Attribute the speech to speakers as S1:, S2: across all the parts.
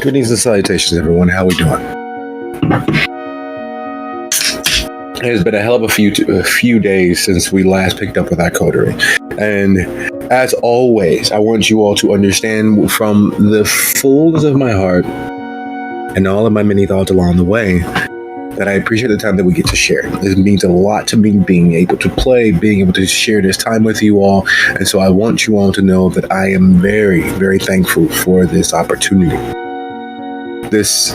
S1: Greetings and salutations, everyone. How we doing? It's been a hell of a few days since we last picked up with our coterie, and as always, I want you all to understand from the fullness of my heart and all of my many thoughts along the way that I appreciate the time that we get to share. This means a lot to me, being able to play, being able to share this time with you all, and so I want you all to know that I am very, very thankful for this opportunity.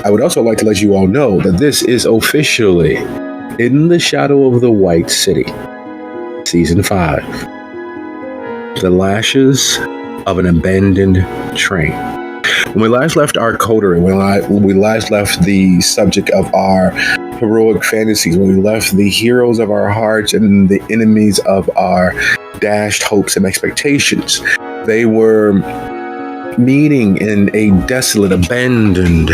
S1: I would also like to let you all know that this is officially In the Shadow of the White City, Season 5. The Lashes of an Abandoned Train. When we last left our coterie, when we last left the subject of our heroic fantasies, when we left the heroes of our hearts and the enemies of our dashed hopes and expectations, they were meeting in a desolate, abandoned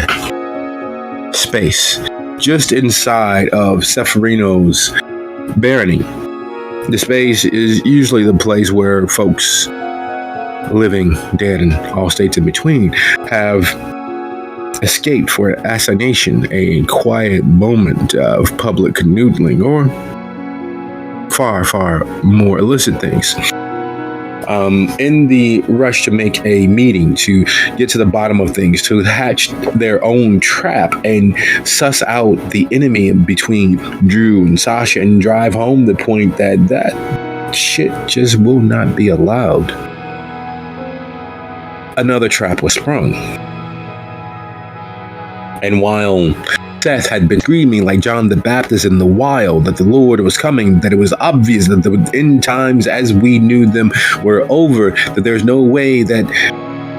S1: space just inside of Seferino's barony. The space is usually the place where folks living, dead, and all states in between have escaped for assignation, a quiet moment of public canoodling, or far, far more illicit things. In the rush to make a meeting, to get to the bottom of things, to hatch their own trap and suss out the enemy between Drew and Sasha and drive home the point that shit just will not be allowed, another trap was sprung. And while Seth had been screaming like John the Baptist in the wild that the Lord was coming, that it was obvious that the end times as we knew them were over, that there's no way that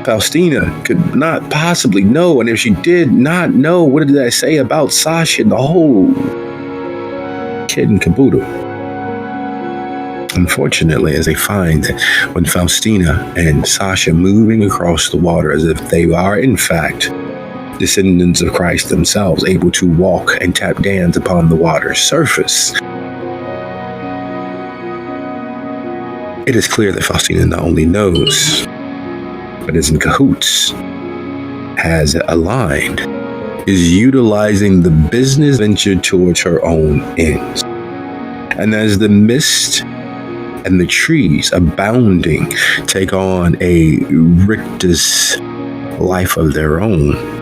S1: Faustina could not possibly know, and if she did not know, what did that say about Sasha and the whole kid and caboodle? Unfortunately, as they find that when Faustina and Sasha moving across the water as if they are in fact descendants of Christ themselves, able to walk and tap dance upon the water's surface, it is clear that Faustina not only knows, but is in cahoots, has aligned, is utilizing the business venture towards her own ends. And as the mist and the trees abounding take on a rictus life of their own,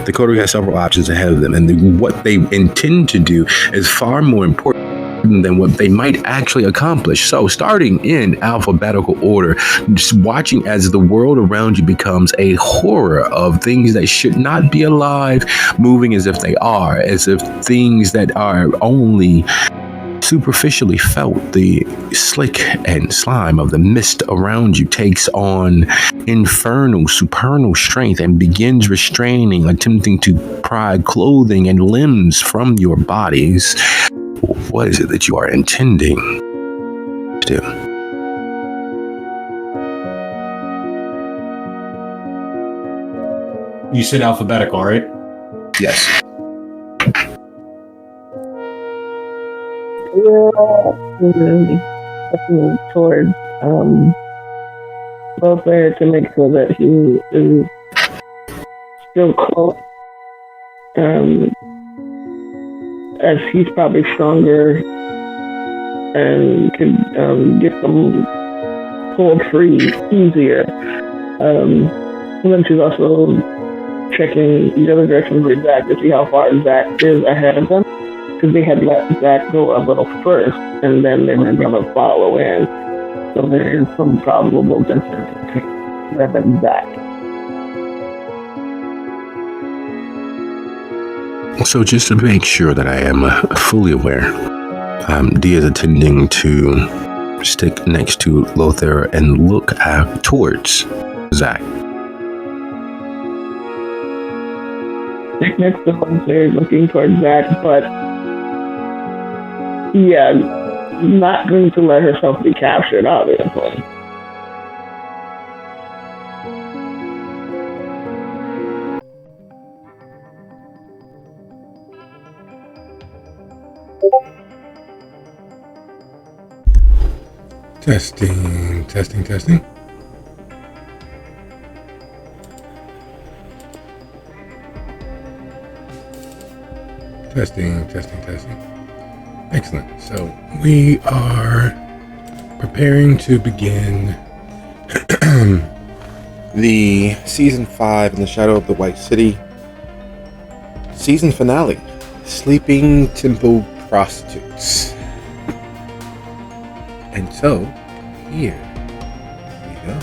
S1: the coterie has several options ahead of them, and what they intend to do is far more important than what they might actually accomplish. So, starting in alphabetical order, just watching as the world around you becomes a horror of things that should not be alive, moving as if they are, as if things that are only superficially felt. The slick and slime of the mist around you takes on infernal, supernal strength and begins restraining, attempting to pry clothing and limbs from your bodies. What is it that you are intending to do?
S2: You said alphabetical, right?
S1: Yes.
S3: Looking towards welfare to make sure that he is still close, as he's probably stronger and could get them pulled free easier. And then she's also checking the other direction with Zach to see how far Zach is ahead of them, because they had let Zach go a little first, and then they were going to follow in. So there is some probable distance between them and Zach.
S1: So just to make sure that I am fully aware, Dee is attending to stick next to Lothar and look towards Zach.
S3: Nick's the one there looking towards Zach, but yeah, not going to let herself be captured, obviously.
S1: Testing. Testing. Excellent. So we are preparing to begin the season 5 in the Shadow of the White City season finale, Sleeping Temple Prostitutes. And so, here we go.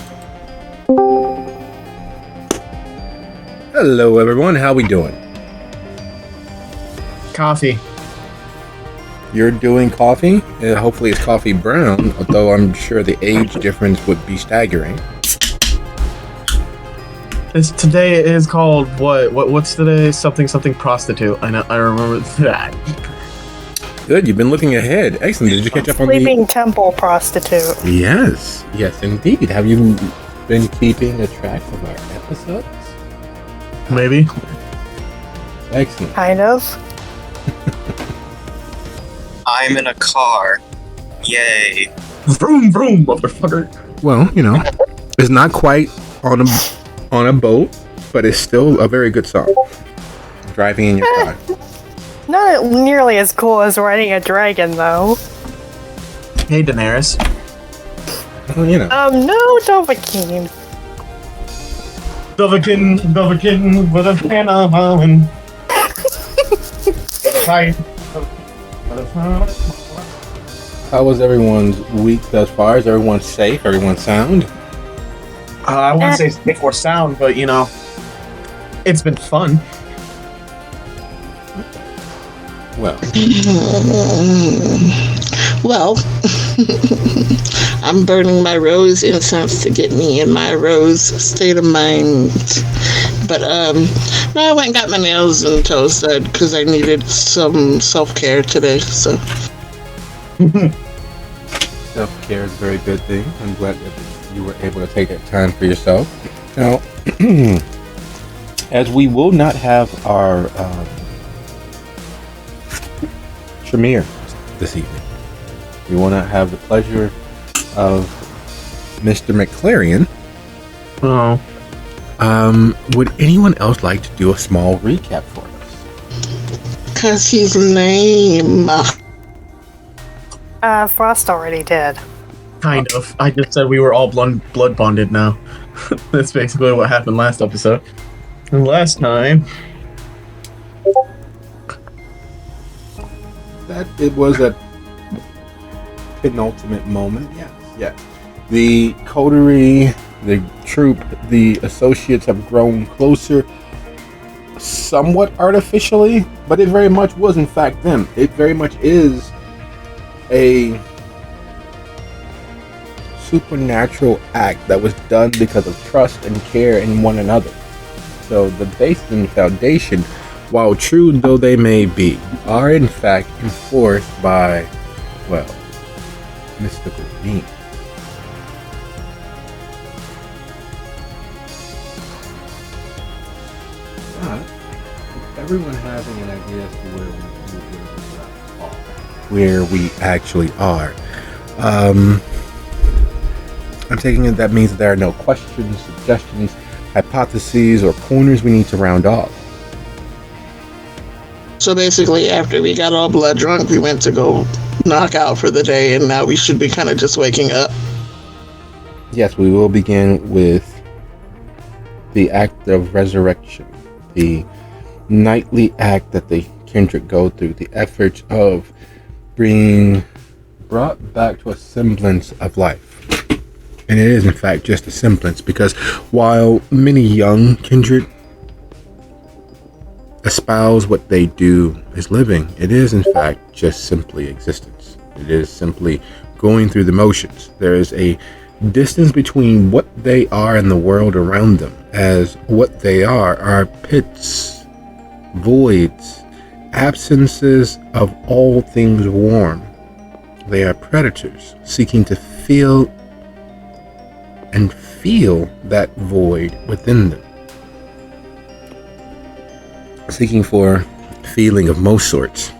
S1: Hello, everyone. How we doing?
S2: Coffee.
S1: You're doing coffee? Hopefully it's coffee brown, although I'm sure the age difference would be staggering.
S2: Today is called what's today? Something prostitute. I remember that.
S1: Good, you've been looking ahead. Excellent. Did you catch up on
S4: Sleeping Temple Prostitute.
S1: Yes, indeed. Have you been keeping a track of our episodes?
S2: Maybe.
S1: Excellent.
S4: Kind of.
S5: I'm in a car. Yay.
S2: Vroom vroom, motherfucker.
S1: Well, it's not quite on a boat, but it's still a very good song. Driving in your car.
S4: Not nearly as cool as riding a dragon, though.
S2: Hey, Daenerys.
S1: Well,
S4: no, Dovahkiin.
S2: Dovahkiin with a banana and... Hi.
S1: How was everyone's week thus far? Is everyone safe? Everyone sound?
S2: I wouldn't say safe or sound, but it's been fun.
S1: Well,
S6: I'm burning my rose incense to get me in my rose state of mind. But no, I went and got my nails and toes done because I needed some self-care today. So
S1: self-care is a very good thing. I'm glad that you were able to take that time for yourself. Now, as we will not have our premiere this evening, we will not have the pleasure of Mr. McClarion.
S2: Oh.
S1: Would anyone else like to do a small recap for us?
S6: because he's lame.
S4: Frost already did.
S2: Kind of. I just said we were all blood bonded now. That's basically what happened last episode. And last time...
S1: That it was a penultimate moment. Yes. The coterie, the troop, the associates have grown closer, somewhat artificially, but it very much was in fact them. It very much is a supernatural act that was done because of trust and care in one another. So the base and foundation, while true though they may be, are in fact enforced by, well, mystical beings. But everyone having an idea as to where we actually are. I'm taking it that means that there are no questions, suggestions, hypotheses, or corners we need to round off.
S6: So basically, after we got all blood drunk, we went to go knock out for the day, and now we should be kind of just waking up.
S1: Yes, we will begin with the act of resurrection, the nightly act that the kindred go through, the efforts of being brought back to a semblance of life. And it is in fact just a semblance, because while many young kindred espouse what they do is living, it is in fact just simply existence. It is simply going through the motions. There is a distance between what they are and the world around them, as what they are pits, voids, absences of all things warm. They are predators seeking to feel that void within them, seeking for feeling of most sorts.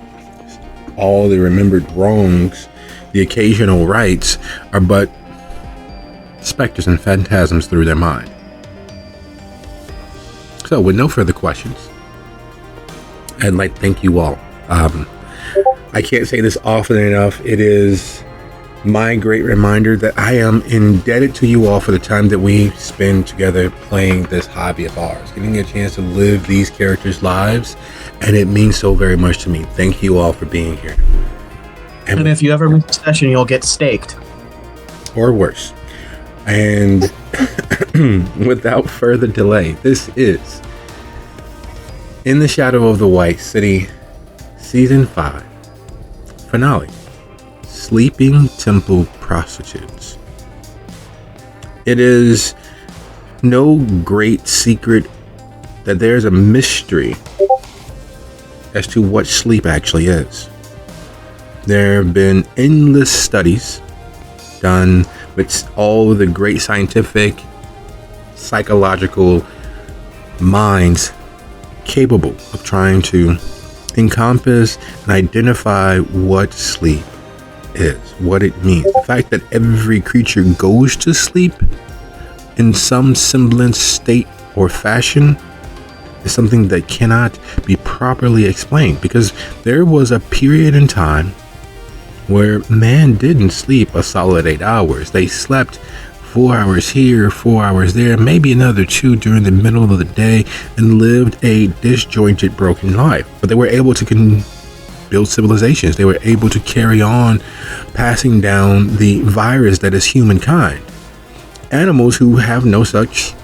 S1: All the remembered wrongs, the occasional rights, are but specters and phantasms through their mind. So, with no further questions, I'd like to thank you all. I can't say this often enough. It is my great reminder that I am indebted to you all for the time that we spend together playing this hobby of ours, getting a chance to live these characters' lives, and it means so very much to me. Thank you all for being here.
S2: And if you ever miss a session, you'll get staked.
S1: Or worse. And without further delay, this is In the Shadow of the White City, Season 5, Finale, Sleeping Temple Prostitutes. It is no great secret that there's a mystery as to what sleep actually is. There have been endless studies done with all the great scientific, psychological minds capable of trying to encompass and identify what sleep is, what it means. The fact that every creature goes to sleep in some semblance, state, or fashion is something that cannot be properly explained, because there was a period in time where man didn't sleep a solid 8 hours. They slept 4 hours here, 4 hours there, maybe another 2 during the middle of the day, and lived a disjointed, broken life. But they were able to build civilizations. They were able to carry on passing down the virus that is humankind. Animals who have no such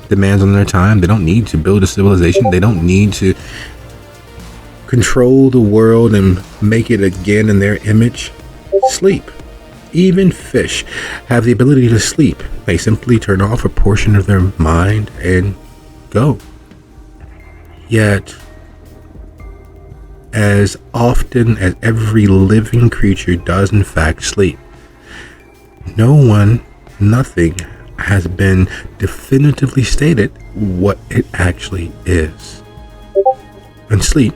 S1: demands on their time. They don't need to build a civilization. They don't need to control the world and make it again in their image. Sleep. Even fish have the ability to sleep. They simply turn off a portion of their mind and go. Yet, as often as every living creature does in fact sleep, nothing has been definitively stated what it actually is. And sleep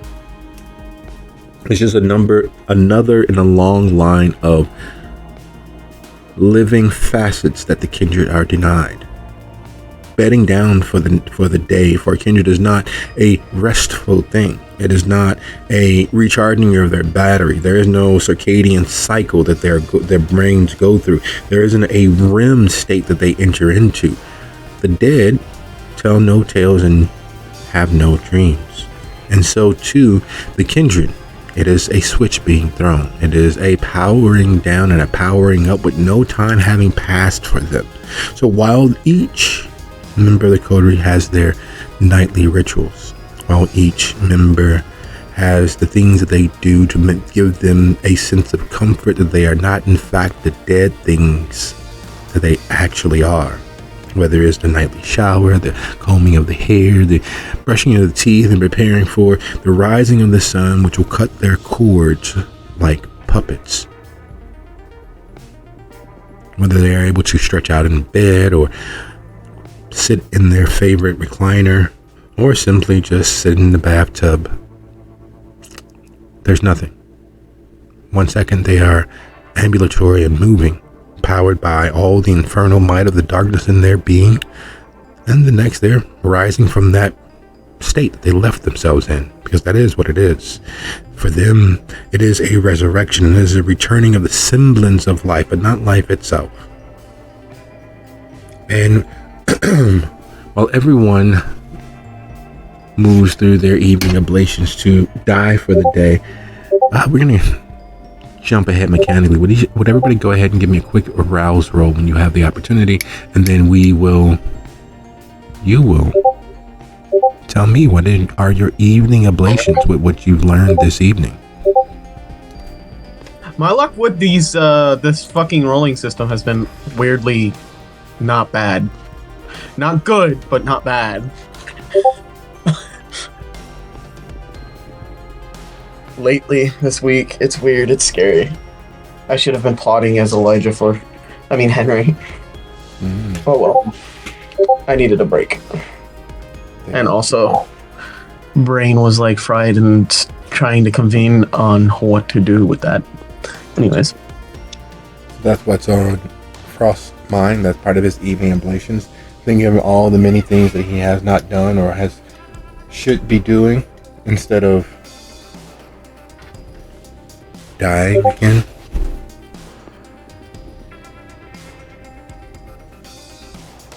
S1: is just another in a long line of living facets that the kindred are denied. Bedding down for the day for a kindred is not a restful thing. It is not a recharging of their battery. There is no circadian cycle that their brains go through. There isn't a REM state that they enter into. The dead tell no tales and have no dreams. And so too, the kindred. It is a switch being thrown. It is a powering down and a powering up with no time having passed for them. So while each member of the coterie has their nightly rituals, while each member has the things that they do to give them a sense of comfort that they are not in fact the dead things that they actually are, whether it's the nightly shower, the combing of the hair, the brushing of the teeth, and preparing for the rising of the sun, which will cut their cords like puppets. Whether they are able to stretch out in bed or sit in their favorite recliner or simply just sit in the bathtub, there's nothing. 1 second they are ambulatory and moving, powered by all the infernal might of the darkness in their being, and the next they're rising from that state that they left themselves in, because that is what it is. For them, it is a resurrection. It is a returning of the semblance of life, but not life itself. And while everyone moves through their evening ablations to die for the day, we're going to jump ahead mechanically. Would everybody go ahead and give me a quick arouse roll when you have the opportunity, and then you will tell me what are your evening ablations with what you've learned this evening.
S2: My luck with these, this fucking rolling system has been weirdly not bad. Not good, but not bad. Lately, this week, it's weird, it's scary. I should have been plotting as Henry. Oh well. I needed a break. And also, brain was like fried and trying to convene on what to do with that. Anyways.
S1: That's what's on Frost's mind. That's part of his evening ablations. Thinking of all the many things that he has not done or should be doing instead of dying again.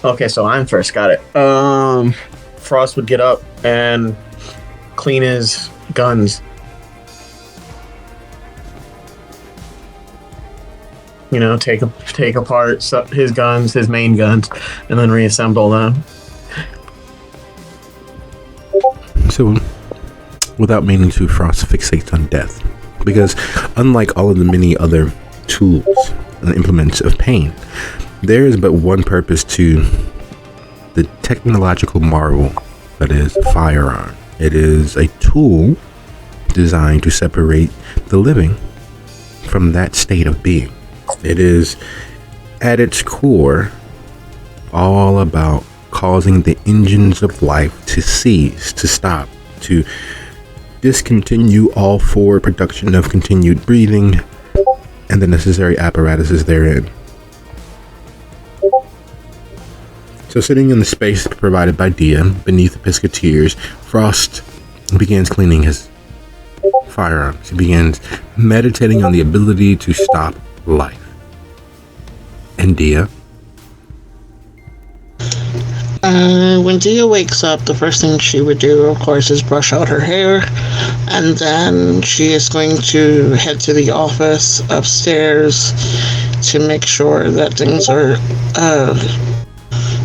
S2: Okay, so I'm first. Got it. Frost would get up and clean his guns. You know, take apart his guns, his main guns, and then reassemble them.
S1: So, without meaning to, Frost fixates on death. Because unlike all of the many other tools and implements of pain, there is but one purpose to the technological marvel that is a firearm. It is a tool designed to separate the living from that state of being. It is, at its core, all about causing the engines of life to cease, to stop, to discontinue all forward production of continued breathing and the necessary apparatuses therein. So sitting in the space provided by Dia beneath the Piscateers, Frost begins cleaning his firearms. He begins meditating on the ability to stop life. And Dia?
S6: When Dia wakes up, the first thing she would do, of course, is brush out her hair, and then she is going to head to the office upstairs to make sure that things are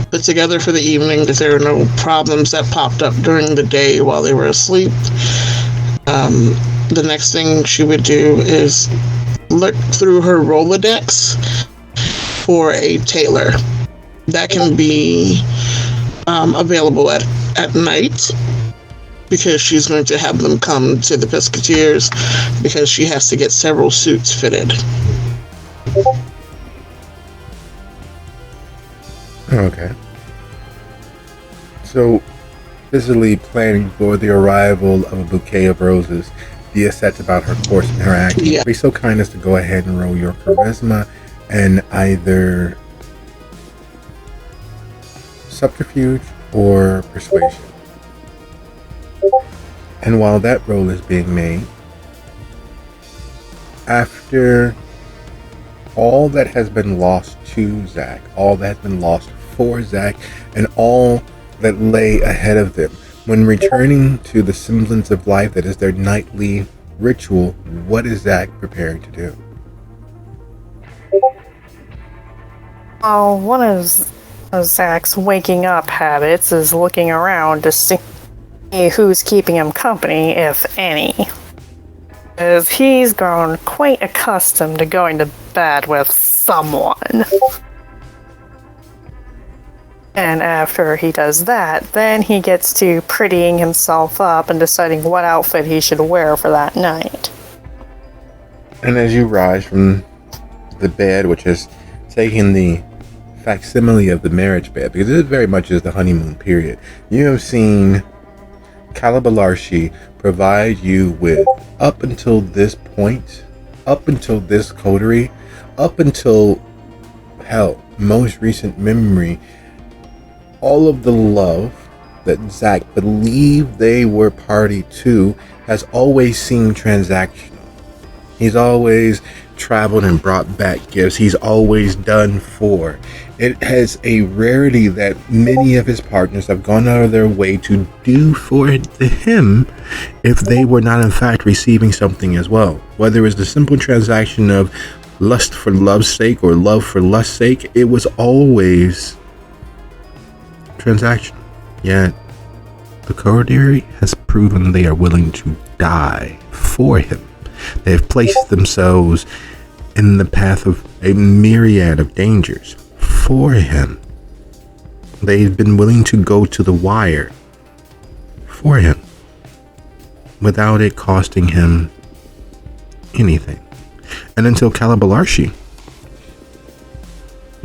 S6: put together for the evening, that there are no problems that popped up during the day while they were asleep. The next thing she would do is look through her Rolodex for a tailor. That can be available at night, because she's going to have them come to the Piscateers because she has to get several suits fitted.
S1: Okay. So, busily planning for the arrival of a bouquet of roses, Dia sets about her course in her action.
S6: Yeah.
S1: Be so kind as to go ahead and roll your charisma and either subterfuge or persuasion. And while that roll is being made, after all that has been lost to Zach, all that has been lost for Zach, and all that lay ahead of them, when returning to the semblance of life that is their nightly ritual, what is Zach preparing to do?
S4: Oh, one of Zach's waking up habits is looking around to see who's keeping him company, if any. As he's grown quite accustomed to going to bed with someone. And after he does that, then he gets to prettying himself up and deciding what outfit he should wear for that night.
S1: And as you rise from the bed, which is taking the facsimile of the marriage bed, because it very much is the honeymoon period, you have seen Calabalarshi provide you with, up until this point, up until this coterie, up until, hell, most recent memory, all of the love that Zach believed they were party to has always seemed transactional. He's always traveled and brought back gifts. He's always done for. It has a rarity that many of his partners have gone out of their way to do for him if they were not in fact receiving something as well. Whether it was the simple transaction of lust for love's sake or love for lust's sake, it was always transactional. Yet the coterie has proven they are willing to die for him. They have placed themselves in the path of a myriad of dangers for him. They've been willing to go to the wire for him without it costing him anything. And until Calabalarshi,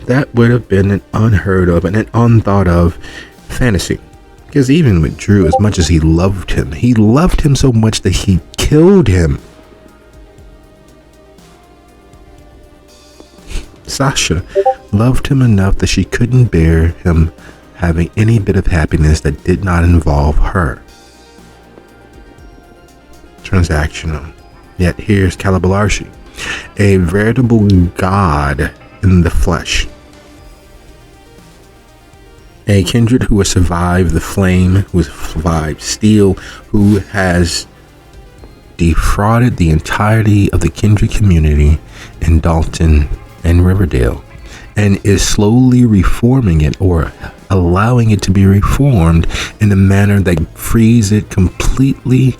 S1: that would have been an unheard of and an unthought of fantasy. Because even with Drew, as much as he loved him so much that he killed him. Sasha loved him enough that she couldn't bear him having any bit of happiness that did not involve her. Transactional. Yet here's Calabalarshi, a veritable god in the flesh. A kindred who has survived the flame, who has survived steel, who has defrauded the entirety of the kindred community in Dalton and Riverdale, and is slowly reforming it, or allowing it to be reformed in a manner that frees it completely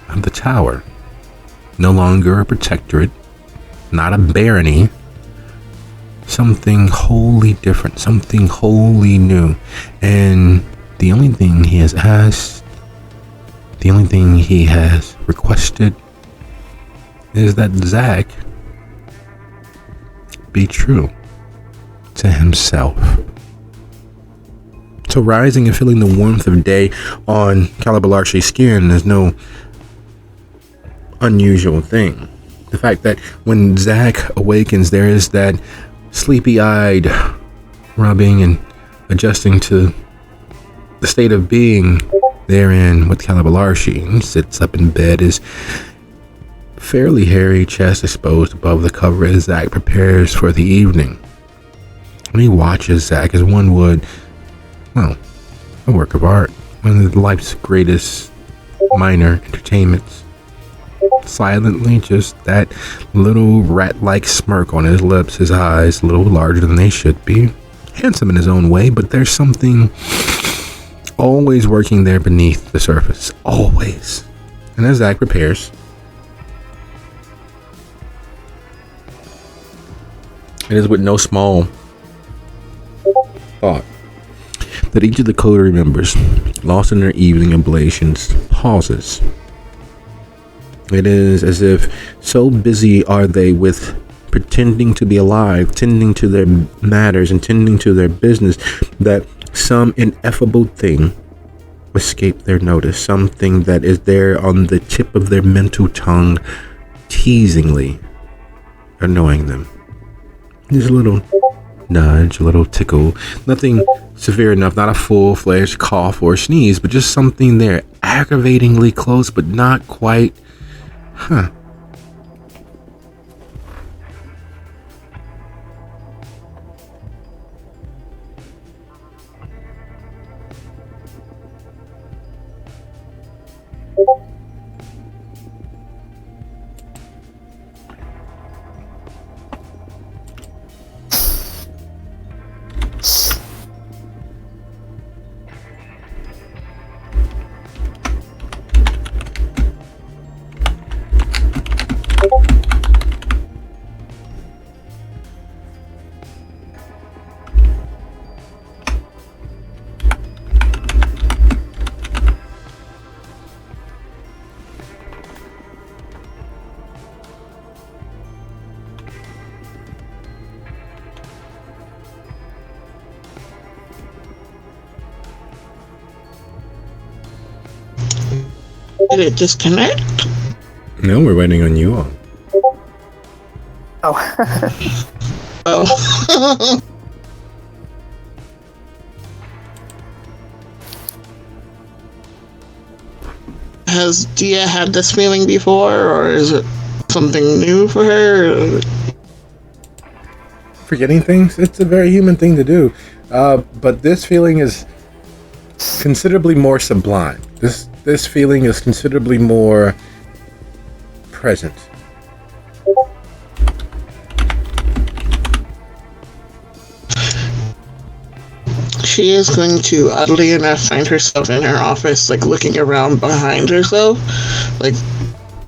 S1: of the tower. No longer a protectorate, not a barony, something wholly different, something wholly new. And the only thing he has asked, the only thing he has requested is that Zach be true to himself. So rising and feeling the warmth of day on Calabalarchi's skin is no unusual thing. The fact that when Zach awakens, there is that sleepy-eyed rubbing and adjusting to the state of being therein with Calabalarchi. He sits up in bed, his fairly hairy chest exposed above the cover as Zach prepares for the evening. And he watches Zach as one would, well, a work of art, one of life's greatest minor entertainments. Silently, just that little rat-like smirk on his lips, his eyes a little larger than they should be. Handsome in his own way, but there's something always working there beneath the surface. Always. And as Zach prepares, it is with no small thought that each of the coterie members, lost in their evening ablations, pauses. It is as if so busy are they with pretending to be alive, tending to their matters and tending to their business, that some ineffable thing escaped their notice, something that is there on the tip of their mental tongue, teasingly annoying them. There's a little nudge, a little tickle, nothing severe enough, not a full-fledged cough or sneeze, but just something there, aggravatingly close, but not quite.
S6: Did it disconnect?
S1: No, we're waiting on you all.
S4: Oh.
S6: Oh. Has Dia had this feeling before, or is it something new for her?
S1: Forgetting things, it's a very human thing to do. But this feeling is considerably more sublime. This feeling is considerably more present.
S6: She is going to, oddly enough, find herself in her office, like looking around behind herself, like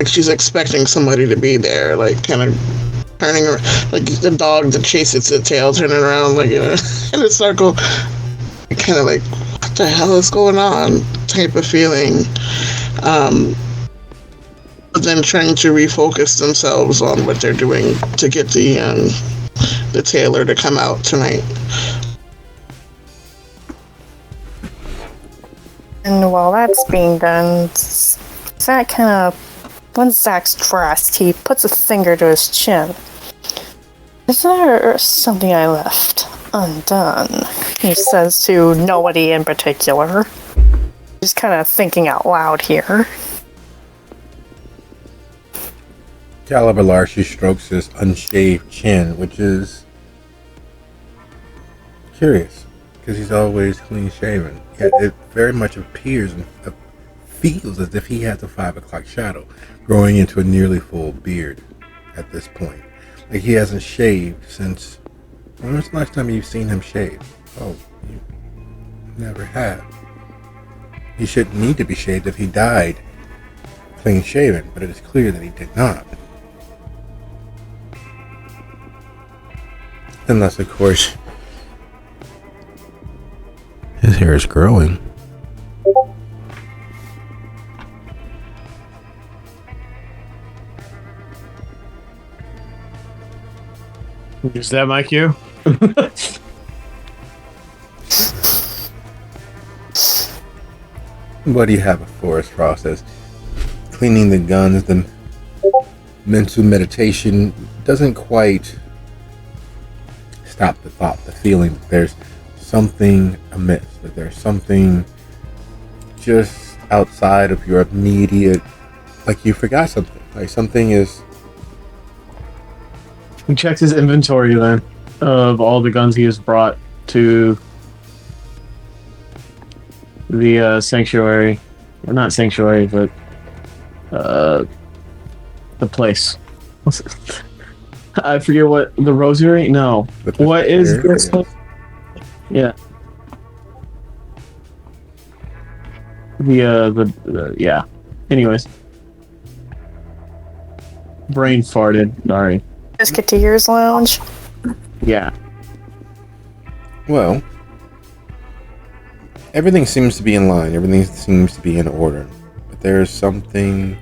S6: she's expecting somebody to be there, like kind of turning around, like the dog that chases its tail, turning around like in a circle, kind of like, what the hell is going on? Type of feeling. But then trying to refocus themselves on what they're doing to get the tailor to come out tonight.
S4: And while that's being done, Zach kind of, when Zach's dressed, he puts a finger to his chin. Is there something I left undone? He says to nobody in particular. He's kind of thinking out loud here.
S1: Caliber largely strokes his unshaved chin, which is curious, because he's always clean shaven. Yet it very much appears and feels as if he has a 5 o'clock shadow growing into a nearly full beard at this point. Like he hasn't shaved since... When was the last time you've seen him shave? Oh, you never have. He shouldn't need to be shaved if he died clean shaven, but it is clear that he did not. Unless, of course, his hair is growing.
S2: Is that my cue?
S1: What do you have for us, process? Cleaning the guns, the mental meditation doesn't quite stop the thought, the feeling that there's something amiss, that there's something just outside of your immediate, like you forgot something, like something is...
S2: He checks his inventory then of all the guns he has brought to the sanctuary. Or not sanctuary, but the place. What's it? I forget what the rosary. No, what is this? Yeah. The yeah. Anyways, brain farted. Sorry.
S4: Piscateers lounge.
S2: Yeah.
S1: Well, everything seems to be in line. Everything seems to be in order. But there's something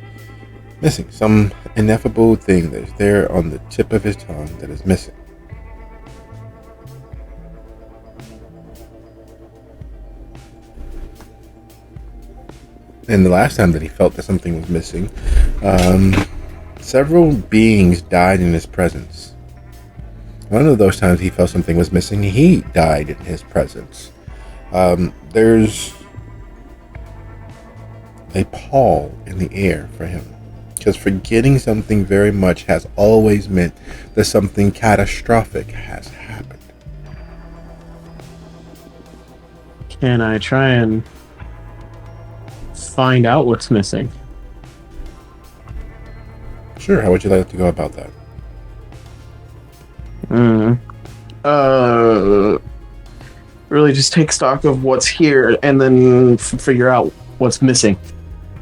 S1: missing. Some ineffable thing that's there on the tip of his tongue that is missing. And the last time that he felt that something was missing, several beings died in his presence. One of those times he felt something was missing, he died in his presence. There's a pall in the air for him, because forgetting something very much has always meant that something catastrophic has happened.
S2: Can I try and find out what's missing?
S1: Sure, how would you like to go about that?
S2: Really just take stock of what's here and then figure out what's missing.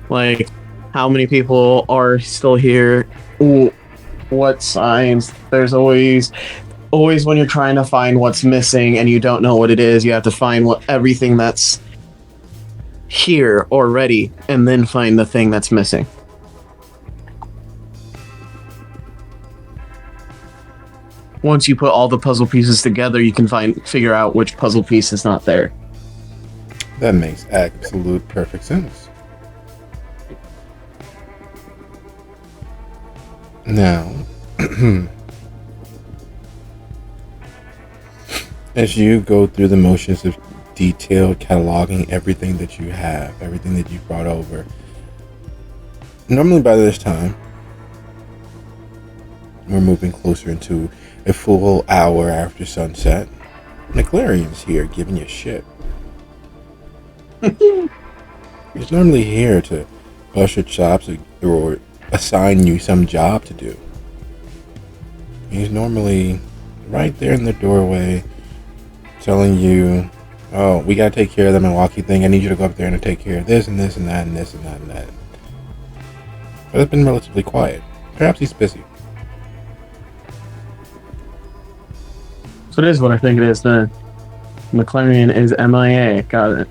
S2: Like, how many people are still here? What signs? There's always when you're trying to find what's missing and you don't know what it is, you have to find everything that's here already and then find the thing that's missing. Once you put all the puzzle pieces together, you can figure out which puzzle piece is not there.
S1: That makes absolute perfect sense. Now, as you go through the motions of detailed cataloging everything that you have, everything that you've brought over, normally by this time, we're moving closer into a full hour after sunset. McLaren's here giving you shit. He's normally here to bust your chops or assign you some job to do. He's normally right there in the doorway telling you, oh, we gotta take care of the Milwaukee thing. I need you to go up there and take care of this and this and that and this and that and that. But it's been relatively quiet. Perhaps he's busy.
S2: So it is what I think it is. The McLaren is MIA. Got it.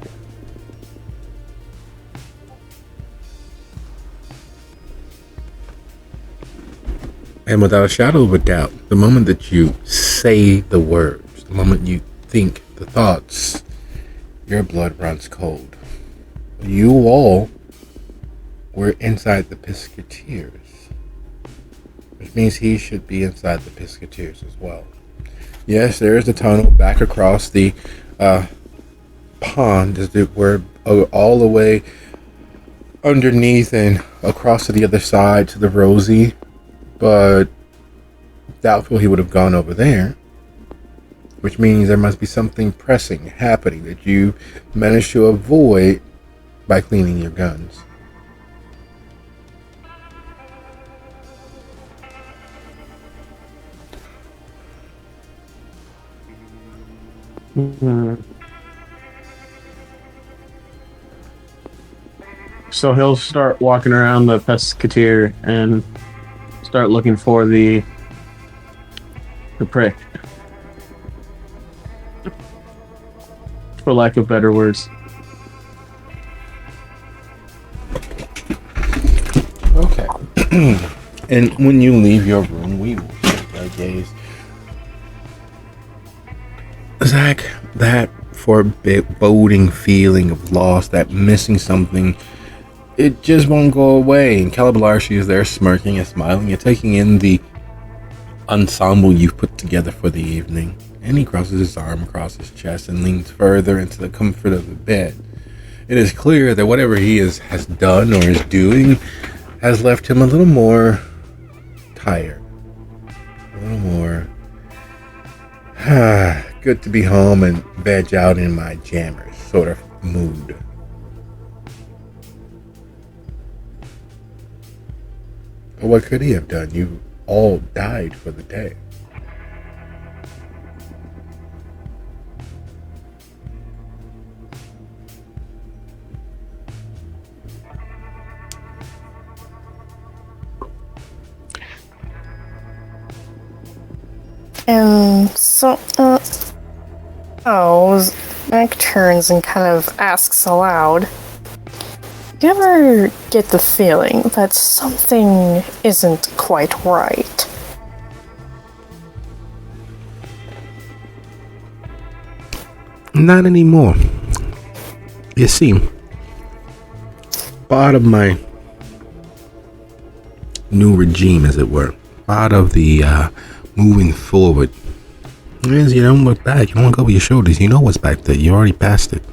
S1: And without a shadow of a doubt, the moment that you say the words, the moment you think the thoughts, your blood runs cold. You all were inside the Piscateers, which means he should be inside the Piscateers as well. Yes, there is a tunnel back across the pond, as it were, all the way underneath and across to the other side to the Rosie, but doubtful he would have gone over there, which means there must be something pressing happening that you managed to avoid by cleaning your guns.
S2: So he'll start walking around the Piscateer and start looking for the prick, for lack of better words.
S1: Okay. And when you leave your room, we will take our gaze. Zach, that foreboding feeling of loss, that missing something, it just won't go away. And Calabalarshi is there smirking and smiling and taking in the ensemble you've put together for the evening. And he crosses his arm across his chest and leans further into the comfort of the bed. It is clear that whatever he has done or is doing has left him a little more tired. A little more good to be home and veg out in my jammers sort of mood. But what could he have done? You all died for the day.
S4: And so, Mac turns and kind of asks aloud, do you ever get the feeling that something isn't quite right?
S1: Not anymore. You see, part of my new regime, as it were, part of the moving forward is you don't look back. You don't look over your shoulders. You know what's back there. You already passed it.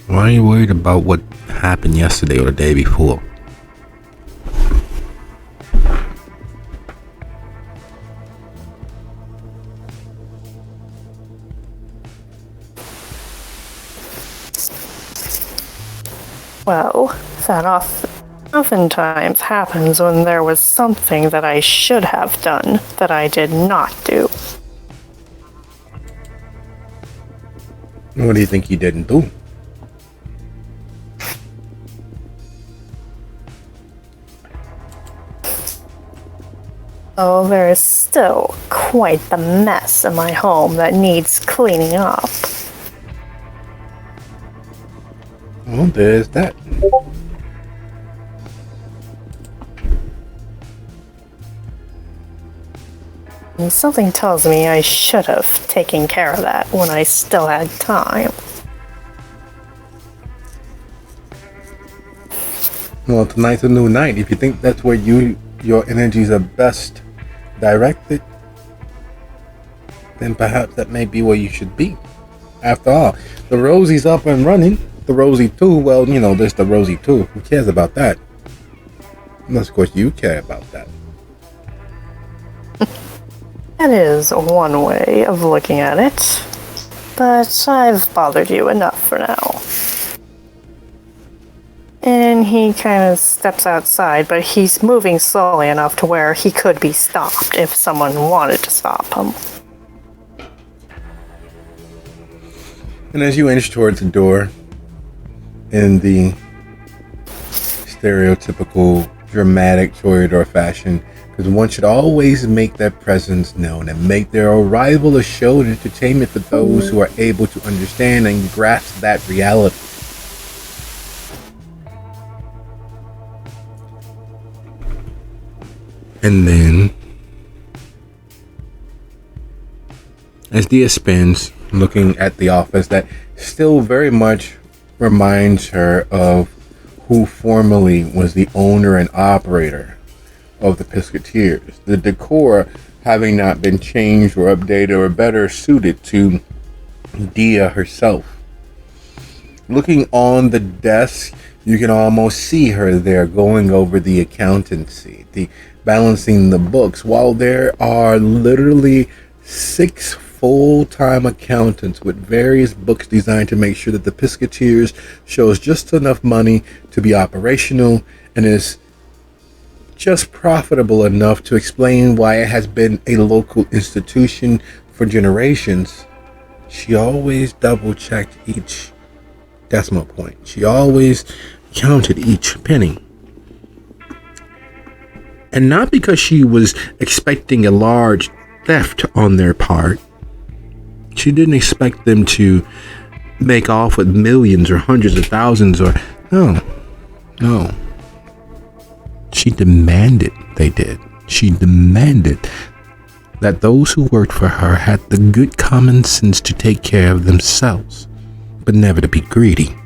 S1: Why are you worried about what happened yesterday or the day before?
S4: Well, that oftentimes happens when there was something that I should have done that I did not do.
S1: What do you think you didn't do?
S4: Oh, there is still quite the mess in my home that needs cleaning up.
S1: Well, there's that.
S4: And something tells me I should have taken care of that when I still had time.
S1: Well, tonight's a new night. If you think that's where your energies are best directed, then perhaps that may be where you should be. After all, the Rosie's up and running. The Rosie 2, well, there's the Rosie 2. Who cares about that? Unless, of course, you care about that.
S4: That is one way of looking at it. But I've bothered you enough for now. And he kind of steps outside, but he's moving slowly enough to where he could be stopped if someone wanted to stop him.
S1: And as you inch towards the door, in the stereotypical dramatic Toreador fashion, because one should always make their presence known and make their arrival a show and entertainment for those who are able to understand and grasp that reality. And then, as Dia spins, looking at the office that still very much reminds her of who formerly was the owner and operator of the Piscateers, the decor having not been changed or updated or better suited to Dia herself. Looking on the desk, you can almost see her there going over the accountancy, the balancing the books, while there are literally 6 full-time accountants with various books designed to make sure that the Piscateers shows just enough money to be operational and is just profitable enough to explain why it has been a local institution for generations. She always double-checked each decimal point. She always counted each penny. And not because she was expecting a large theft on their part. She didn't expect them to make off with millions or hundreds of thousands or no. She demanded they did. She demanded that those who worked for her had the good common sense to take care of themselves, but never to be greedy.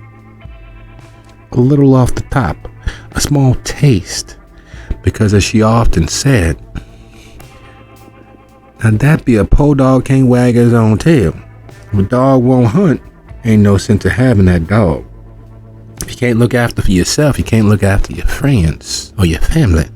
S1: A little off the top, a small taste, because as she often said, now that be a poor dog can't wag his own tail. If a dog won't hunt, ain't no sense of having that dog. If you can't look after for yourself, you can't look after your friends or your family.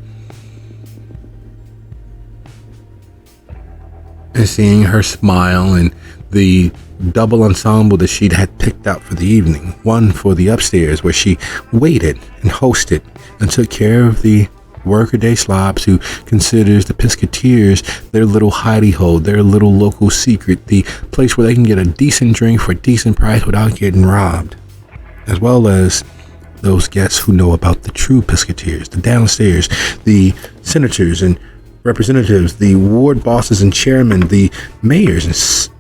S1: And seeing her smile and the double ensemble that she'd had picked out for the evening, one for the upstairs where she waited and hosted and took care of the workaday slobs who considers the Piscateers their little hidey hole, their little local secret, the place where they can get a decent drink for a decent price without getting robbed, as well as those guests who know about the true Piscateers, the downstairs, the senators and representatives, the ward bosses and chairmen, the mayors and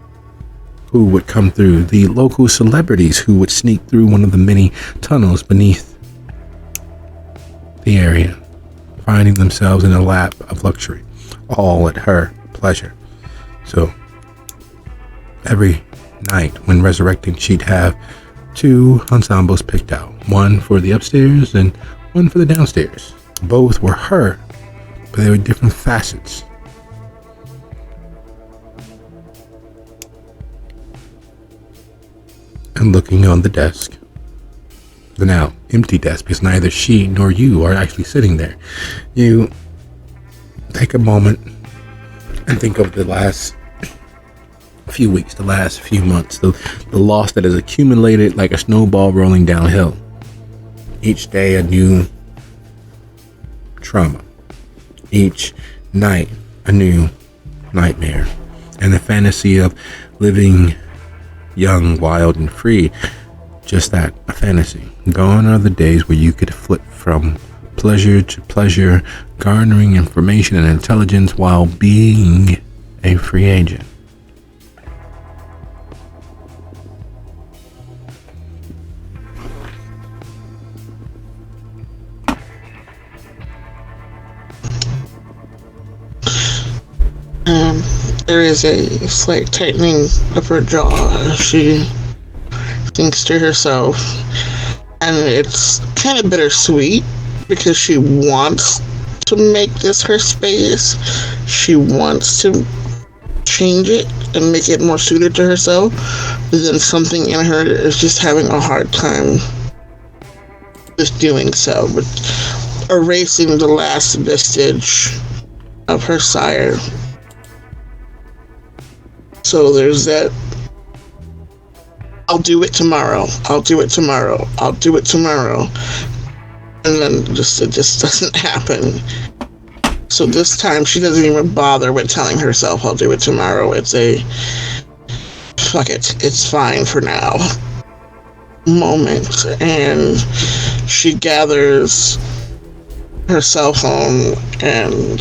S1: who would come through, the local celebrities who would sneak through one of the many tunnels beneath the area, finding themselves in a lap of luxury, all at her pleasure. So every night when resurrecting, she'd have 2 ensembles picked out, one for the upstairs and one for the downstairs. Both were her, but they were different facets. And looking on the desk, the now empty desk, because neither she nor you are actually sitting there, you take a moment and think of the last few weeks, the last few months, the loss that has accumulated like a snowball rolling downhill. Each day a new trauma, each night a new nightmare, and the fantasy of living young, wild, and free. Just that, a fantasy. Gone are the days where you could flip from pleasure to pleasure, garnering information and intelligence while being a free agent.
S6: There is a slight tightening of her jaw as she thinks to herself, and it's kind of bittersweet because she wants to make this her space. She wants to change it and make it more suited to herself, but then something in her is just having a hard time just doing so, but erasing the last vestige of her sire. So there's that, I'll do it tomorrow, I'll do it tomorrow, I'll do it tomorrow. And then it just doesn't happen. So this time she doesn't even bother with telling herself I'll do it tomorrow. It's a, fuck it, it's fine for now moment. And she gathers her cell phone and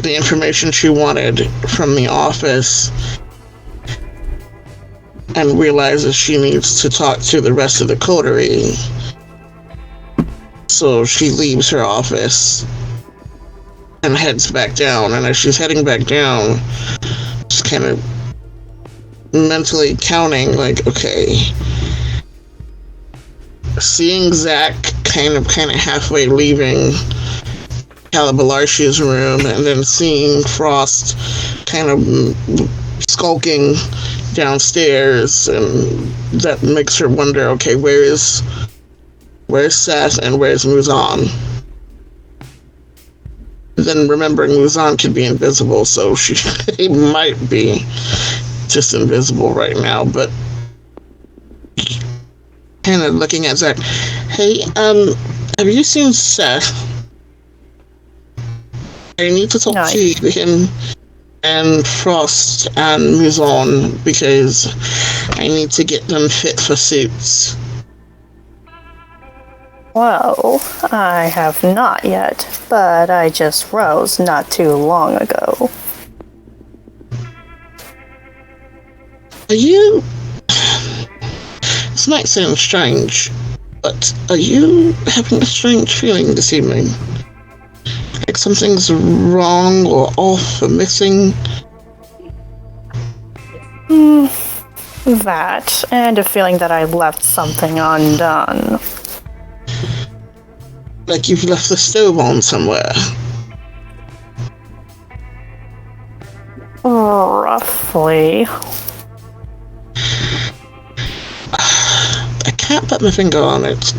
S6: the information she wanted from the office, and realizes she needs to talk to the rest of the coterie. So she leaves her office and heads back down. And as she's heading back down, just kind of mentally counting, like, okay, seeing Zach kind of halfway leaving Calabalarchia's room, and then seeing Frost kind of skulking downstairs, and that makes her wonder, okay, where's Seth and where's Muzan? Then remembering Muzan could be invisible, so he might be just invisible right now, but kind of looking at Zach. Hey, have you seen Seth? I need to talk to him and Frost and Muzan because I need to get them fit for suits.
S4: Well, I have not yet, but I just rose not too long ago.
S6: Are you... This might sound strange, but are you having a strange feeling this evening? Like something's wrong or off or missing?
S4: That, and a feeling that I left something undone.
S6: Like you've left the stove on somewhere?
S4: Roughly.
S6: I can't put my finger on it.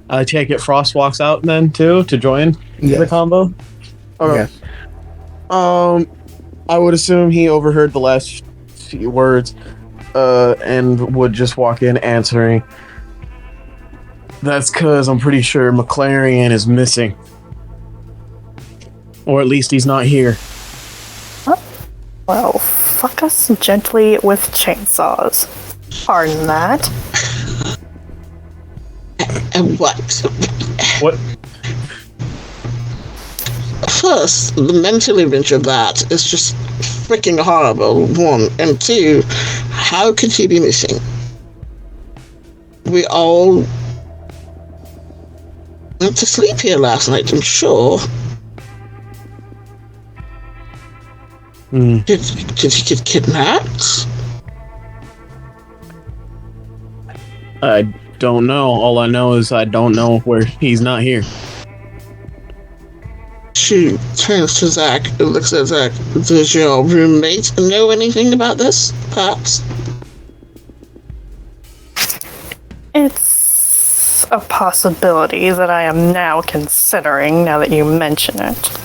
S2: I take it Frost walks out then too to join the combo. Okay.
S1: Yes.
S2: I would assume he overheard the last few words, and would just walk in answering. That's because I'm pretty sure McLarian is missing, or at least he's not here.
S4: Well, fuck us gently with chainsaws. Pardon that.
S6: And what?
S2: What?
S6: First, the mental image of that is just freaking horrible, one. And two, how could he be missing? We all went to sleep here last night, I'm sure. Did he get kidnapped?
S2: I don't know. All I know is I don't know where he's not here.
S6: She turns to Zach and looks at Zach. Does your roommate know anything about this, perhaps?
S4: It's a possibility that I am now considering, now that you mention it.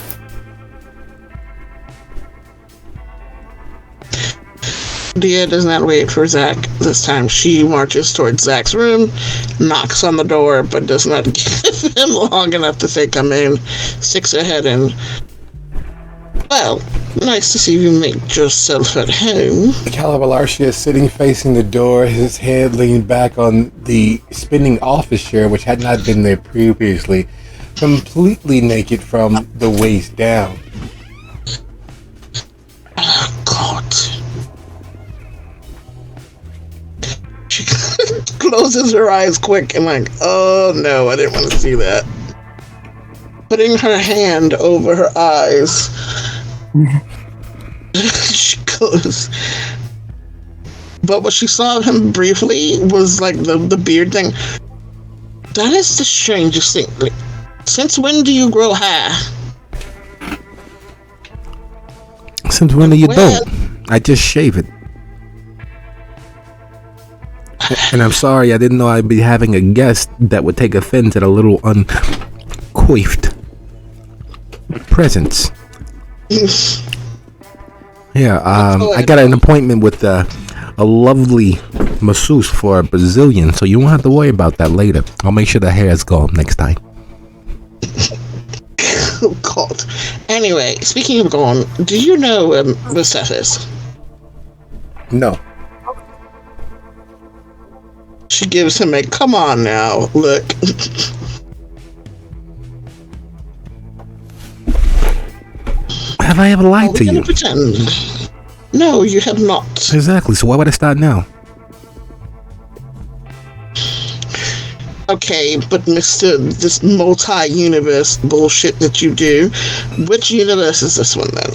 S6: Dia does not wait for Zach this time. She marches towards Zach's room, knocks on the door, but does not give him long enough to say come in, sticks her head in. Well, nice to see you make yourself at home.
S1: Calabalarchia is sitting facing the door, his head leaned back on the spinning office chair, which had not been there previously, completely naked from the waist down.
S6: Oh, God. She closes her eyes quick and like, oh no, I didn't want to see that. Putting her hand over her eyes, she goes. But what she saw of him briefly was like the beard thing. That is the strangest thing. Like, since when do you grow hair?
S1: Since when do you don't? I just shave it. And I'm sorry, I didn't know I'd be having a guest that would take offense at a little uncoiffed presence. Yeah, I got an appointment with a lovely masseuse for a Brazilian, so you won't have to worry about that later. I'll make sure the hair is gone next time.
S6: Oh, God. Anyway, speaking of gone, do you know where Seth is?
S1: No.
S6: She gives him a come on now look.
S7: Have I ever lied
S6: We're
S7: to
S6: gonna
S7: you?
S6: pretend. No, you have not.
S7: Exactly. So why would I start now?
S6: Okay, but Mr. This multi-universe bullshit that you do, which universe is this one then?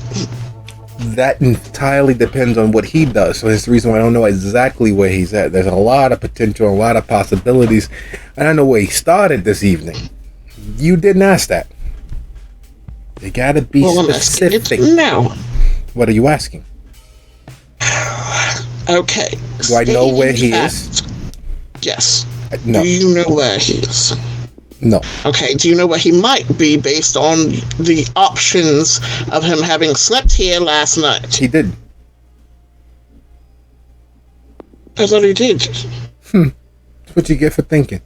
S1: That entirely depends on what he does. So that's the reason why I don't know exactly where he's at. There's a lot of potential, a lot of possibilities. And I know where he started this evening. You didn't ask that. You gotta be specific.
S6: No.
S1: What are you asking?
S6: Okay.
S1: Do I know where he is?
S6: Yes.
S1: No.
S6: Do you know where he is?
S1: No.
S6: Okay, do you know where he might be based on the options of him having slept here last night?
S1: He did.
S6: I thought he did.
S1: That's what you get for thinking.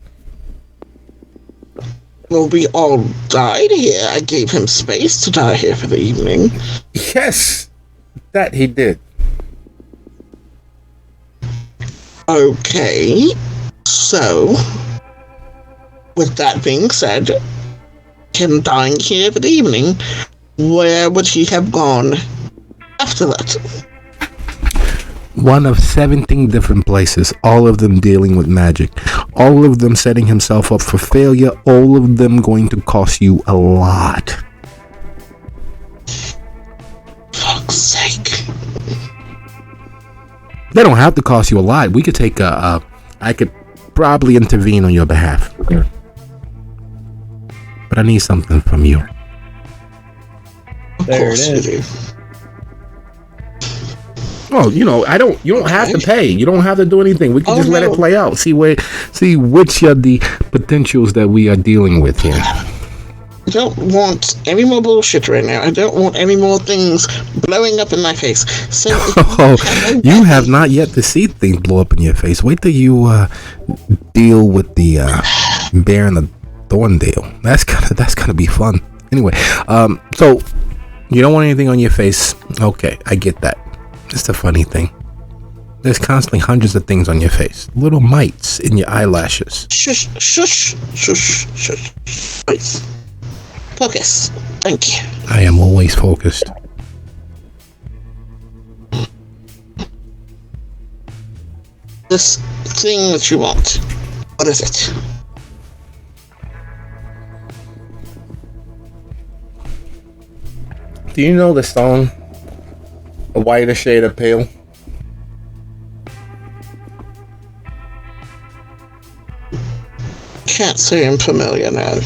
S6: Well, we all died here. I gave him space to die here for the evening.
S1: Yes, that he did.
S6: Okay, so, with that being said, him dying here for the evening, where would he have gone after that?
S7: One of 17 different places, all of them dealing with magic, all of them setting himself up for failure, all of them going to cost you a lot.
S6: Fuck's sake.
S7: They don't have to cost you a lot. We could take I could probably intervene on your behalf. But I need something from you.
S2: There it is.
S7: Well, you don't have to pay. You don't have to do anything. We can just let it play out. See which are the potentials that we are dealing with here.
S6: I don't want any more bullshit right now. I don't want any more things blowing up in my face. So
S7: you have not yet to see things blow up in your face. Wait till you deal with the bear and the Thorndale. That's gonna be fun. Anyway, so you don't want anything on your face. Okay, I get that. It's a funny thing. There's constantly hundreds of things on your face. Little mites in your eyelashes.
S6: Shush, shush, shush, shush. Please. Focus. Thank you.
S7: I am always focused.
S6: This thing that you want, what is it?
S1: Do you know the song A Whiter Shade of Pale?
S6: Can't say I'm familiar now.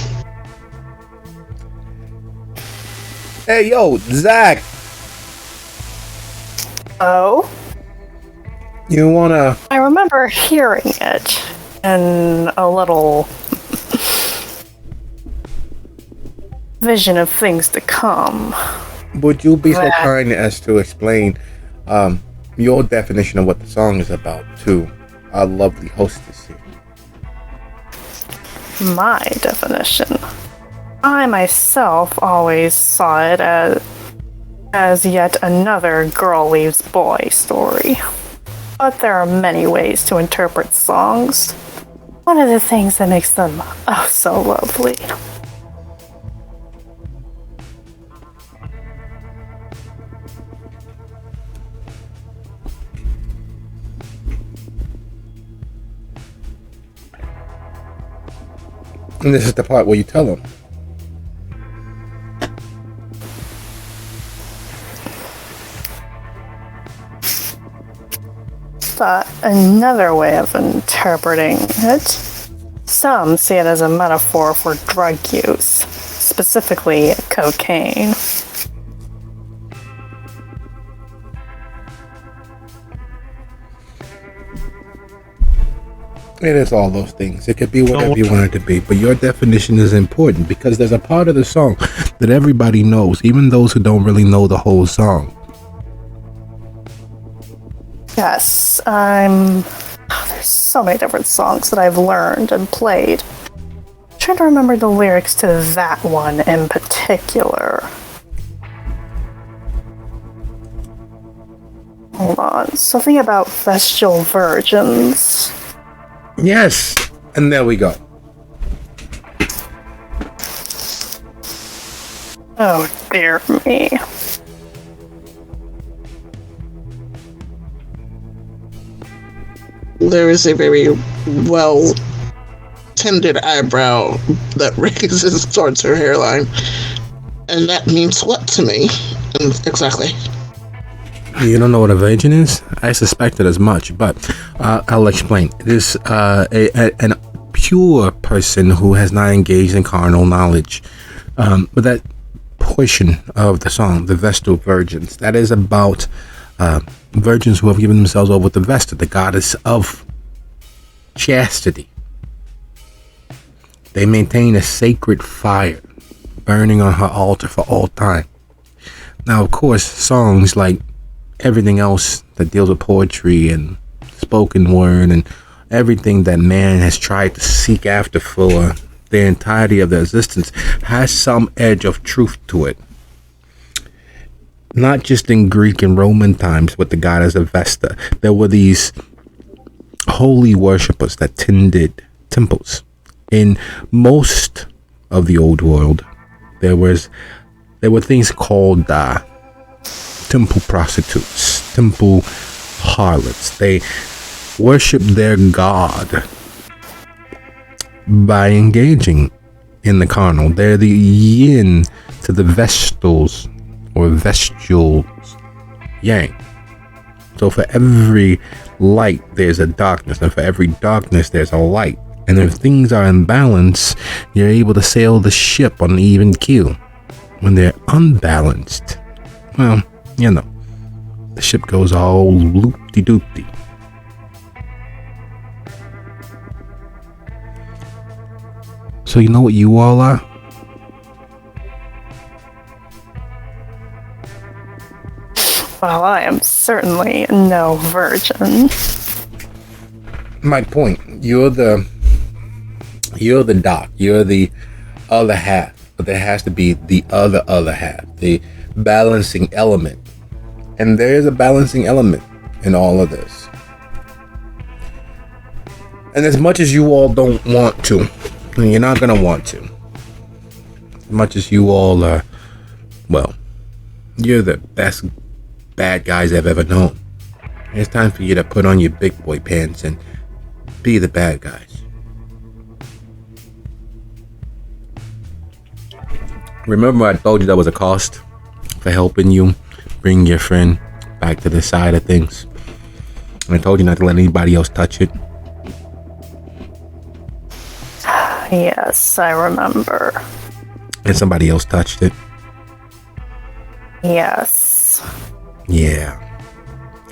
S1: Hey, yo, Zach.
S4: Oh?
S1: You wanna...
S4: I remember hearing it in a little vision of things to come.
S1: Would you be so kind as to explain your definition of what the song is about to our lovely hostess here?
S4: My definition. I myself always saw it as yet another girl leaves boy story. But there are many ways to interpret songs. One of the things that makes them oh so lovely.
S1: And this is the part where you tell them.
S4: But another way of interpreting it, some see it as a metaphor for drug use, specifically cocaine.
S1: It is all those things. It could be whatever you want it to be, but your definition is important because there's a part of the song that everybody knows, even those who don't really know the whole song.
S4: Yes, there's so many different songs that I've learned and played. I'm trying to remember the lyrics to that one in particular. Hold on. Something about vestal virgins.
S7: Yes, and there we go.
S4: Oh, dear me.
S6: There is a very well tended eyebrow that raises towards her hairline. And that means what to me? Exactly.
S7: You don't know what a virgin is? I suspected as much, but I'll explain. It is a pure person who has not engaged in carnal knowledge. But that portion of the song, the Vestal Virgins, that is about virgins who have given themselves over to Vesta, the goddess of chastity. They maintain a sacred fire burning on her altar for all time. Now, of course, songs like everything else that deals with poetry and spoken word and everything that man has tried to seek after for the entirety of their existence has some edge of truth to it. Not just in Greek and Roman times with the goddess of Vesta. There were these holy worshippers that tended temples. In most of the old world, there were things called temple prostitutes, temple harlots. They worshiped their god by engaging in the carnal. They're the yin to the vestals or vestules yang. So for every light there's a darkness, and for every darkness there's a light. And if things are in balance, you're able to sail the ship on an even keel. When they're unbalanced, well, you know, the ship goes all loop-de-doop-de. So you know what you all are?
S4: Well, I am certainly no virgin.
S7: My point, you're the doc, you're the other half, but there has to be the other half, the balancing element. And there is a balancing element in all of this. And as much as you all don't want to, and you're not going to want to, as much as you all are, well, you're the best bad guys I've ever known. It's time for you to put on your big boy pants and be the bad guys. Remember I told you that was a cost for helping you bring your friend back to the side of things? And I told you not to let anybody else touch it.
S4: Yes, I remember.
S7: And somebody else touched it.
S4: Yes.
S7: Yeah.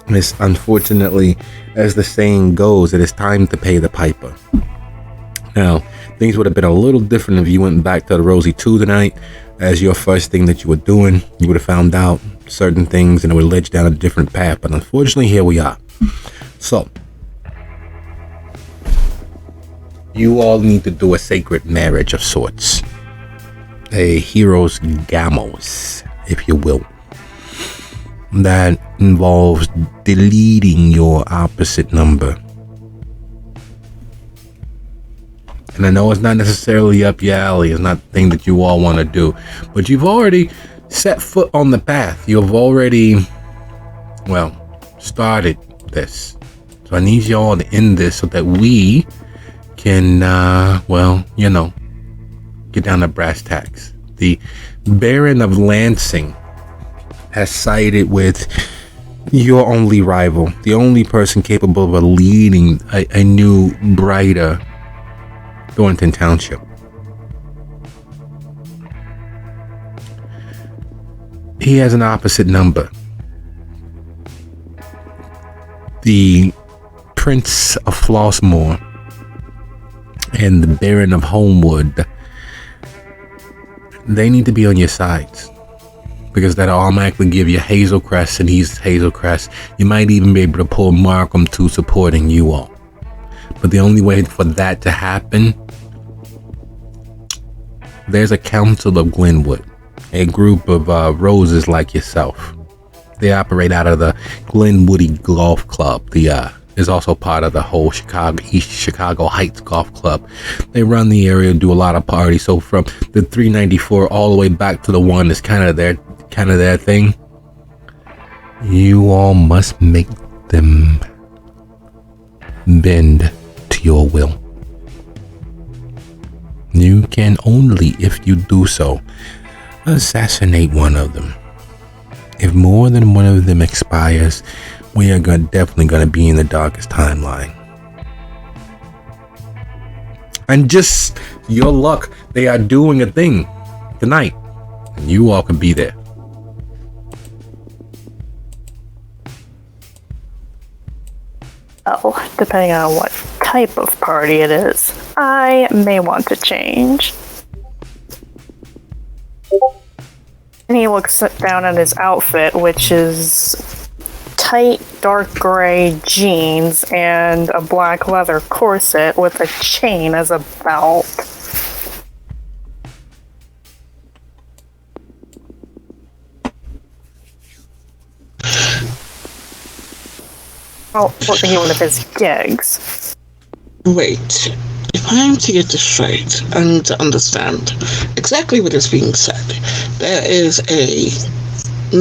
S7: And it's unfortunately, as the saying goes, it is time to pay the piper. Now, things would have been a little different if you went back to the Rosie 2 tonight as your first thing that you were doing. You would have found out certain things and it would have led you down a different path. But unfortunately, here we are. So, you all need to do a sacred marriage of sorts. A hero's gamos, if you will. That involves deleting your opposite number. And I know it's not necessarily up your alley. It's not the thing that you all want to do. But you've already set foot on the path. You've already, well, started this. So I need you all to end this so that we can, well, you know, get down to brass tacks. The Baron of Lansing has sided with your only rival, the only person capable of leading a new, brighter Thornton Township. He has an opposite number. The Prince of Flossmoor and the Baron of Homewood, they need to be on your sides, because that'll automatically give you Hazelcrest, and he's Hazelcrest. You might even be able to pull Markham to supporting you all. But the only way for that to happen, there's a council of Glenwood, a group of roses like yourself, They operate out of the Glenwoody Golf Club. Is also part of the whole East Chicago Heights Golf Club. They run the area and do a lot of parties. So from the 394 all the way back to the one is kind of their thing. You all must make them bend to your will. You can only, if you do so, assassinate one of them. If more than one of them expires, we are definitely going to be in the darkest timeline. And just your luck, they are doing a thing tonight, and you all can be there.
S4: Oh, depending on what type of party it is, I may want to change. And he looks down at his outfit, which is tight dark gray jeans and a black leather corset with a chain as a belt. Oh, looking at one of his gigs.
S6: Wait, if I'm to get this straight, I need to understand exactly what is being said. There is a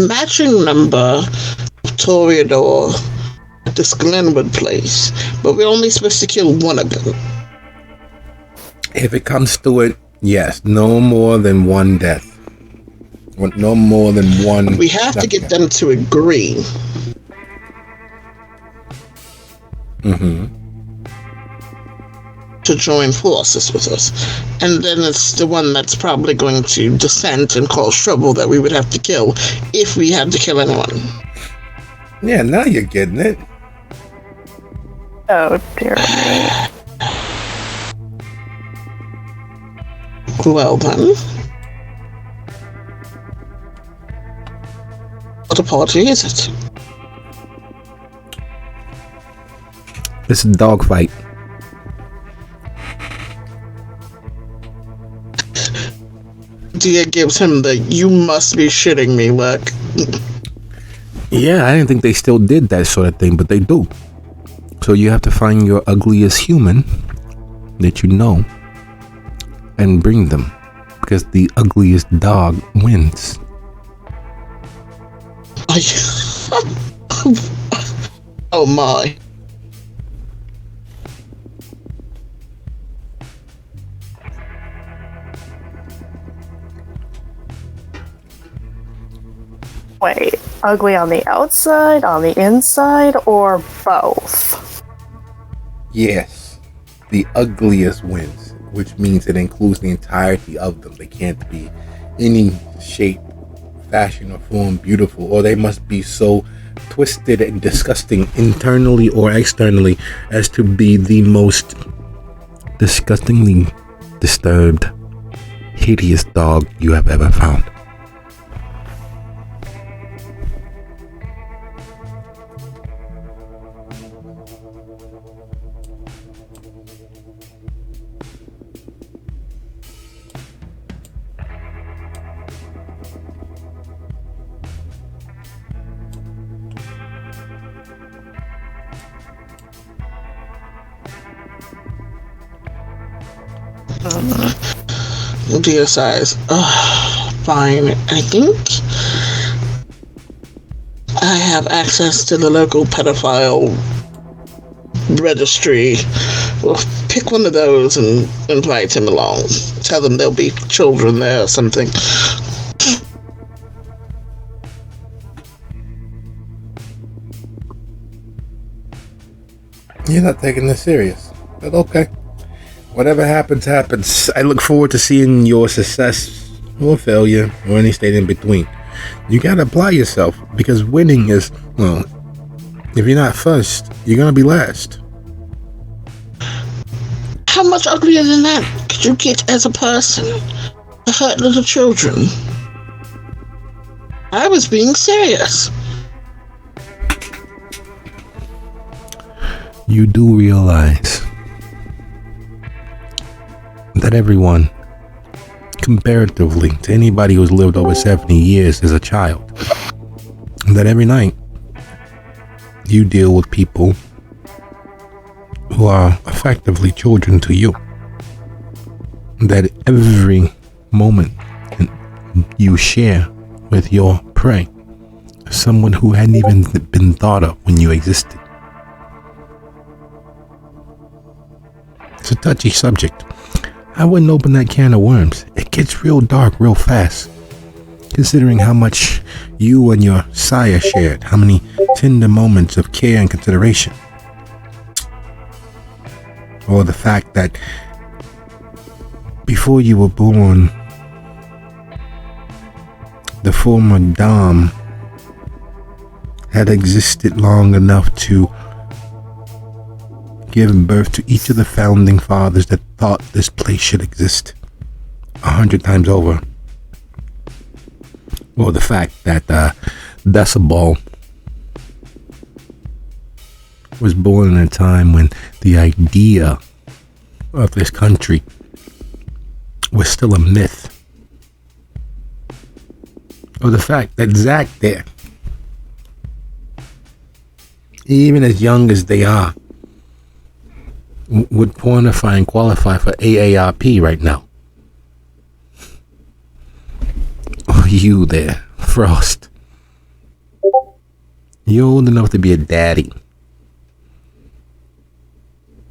S6: matching number Toreador at this Glenwood place, but we're only supposed to kill one of them.
S7: If it comes to it, yes, no more than one death. No more than one.
S6: We have to get them to agree. To join forces with us, and then it's the one that's probably going to dissent and cause trouble that we would have to kill if we had to kill anyone.
S7: Yeah, now you're getting it.
S4: Oh dear me.
S6: Well then, what party is it?
S7: It's a dogfight.
S6: Dia gives him the "you must be shitting me" look.
S7: Yeah, I didn't think they still did that sort of thing, but they do. So you have to find your ugliest human that you know and bring them, because the ugliest dog wins.
S6: Oh my.
S4: Wait, ugly on the outside, on the inside, or both?
S7: Yes, the ugliest wins, which means it includes the entirety of them. They can't be any shape, fashion, or form beautiful, or they must be so twisted and disgusting internally or externally as to be the most disgustingly disturbed, hideous dog you have ever found.
S6: Dear size. Fine. I think I have access to the local pedophile registry. We'll pick one of those and invite him along. Tell them there'll be children there or something.
S7: You're not taking this serious, but okay. Whatever happens, happens. I look forward to seeing your success or failure or any state in between. You gotta apply yourself, because winning is, well, if you're not first, you're gonna be last.
S6: How much uglier than that could you get as a person to hurt little children? I was being serious.
S7: You do realize that everyone, comparatively to anybody who's lived over 70 years, is a child. that every night you deal with people who are effectively children to you. That every moment you share with your prey, someone who hadn't even been thought of when you existed. It's a touchy subject. I wouldn't open that can of worms. It gets real dark real fast. Considering how much you and your sire shared, how many tender moments of care and consideration. Or the fact that before you were born, the former Dom had existed long enough to give birth to each of the founding fathers that thought this place should exist 100 times over. Or the fact that Decibel was born in a time when the idea of this country was still a myth. Or the fact that Zach there, even as young as they are, would quantify and qualify for AARP right now. Oh, you there, Frost. You're old enough to be a daddy.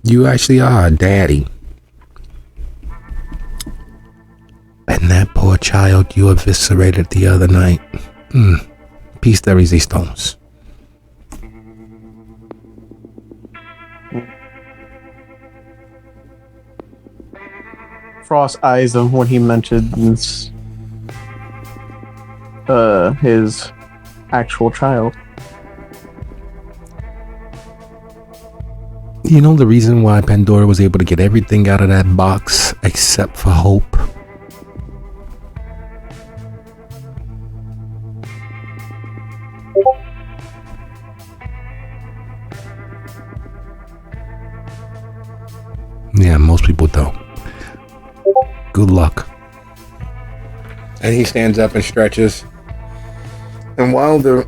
S7: You actually are a daddy. And that poor child you eviscerated the other night. Peace de resistance.
S2: Frost eyes him when he mentions his actual child.
S7: You know the reason why Pandora was able to get everything out of that box except for hope? Yeah, most people don't. Good luck.
S1: And he stands up and stretches. And while the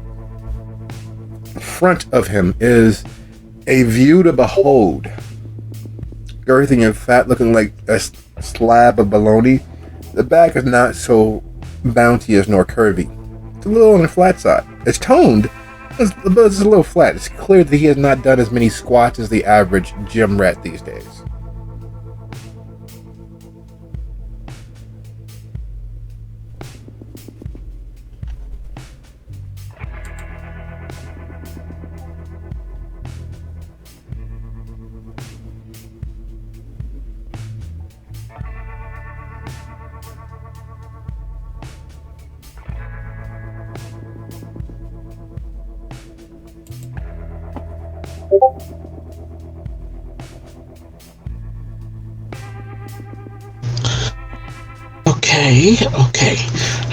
S1: front of him is a view to behold, girthy and fat, looking like a slab of bologna, the back is not so bounteous nor curvy. It's a little on the flat side. It's toned, but it's a little flat. It's clear that he has not done as many squats as the average gym rat these days.
S6: Okay.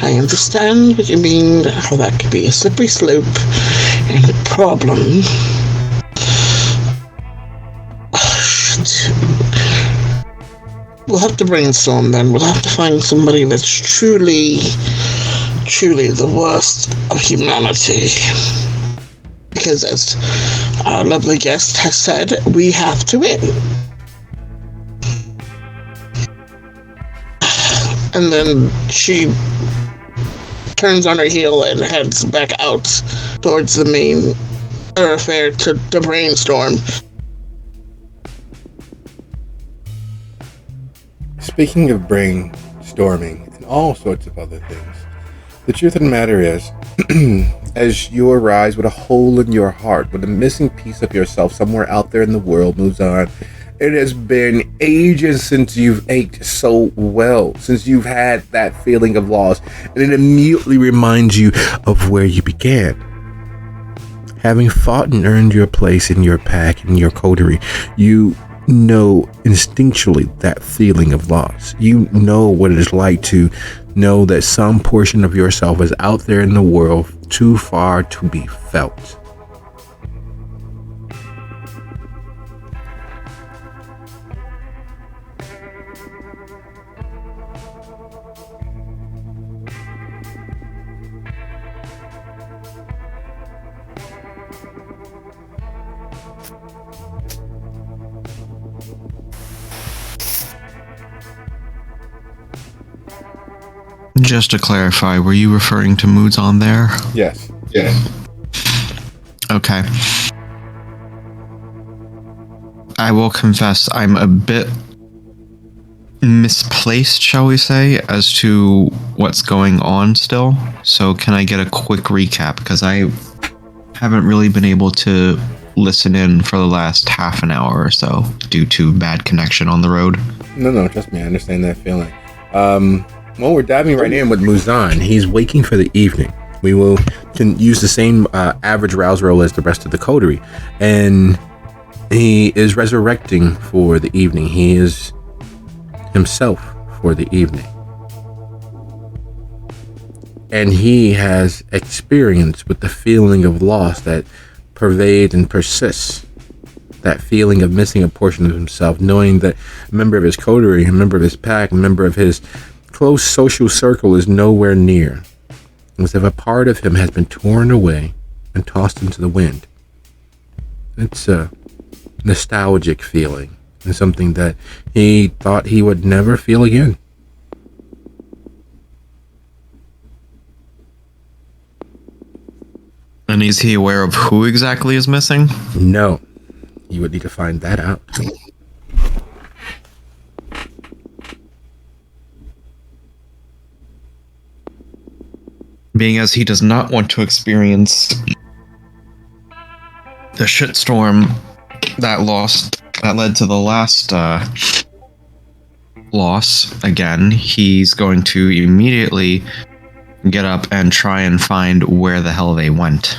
S6: I understand what you mean, how that could be a slippery slope and a problem. Oh, shit. We'll have to brainstorm then. We'll have to find somebody that's truly the worst of humanity. Because as our lovely guest has said, we have to win. And then she turns on her heel and heads back out towards the main thoroughfare to brainstorm.
S1: Speaking of brainstorming and all sorts of other things, the truth of the matter is, as you arise with a hole in your heart, with a missing piece of yourself somewhere out there in the world moves on, it has been ages since you've ached so well, since you've had that feeling of loss, and it immediately reminds you of where you began. Having fought and earned your place in your pack, in your coterie, you know instinctually that feeling of loss. You know what it is like to know that some portion of yourself is out there in the world too far to be felt.
S8: Just to clarify, were you referring to moods on there?
S1: Yes.
S8: Okay. I will confess I'm a bit misplaced, shall we say, as to what's going on still. So can I get a quick recap? Because I haven't really been able to listen in for the last half an hour or so due to bad connection on the road.
S7: No, trust me, I understand that feeling. Well, we're diving right in with Muzan. He's waking for the evening. We can use the same average rouse roll as the rest of the coterie, and he is resurrecting for the evening. He is himself for the evening, and he has experience with the feeling of loss that pervades and persists. That feeling of missing a portion of himself, knowing that a member of his coterie, a member of his pack, a member of his close social circle is nowhere near, as if a part of him has been torn away and tossed into the wind. It's a nostalgic feeling, and something that he thought he would never feel again.
S8: And is he aware of who exactly is missing?
S7: No. You would need to find that out.
S8: Being as he does not want to experience the shitstorm that led to the last loss again, he's going to immediately get up and try and find where the hell they went.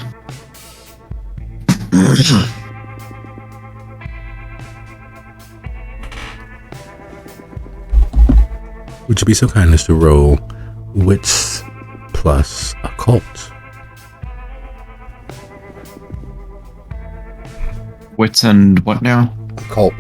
S7: Would you be so kind as to roll wits plus occult?
S8: Wits and what now?
S7: Occult.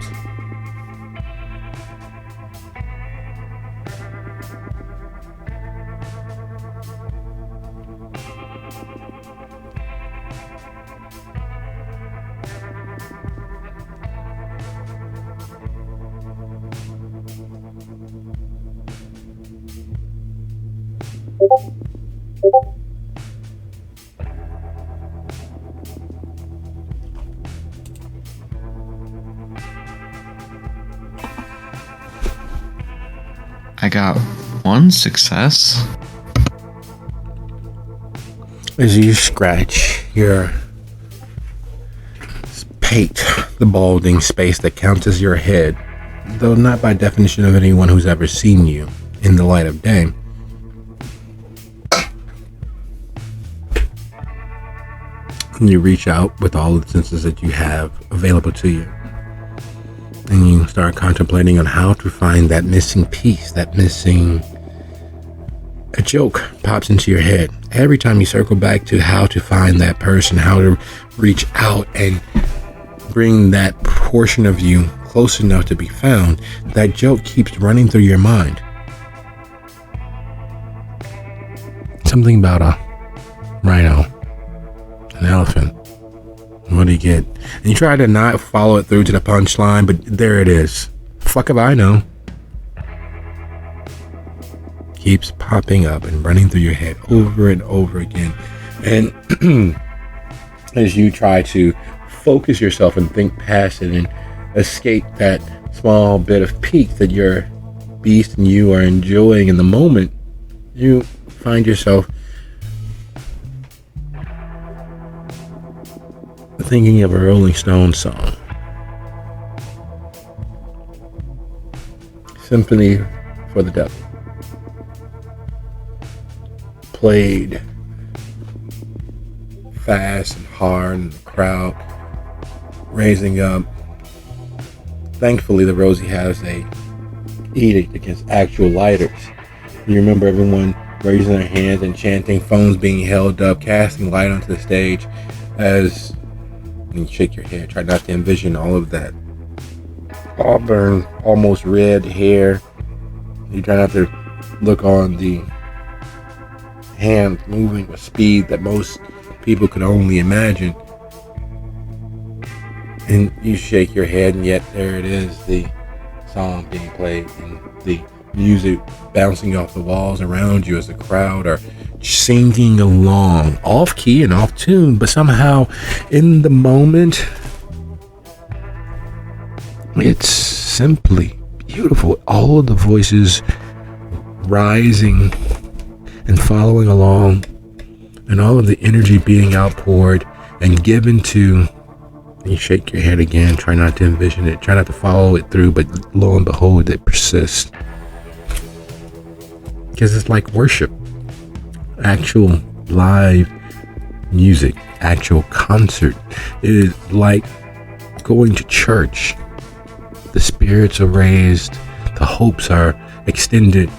S8: I got one success.
S7: As you scratch your pate, the balding space that counts as your head, though not by definition of anyone who's ever seen you in the light of day, you reach out with all the senses that you have available to you, and you start contemplating on how to find that missing piece, a joke pops into your head. Every time you circle back to how to find that person, how to reach out and bring that portion of you close enough to be found, that joke keeps running through your mind. Something about a rhino, an elephant. What do you get? And you try to not follow it through to the punchline, but there it is. Fuck if I know. Keeps popping up and running through your head over and over again. And as you try to focus yourself and think past it and escape that small bit of peace that your beast and you are enjoying in the moment, you find yourself thinking of a Rolling Stones song. Symphony for the Devil. Played fast and hard, and the crowd raising up. Thankfully, the Rosie has a edict against actual lighters. You remember everyone raising their hands and chanting, phones being held up, casting light onto the stage as you shake your head. Try not to envision all of that auburn, almost red hair. You try not to look on the hand moving with speed that most people could only imagine. And you shake your head, and yet there it is, the song being played in the music bouncing off the walls around you as the crowd are singing along, off key and off tune, but somehow in the moment, it's simply beautiful. All of the voices rising and following along, and all of the energy being outpoured and given to. You shake your head again, try not to envision it, try not to follow it through, but lo and behold, it persists. Because it's like worship. Actual live music, actual concert. It is like going to church. The spirits are raised, the hopes are extended,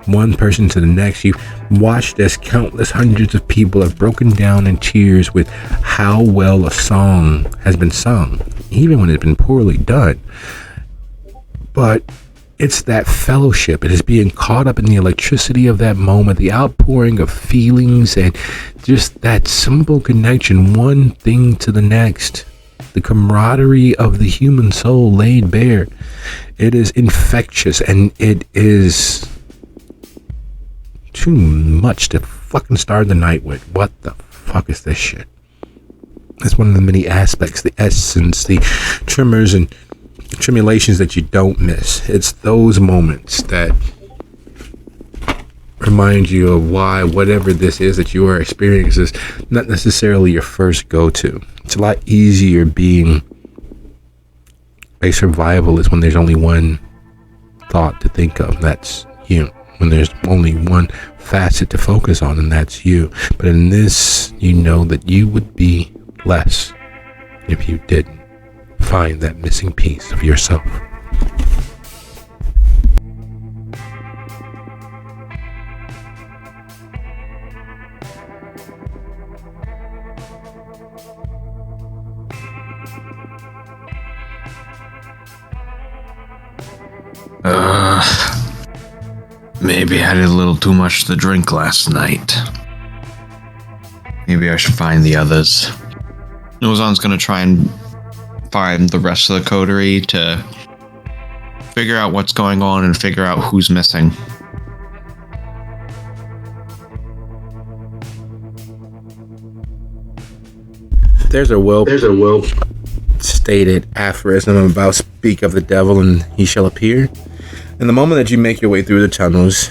S7: one person to the next. You watched as countless hundreds of people have broken down in tears with how well a song has been sung, even when it's been poorly done. But it's that fellowship. It is being caught up in the electricity of that moment, the outpouring of feelings, and just that simple connection, one thing to the next. The camaraderie of the human soul laid bare. It is infectious, and it is too much to fucking start the night with. What the fuck is this shit? It's one of the many aspects, the essence, the tremors and tremulations that you don't miss. It's those moments that remind you of why whatever this is that you are experiencing is not necessarily your first go-to. It's a lot easier being a survivalist when there's only one thought to think of. That's you. When there's only one facet to focus on, and that's you. But in this, you know that you would be less if you didn't find that missing piece of yourself.
S8: Maybe I did a little too much to drink last night. Maybe I should find the others. Nozan's gonna try and find the rest of the coterie to figure out what's going on and figure out who's missing.
S7: There's a well stated aphorism about speak of the devil and he shall appear. And the moment that you make your way through the tunnels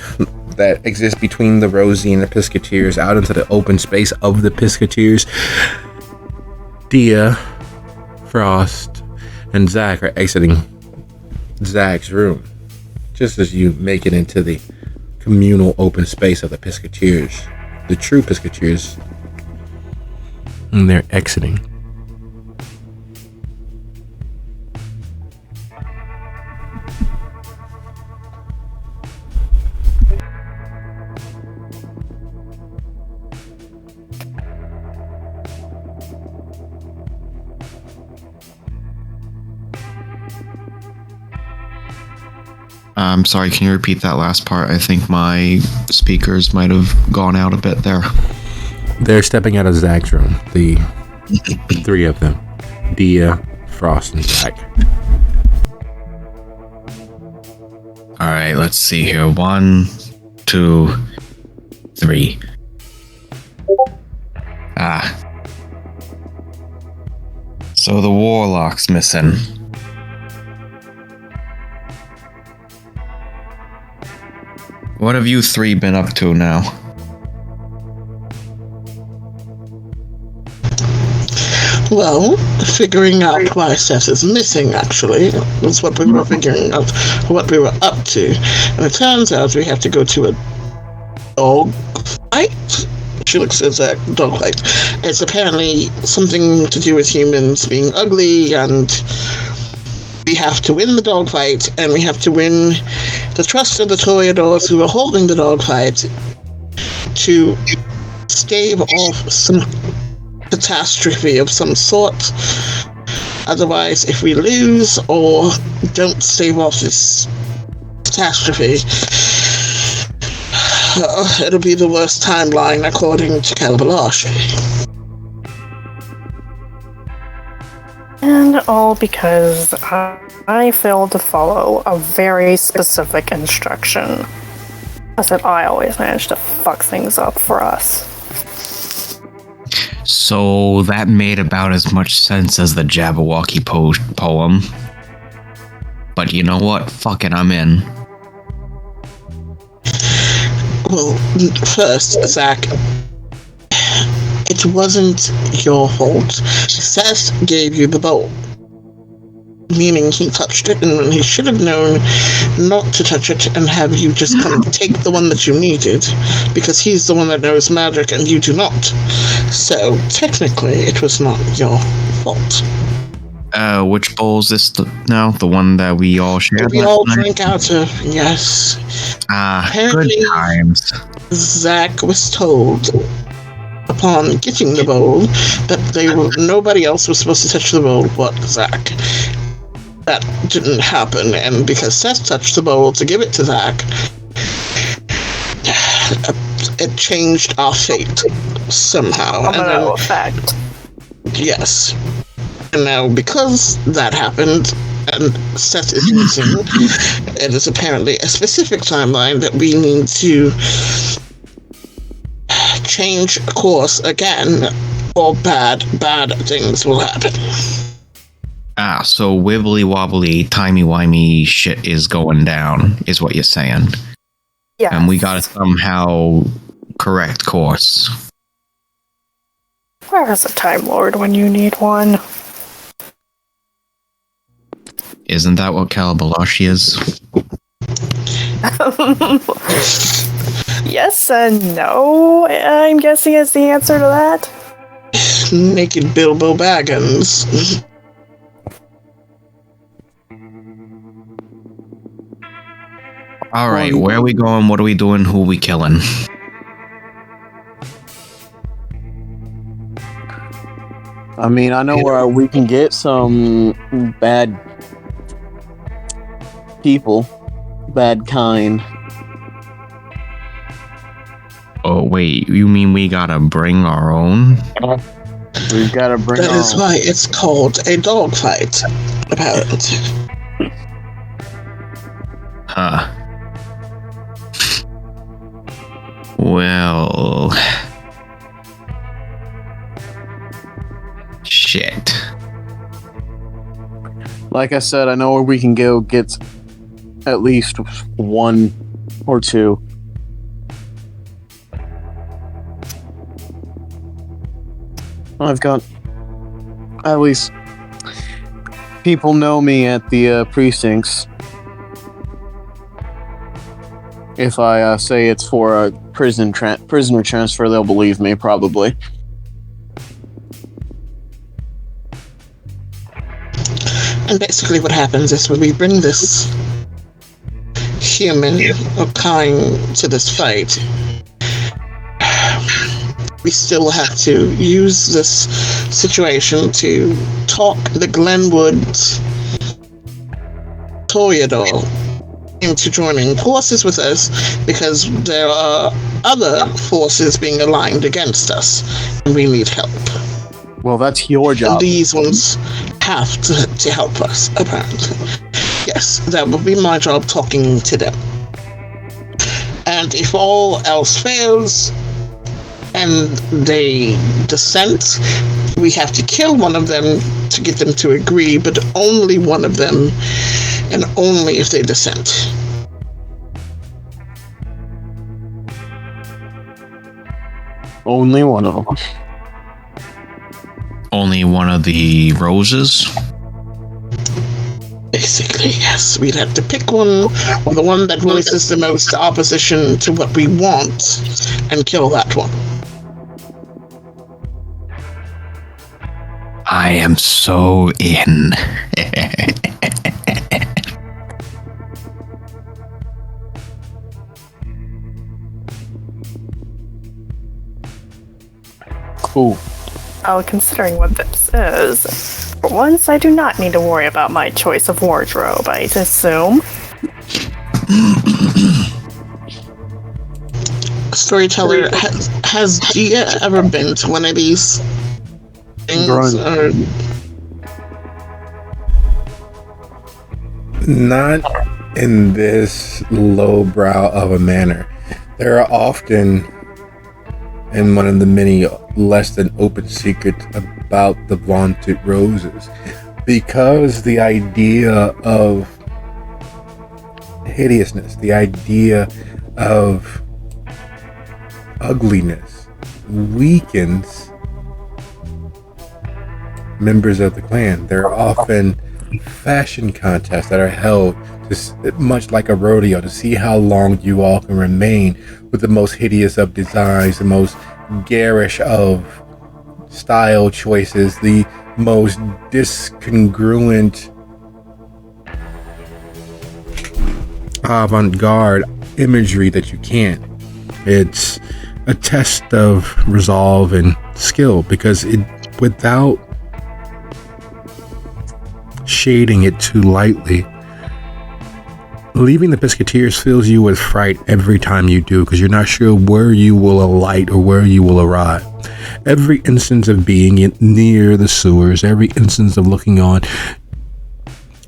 S7: that exist between the Rosie and the Piscateers out into the open space of the Piscateers, Dia, Frost, and Zach are exiting Zach's room just as you make it into the communal open space of the Piscateers, the true Piscateers, and they're exiting.
S8: I'm sorry, can you repeat that last part? I think my speakers might have gone out a bit there.
S7: They're stepping out of Zach's room. The three of them. Dia, Frost, and Zach.
S8: Alright, let's see here. 1, 2, 3. So the warlock's missing. What have you three been up to now?
S6: Well, figuring out why Seth is missing, actually, was what we were figuring out, what we were up to. And it turns out we have to go to a dog fight? She looks at that dog fight. It's apparently something to do with humans being ugly, and we have to win the dog fight, and we have to win the trust of the Toreadors who are holding the dog fight to stave off some catastrophe of some sort. Otherwise, if we lose or don't stave off this catastrophe, it'll be the worst timeline according to Calabalash.
S4: And all because I failed to follow a very specific instruction. I said I always manage to fuck things up for us.
S8: So that made about as much sense as the Jabberwocky poem. But you know what? Fuck it, I'm in.
S6: Well, first, Zach, it wasn't your fault. Seth gave you the bowl. Meaning he touched it, and he should have known not to touch it and have you just kind of take the one that you needed, because he's the one that knows magic and you do not. So, technically, it was not your fault.
S8: Which bowl is this now? The one that we all shared?
S6: We all drank out of, yes. Apparently,
S8: good times.
S6: Zach was told upon getting the bowl that nobody else was supposed to touch the bowl but Zach. That didn't happen, and because Seth touched the bowl to give it to Zach, it changed our fate somehow.
S4: Domino effect.
S6: Yes. And now, because that happened, and Seth is missing, it is apparently a specific timeline that we need to change course again, or bad things will happen.
S8: So wibbly wobbly, timey-wimey shit is going down, is what you're saying.
S4: Yeah.
S8: And we gotta somehow correct course.
S4: Where is a Time Lord when you need one?
S8: Isn't that what Calabalashi is?
S4: Yes and no, I'm guessing is the answer to that.
S6: Naked Bilbo Baggins.
S8: Alright, where are we going? What are we doing? Who are we killing?
S2: I mean, I know where we can get some bad people, bad kind.
S8: Oh, wait, you mean we gotta bring our own?
S2: We've got to bring
S6: That
S2: our
S6: is
S2: own.
S6: why it's called a dogfight, apparently.
S8: Huh. Well... Shit.
S2: Like I said, I know where we can go get at least one or two. I've got at least people know me at the precincts. If I say it's for a prisoner transfer, they'll believe me, probably.
S6: And basically what happens is when we bring this human or kind to this fight, we still have to use this situation to talk the Glenwood Toreador into joining forces with us, because there are other forces being aligned against us and we need help.
S2: Well, that's your
S6: And
S2: job.
S6: these ones have to help us, apparently. Yes, that will be my job, talking to them. And if all else fails and they dissent, we have to kill one of them to get them to agree, but only one of them, and only if they dissent.
S2: Only one of them.
S8: Only one of the roses?
S6: Basically, yes. We'd have to pick one, or the one that voices the most opposition to what we want, and kill that one.
S8: I am so in.
S2: Cool.
S4: Well, considering what this is, for once I do not need to worry about my choice of wardrobe, I assume.
S6: Storyteller, has Gia ever been to one of these things?
S2: Run.
S1: Not in this lowbrow of a manner. There are often, and one of the many less than open secrets about the vaunted roses, because the idea of hideousness, the idea of ugliness weakens members of the clan. There are often fashion contests that are held much like a rodeo to see how long you all can remain with the most hideous of designs, the most garish of style choices, the most discongruent avant-garde imagery that you can. It's a test of resolve and skill, because without shading it too lightly, leaving the Piscateers fills you with fright every time you do, because you're not sure where you will alight or where you will arrive. Every instance of being near the sewers, every instance of looking on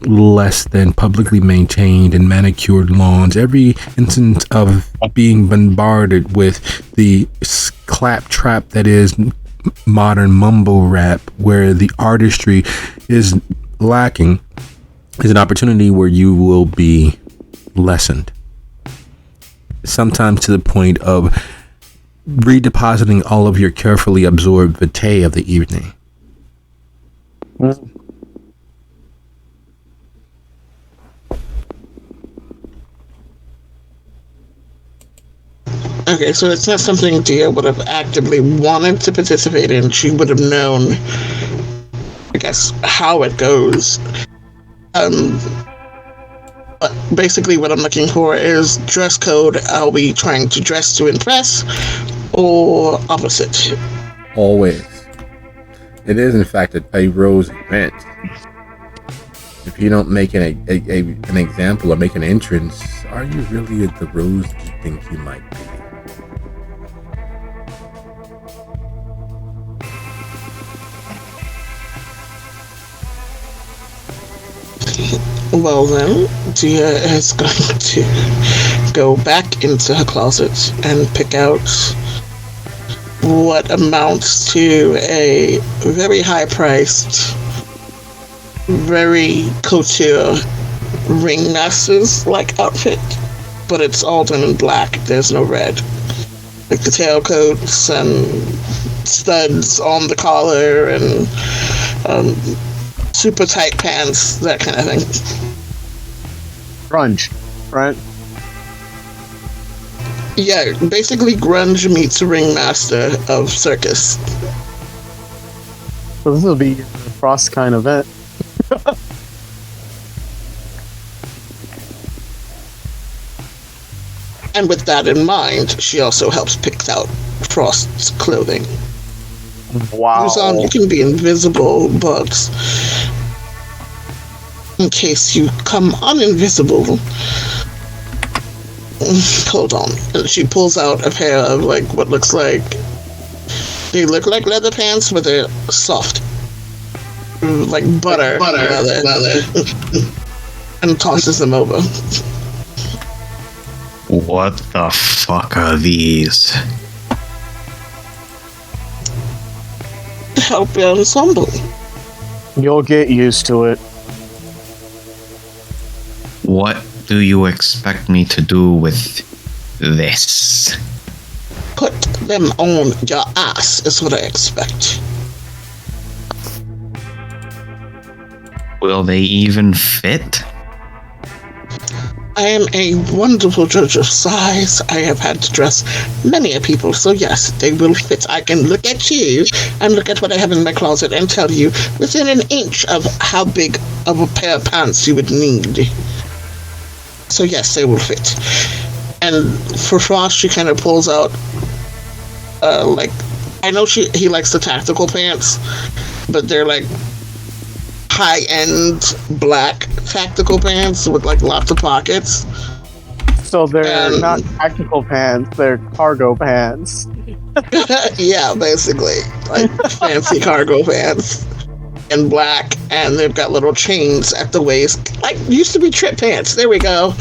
S1: less than publicly maintained and manicured lawns, every instance of being bombarded with the claptrap that is modern mumble rap, where the artistry is lacking, is an opportunity where you will be lessened, sometimes to the point of redepositing all of your carefully absorbed vitae of the evening.
S6: Okay, so it's not something Dia would have actively wanted to participate in. She would have known, I guess, how it goes. But basically what I'm looking for is dress code. Are we trying to dress to impress, or opposite?
S1: Always. It is, in fact, a rose event. If you don't make an example or make an entrance, are you really the rose you think you might be?
S6: Well then, Dia is going to go back into her closet and pick out what amounts to a very high-priced, very couture ringmasters-like outfit, but it's all done in black. There's no red. Like the tailcoats and studs on the collar and super tight pants, that kind of thing.
S2: Grunge, right?
S6: Yeah, basically grunge meets ringmaster of circus.
S2: So this will be a Frost kind of event.
S6: And with that in mind, she also helps pick out Frost's clothing.
S2: Wow.
S6: Uzan, you can be invisible, but in case you come uninvisible, hold on. And she pulls out a pair of what looks like, they look like leather pants, but they're soft, like butter leather. And tosses them over.
S8: What the fuck are these?
S6: To help your ensemble.
S2: You'll get used to it.
S8: What do you expect me to do with this?
S6: Put them on your ass is what I expect.
S8: Will they even fit?
S6: I am a wonderful judge of size. I have had to dress many a people, so yes, they will fit. I can look at you and look at what I have in my closet and tell you within an inch of how big of a pair of pants you would need. So yes, they will fit. And for Frost, she kind of pulls out, I know he likes the tactical pants, but they're high-end black tactical pants with lots of pockets.
S2: So they're not tactical pants, they're cargo pants.
S6: Yeah, basically. Fancy cargo pants. in black, and they've got little chains at the waist, like used to be trip pants. There we go,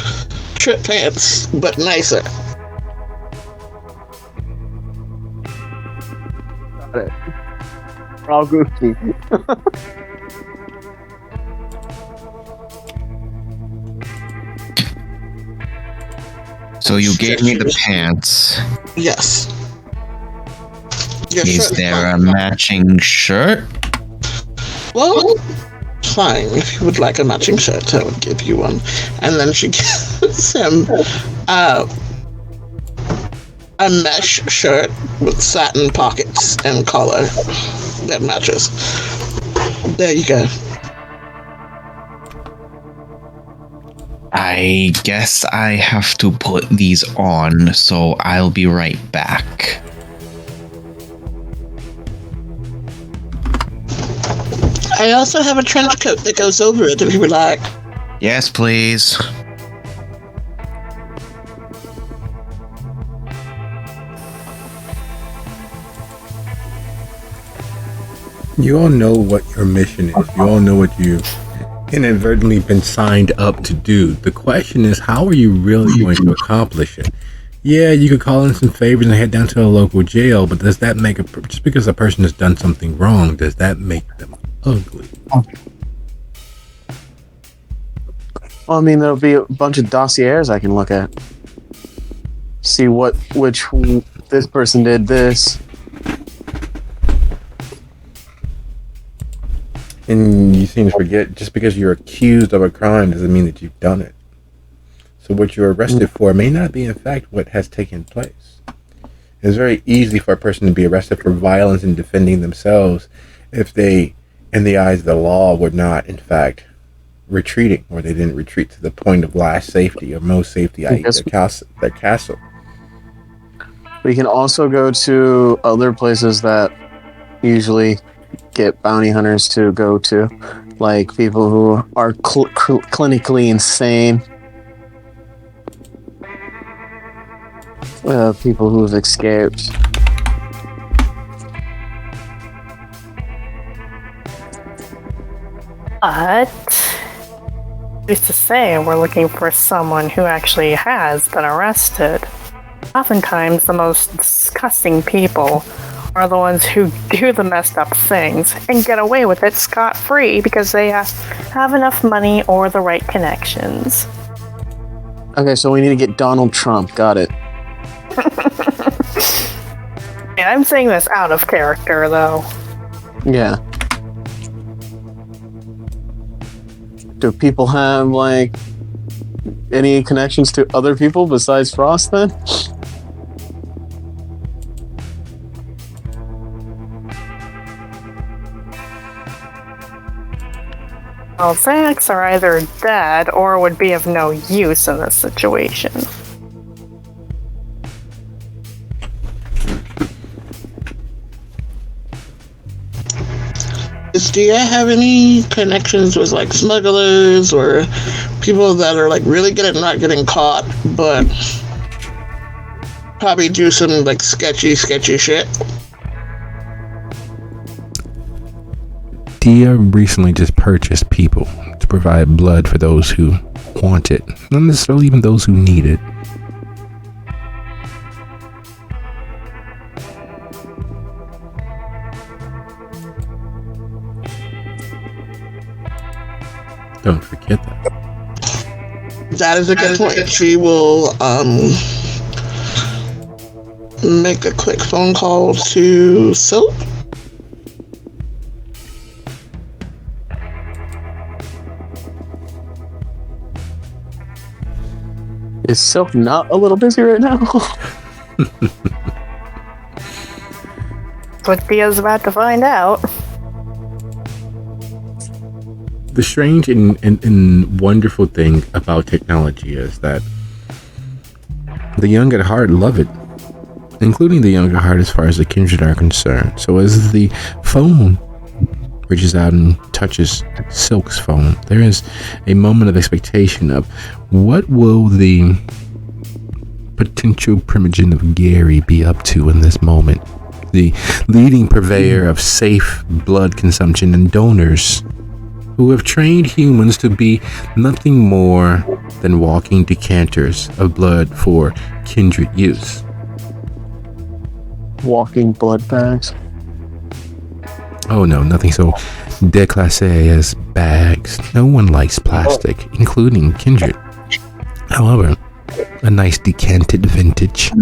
S6: trip pants, but nicer.
S2: Got it. We're all goofy.
S8: So you gave me the pants.
S6: Yes. Your
S8: Is
S6: shirt's
S8: there a
S6: fine.
S8: matching shirt?
S6: Well, fine. If you would like a matching shirt, I would give you one. And then she gives him a mesh shirt with satin pockets and collar that matches. There you go.
S8: I guess I have to put these on, so I'll be right back.
S6: I also have a trench coat that goes over it if you would like.
S8: Yes, please.
S7: You all know what your mission is. You all know what you've inadvertently been signed up to do. The question is, how are you really going to accomplish it? Yeah, you could call in some favors and head down to a local jail, but does that make just because a person has done something wrong, does that make them ugly?
S2: Well, I mean, there'll be a bunch of dossiers I can look at. See which this person did this.
S7: And you seem to forget, just because you're accused of a crime doesn't mean that you've done it. So what you're arrested for may not be in fact what has taken place. It's very easy for a person to be arrested for violence and defending themselves if they, in the eyes of the law, were not in fact retreating, or they didn't retreat to the point of last safety or most safety, i.e. their castle.
S2: We can also go to other places that usually get bounty hunters to go to, like people who are clinically insane, people who have escaped.
S4: But who's to say we're looking for someone who actually has been arrested? Oftentimes, the most disgusting people are the ones who do the messed up things and get away with it scot-free because they have enough money or the right connections.
S2: Okay, so we need to get Donald Trump. Got it.
S4: And I'm saying this out of character, though.
S2: Yeah. Do people have, like, any connections to other people besides Frost, then?
S4: Well, Zax are either dead or would be of no use in this situation.
S6: Does Dia have any connections with like smugglers or people that are like really good at not getting caught, but probably do some like sketchy shit?
S7: Dia recently just purchased people to provide blood for those who want it, not necessarily even those who need it. Don't forget that.
S6: That is a good point. She will make a quick phone call to Silk.
S2: Is Silk not a little busy right now?
S4: That's what Dia's about to find out.
S7: The strange and wonderful thing about technology is that the young at heart love it, including the young at heart as far as the kindred are concerned. So as the phone reaches out and touches Silk's phone, there is a moment of expectation of what will the potential primogen of Gary be up to in this moment, the leading purveyor of safe blood consumption and donors, who have trained humans to be nothing more than walking decanters of blood for kindred use.
S2: Walking blood bags.
S7: Oh no, nothing so déclassé as bags. No one likes plastic, including kindred. However, a nice decanted vintage,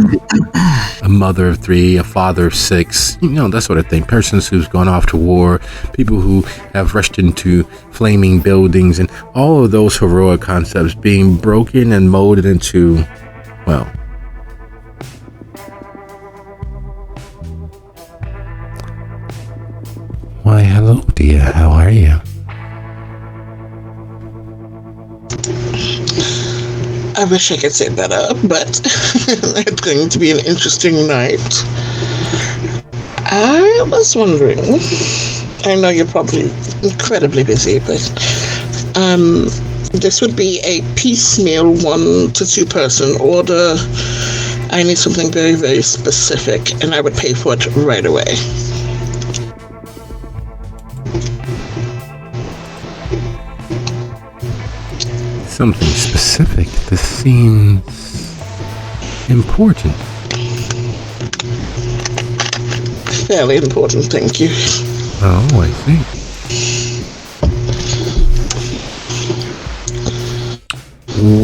S7: a mother of 3, a father of 6, that sort of thing. Persons who've gone off to war, people who have rushed into flaming buildings, and all of those heroic concepts being broken and molded into, well, why, hello, dear. How are you?
S6: I wish I could say better, but it's going to be an interesting night. I was wondering, I know you're probably incredibly busy, but this would be a piecemeal 1 to 2 person order. I need something very, very specific, and I would pay for it right away.
S7: Something specific. This seems important.
S6: Fairly important, thank you.
S7: Oh, I see.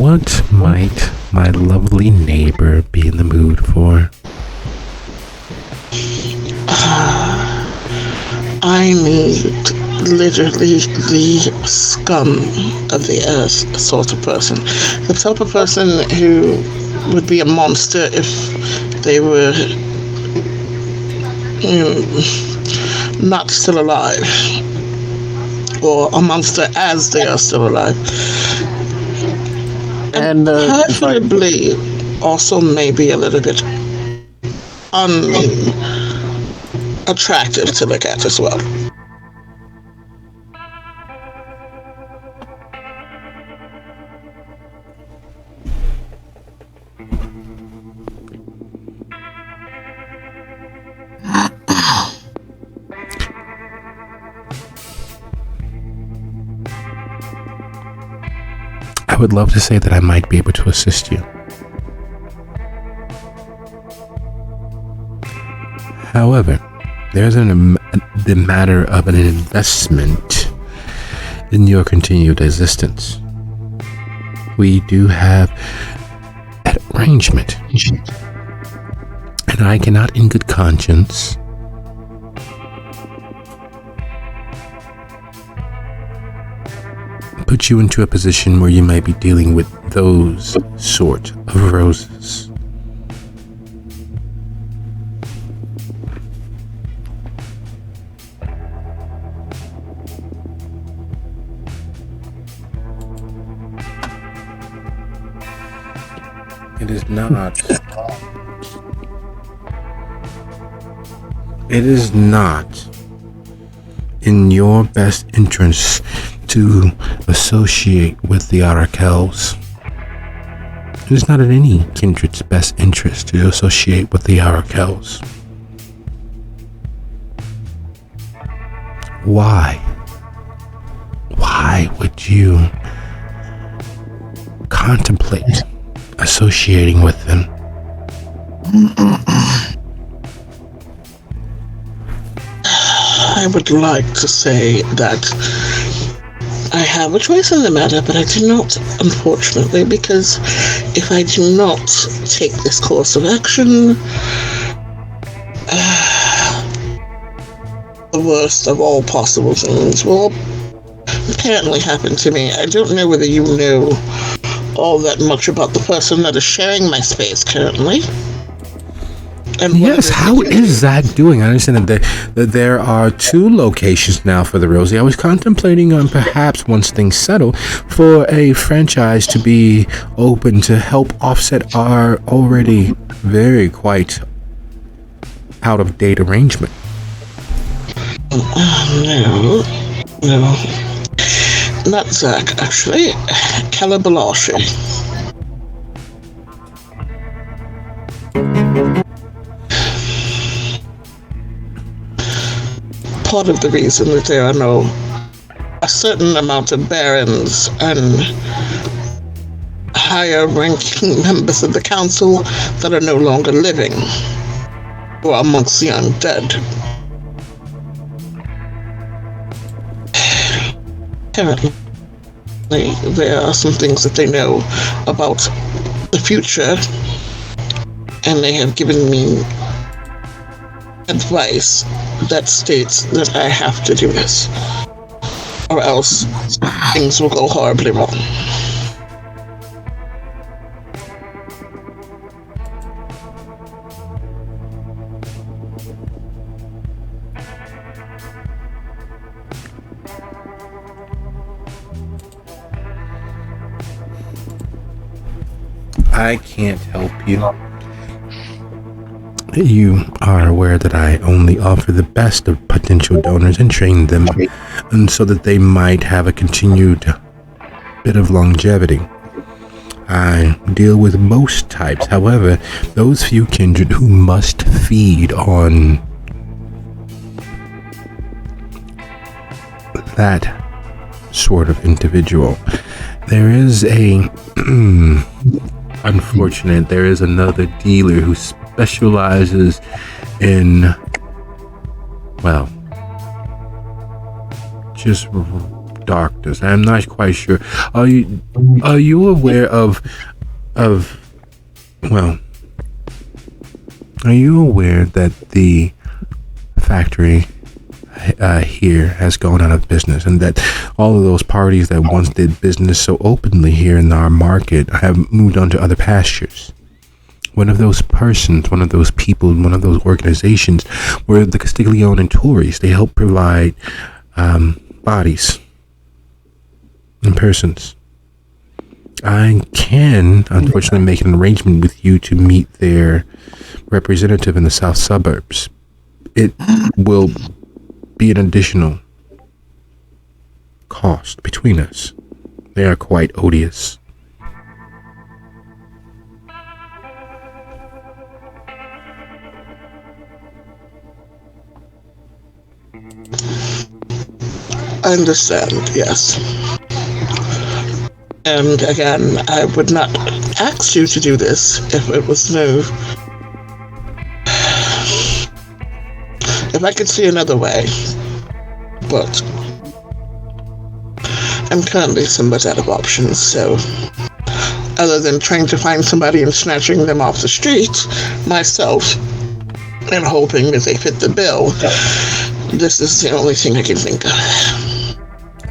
S7: What might my lovely neighbor be in the mood for?
S6: I need literally the scum of the earth sort of person. The type of person who would be a monster if they were not still alive. Or a monster as they are still alive. And preferably also maybe a little bit unattractive to look at as well.
S7: I would love to say that I might be able to assist you. However, there's the matter of an investment in your continued existence. We do have an arrangement, and I cannot in good conscience put you into a position where you might be dealing with those sort of roses. It is not. It is not in your best interest to associate with the Arachels. It is not in any kindred's best interest to associate with the Arachels. Why? Why would you contemplate associating with them?
S6: I would like to say that I have a choice in the matter, but I do not, unfortunately, because if I do not take this course of action, the worst of all possible things will apparently happen to me. I don't know whether you know all that much about the person that is sharing my space currently.
S7: Yes, how is that doing? I understand that there are 2 locations now for the Rosie. I was contemplating on perhaps, once things settle, for a franchise to be open to help offset our already very quite out-of-date arrangement.
S6: No. Not Zach, actually. Calabalashi. part of the reason that there are a certain amount of barons and higher ranking members of the council that are no longer living or amongst the undead. Apparently, there are some things that they know about the future, and they have given me advice that states that I have to do this, or else things will go horribly wrong.
S7: I can't help you. You are aware that I only offer the best of potential donors and train them, and so that they might have a continued bit of longevity. I deal with most types. However, those few kindred who must feed on that sort of individual. There is unfortunate, there is another dealer who specializes in, well, just darkness. I'm not quite sure. Are you aware of well, are you aware that the factory here has gone out of business, and that all of those parties that once did business so openly here in our market have moved on to other pastures? One of those persons, one of those people, one of those organizations were the Castigliones and Tories. They help provide bodies and persons. I can, unfortunately, make an arrangement with you to meet their representative in the south suburbs. It will be an additional cost between us. They are quite odious.
S6: I understand, yes. And again, I would not ask you to do this if it was new. If I could see another way, but I'm currently somewhat out of options, so other than trying to find somebody and snatching them off the street myself and hoping that they fit the bill, this is the only thing I can think of.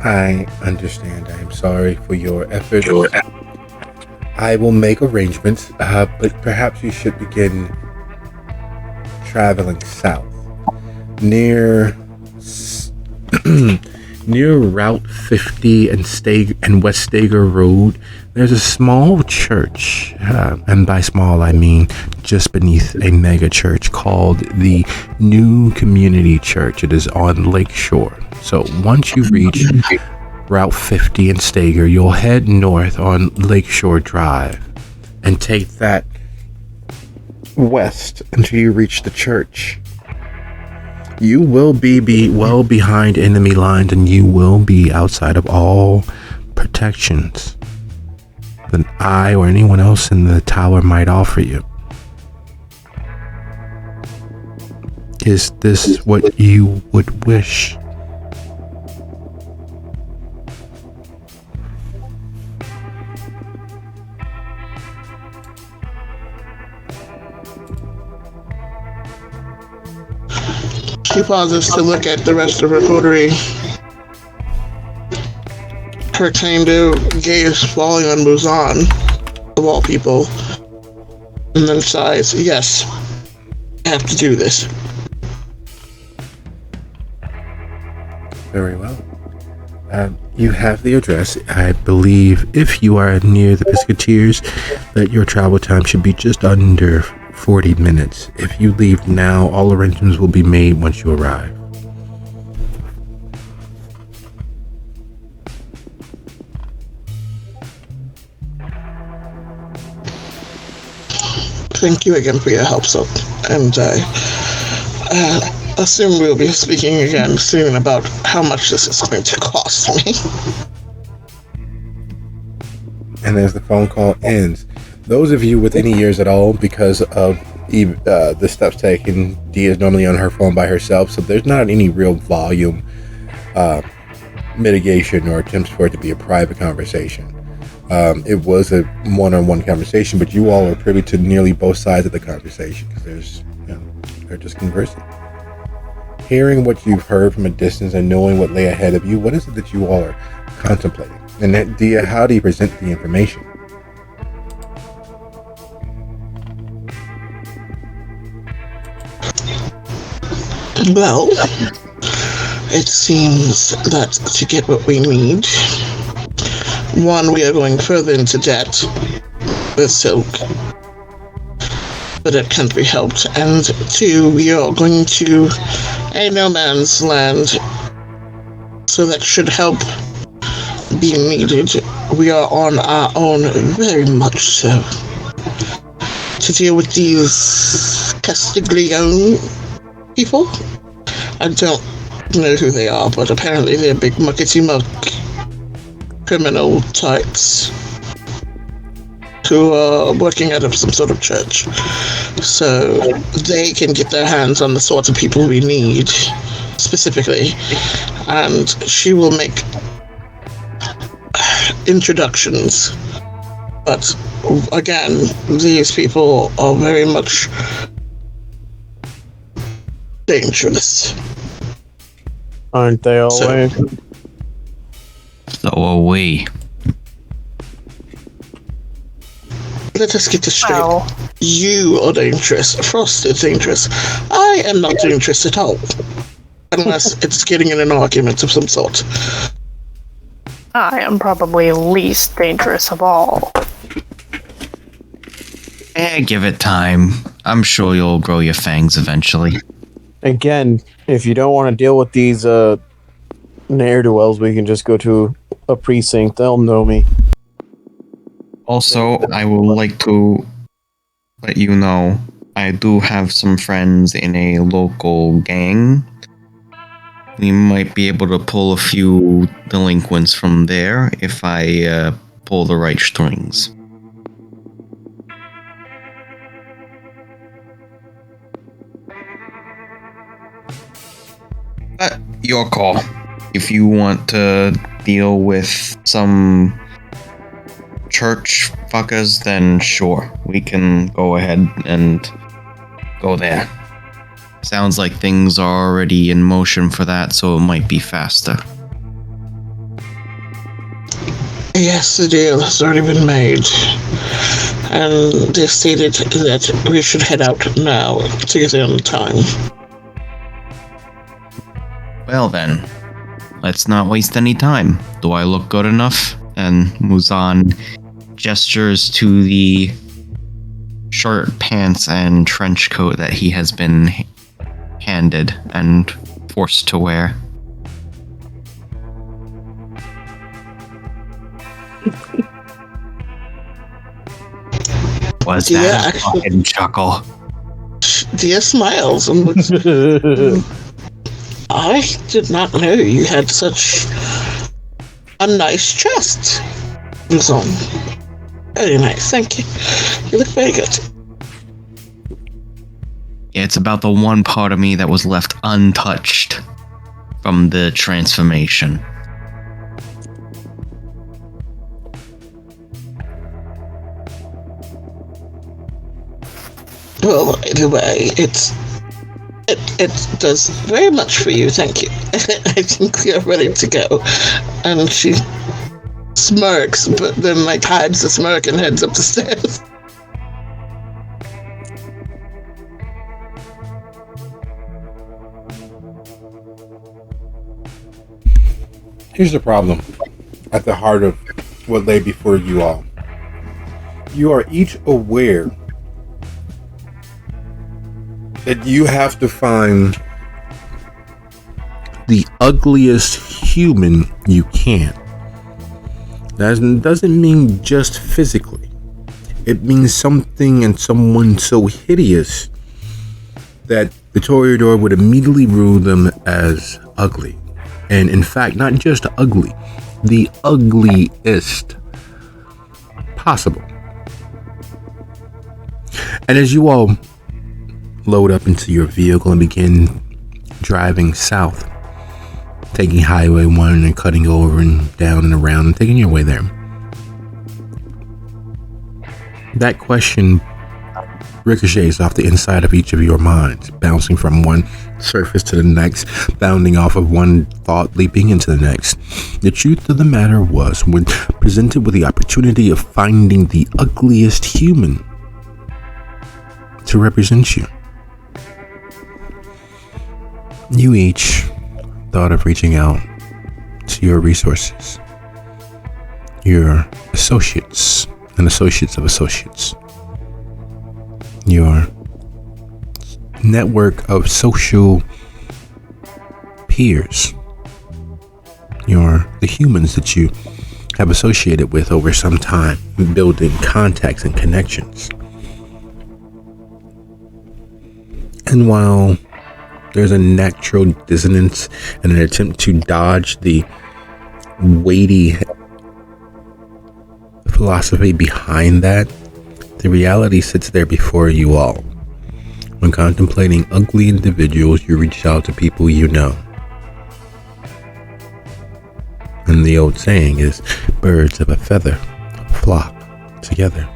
S7: I understand. I am sorry for your effort. I will make arrangements, but perhaps you should begin traveling south. Near Route 50 and West Stager Road, there's a small church, and by small I mean just beneath a mega church called the New Community Church. It is on Lakeshore. So once you reach Route 50 and Stager, you'll head north on Lakeshore Drive and take that west until you reach the church. You will be well behind enemy lines, and you will be outside of all protections that I or anyone else in the tower might offer you. Is this what you would wish?
S6: She pauses to look at the rest of her coterie. Her kind of gaze falling on Muzan, of all people, and then sighs, yes, I have to do this.
S7: Very well. You have the address. I believe if you are near the Piscateers, that your travel time should be just under 40 minutes. If you leave now, all arrangements will be made once you arrive.
S6: Thank you again for your help, so, and assume we'll be speaking again soon about how much this is going to cost me.
S7: And as the phone call ends, those of you with any ears at all, because of the steps taken, Dee is normally on her phone by herself, so there's not any real volume mitigation or attempts for it to be a private conversation. It was a one-on-one conversation, but you all are privy to nearly both sides of the conversation because they're just conversing. Hearing what you've heard from a distance and knowing what lay ahead of you, what is it that you all are contemplating? And that, Dia, how do you present the information?
S6: Well, it seems that to get what we need, one, we are going further into debt with silk, but it can't be helped, and two, we are going to a no man's land, so that should help be needed. We are on our own, very much so, to deal with these Castigliones people. I don't know who they are, but apparently they're big muckety-muck criminal types who are working out of some sort of church. So they can get their hands on the sorts of people we need, specifically, and she will make introductions. But again, these people are very much dangerous.
S2: Aren't they always?
S8: So are we.
S6: Let us get this straight.
S4: Well,
S6: You are dangerous. Frost is dangerous. I am not dangerous at all. Unless it's getting in an argument of some sort.
S4: I am probably least dangerous of all.
S8: Give it time. I'm sure you'll grow your fangs eventually.
S2: Again, if you don't want to deal with these ne'er-do-wells, we can just go to a precinct. They'll know me.
S8: Also, I would like to let you know I do have some friends in a local gang. We might be able to pull a few delinquents from there if I pull the right strings. But your call. If you want to deal with some church fuckers, then sure, we can go ahead and go there. Sounds like things are already in motion for that, so it might be faster.
S6: Yes, the deal has already been made. And they stated that we should head out now to get in time.
S8: Well then, let's not waste any time. Do I look good enough? And Muzan gestures to the short pants and trench coat that he has been handed and forced to wear. Was that a fucking chuckle?
S6: Dia smiles and looks. I did not know you had such a nice chest. Very nice, thank you. You look very good.
S8: Yeah, it's about the one part of me that was left untouched from the transformation.
S6: Well, either way, it does very much for you, thank you. I think you're ready to go. And she smirks, but then hides the smirk and heads up the stairs.
S7: Here's the problem at the heart of what lay before you all. You are each aware that you have to find the ugliest human you can. That doesn't mean just physically. It means something and someone so hideous that the Toreador would immediately rule them as ugly. And in fact, not just ugly, the ugliest possible. And as you all load up into your vehicle and begin driving south, taking Highway 1 and cutting over and down and around and taking your way there, that question ricochets off the inside of each of your minds, bouncing from one surface to the next, bounding off of one thought, leaping into the next. The truth of the matter was, when presented with the opportunity of finding the ugliest human to represent you, you each thought of reaching out to your resources, your associates and associates of associates, your network of social peers, the humans that you have associated with over some time, building contacts and connections. And while there's a natural dissonance and an attempt to dodge the weighty philosophy behind that, the reality sits there before you all. When contemplating ugly individuals, you reach out to people you know. And the old saying is, birds of a feather flock together.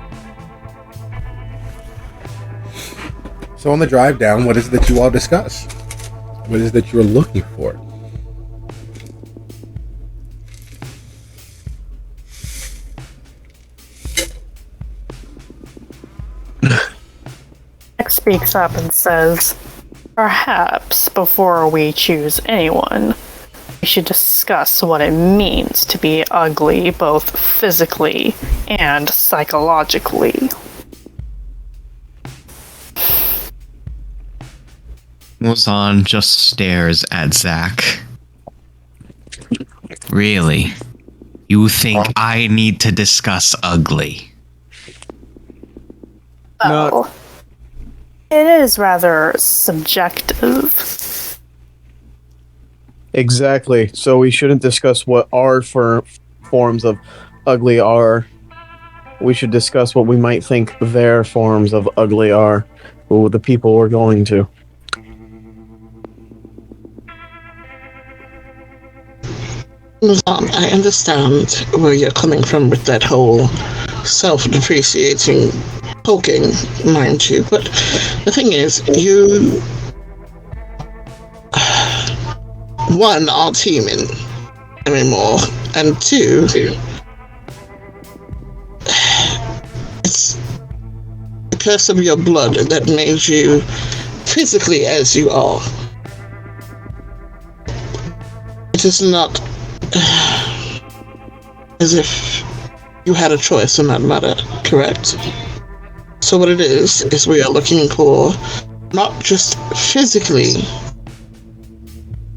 S7: So on the drive down, what is it that you all discuss? What is it that you're looking for?
S4: Nick speaks up and says, perhaps before we choose anyone, we should discuss what it means to be ugly, both physically and psychologically.
S8: Mozan just stares at Zach. Really? You think I need to discuss ugly?
S4: Well, it is rather subjective.
S2: Exactly. So we shouldn't discuss what our forms of ugly are. We should discuss what we might think their forms of ugly are. Who the people we're going to.
S6: I understand where you're coming from with that whole self-depreciating poking, mind you, but the thing is, you one, aren't human anymore, and two, it's the curse of your blood that made you physically as you are. It is not as if you had a choice in that matter, correct? So what it is we are looking for not just physically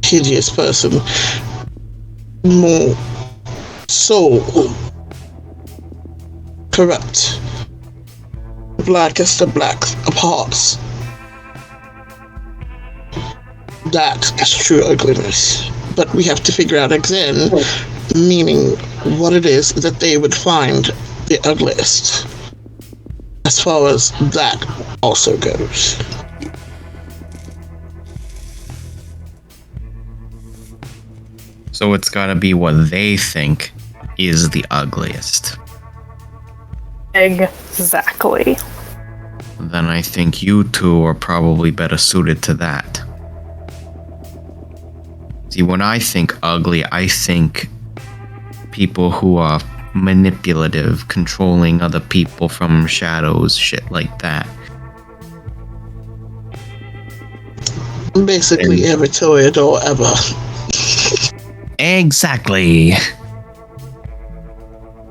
S6: hideous person, more soul corrupt, blackest of black of hearts. That is true ugliness. But we have to figure out again, meaning what it is that they would find the ugliest, as far as that also goes.
S8: So it's gotta be what they think is the ugliest.
S4: Exactly.
S8: Then I think you two are probably better suited to that. See, when I think ugly, I think people who are manipulative, controlling other people from shadows, shit like that.
S6: Basically, every Toreador ever.
S8: Exactly.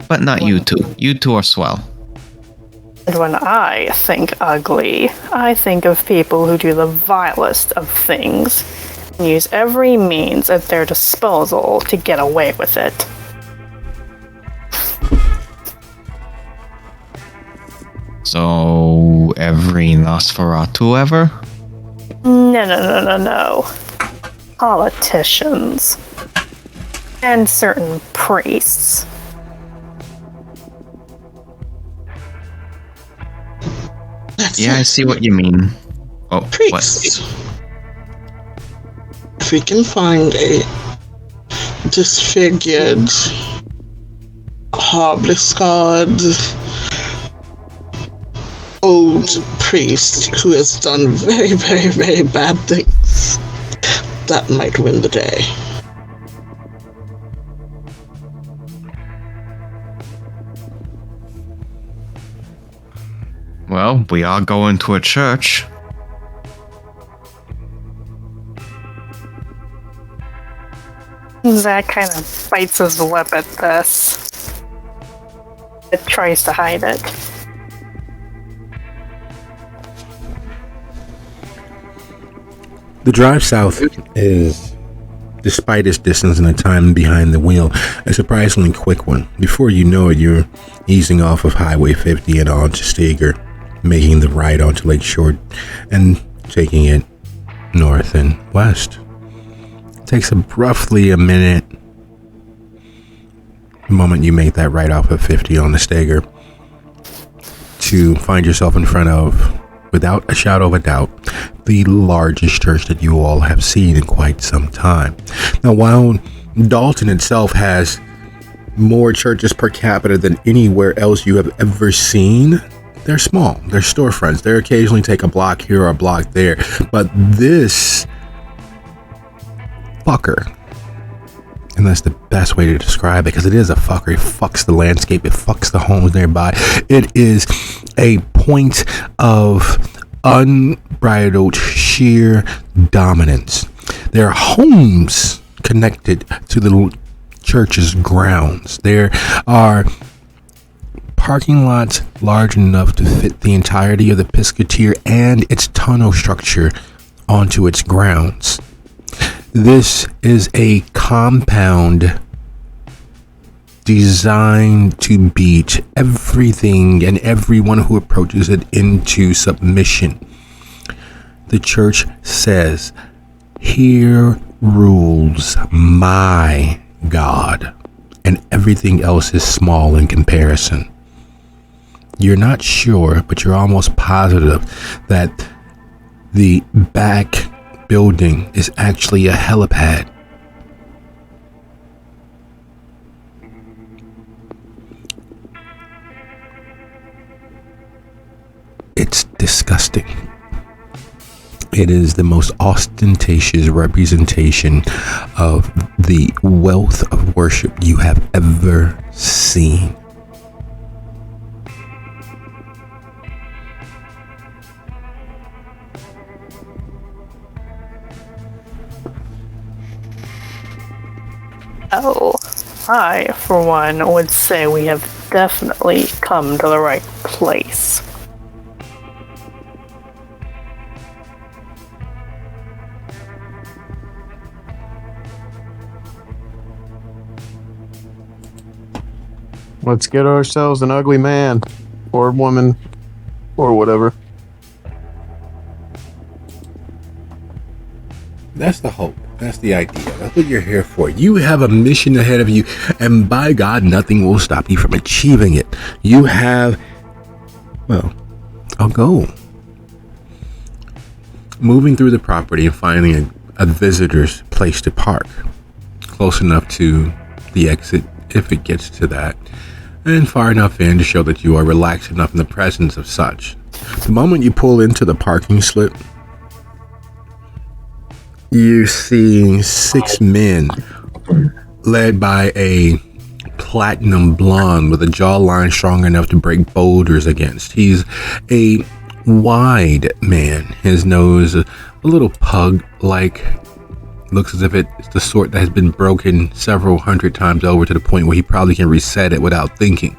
S8: But not you two. You two are swell.
S4: And when I think ugly, I think of people who do the vilest of things and use every means at their disposal to get away with it.
S8: So, every Nosferatu ever?
S4: No. Politicians. And certain priests.
S8: Yeah, I see what you mean. Oh,
S6: Priests. If we can find a disfigured, horribly scarred old priest who has done very, very, very bad things, that might win the day.
S8: Well, we are going to a church.
S4: Zach kind of bites his lip at this. It tries to hide it.
S7: The drive south is, despite its distance and the time behind the wheel, a surprisingly quick one. Before you know it, you're easing off of Highway 50 and onto Steger, making the ride onto Lake Shore and taking it north and west. It takes roughly a minute the moment you make that ride off of 50 on the Steger to find yourself in front of, without a shadow of a doubt, the largest church that you all have seen in quite some time. Now, while Dalton itself has more churches per capita than anywhere else you have ever seen, they're small. They're storefronts. They occasionally take a block here or a block there. But this fucker, and that's the best way to describe it, because it is a fucker. It fucks the landscape. It fucks the homes nearby. It is a point of unbridled sheer dominance. There are homes connected to the church's grounds. There are parking lots large enough to fit the entirety of the Piscateer and its tunnel structure onto its grounds. This is a compound designed to beat everything and everyone who approaches it into submission. The church says, "Here rules my God," and everything else is small in comparison. You're not sure, but you're almost positive that the back building is actually a helipad. It's disgusting. It is the most ostentatious representation of the wealth of worship you have ever seen.
S4: Oh, I, for one, would say we have definitely come to the right place.
S2: Let's get ourselves an ugly man or woman or whatever.
S7: That's the hope. That's the idea. That's what you're here for. You have a mission ahead of you, and by God, nothing will stop you from achieving it. You have, well, a goal. Moving through the property and finding a visitor's place to park, close enough to the exit if it gets to that, and far enough in to show that you are relaxed enough in the presence of such. The moment you pull into the parking slip, you're seeing 6 men led by a platinum blonde with a jawline strong enough to break boulders against. He's a wide man. His nose a little pug-like. Looks as if it's the sort that has been broken several hundred times over to the point where he probably can reset it without thinking.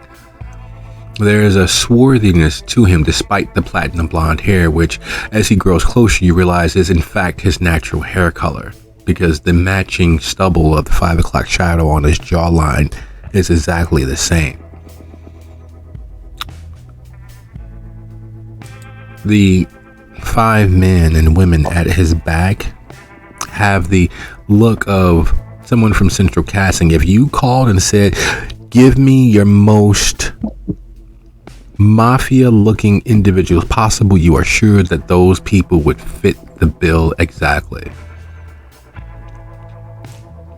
S7: There is a swarthiness to him despite the platinum blonde hair, which, as he grows closer, you realize is in fact his natural hair color, because the matching stubble of the 5 o'clock shadow on his jawline is exactly the same. The 5 men and women at his back have the look of someone from Central Casting. If you called and said, give me your most mafia looking individuals possible, you are sure that those people would fit the bill exactly.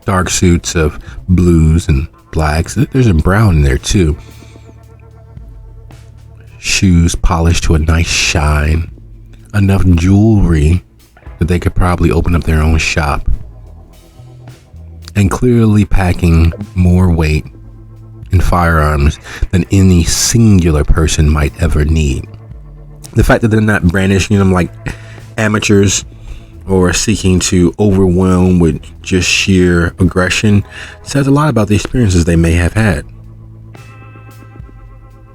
S7: Dark suits of blues and blacks. There's a brown in there too. Shoes polished to a nice shine. Enough jewelry that they could probably open up their own shop. And clearly packing more weight in firearms than any singular person might ever need. The fact that they're not brandishing them like amateurs or seeking to overwhelm with just sheer aggression says a lot about the experiences they may have had.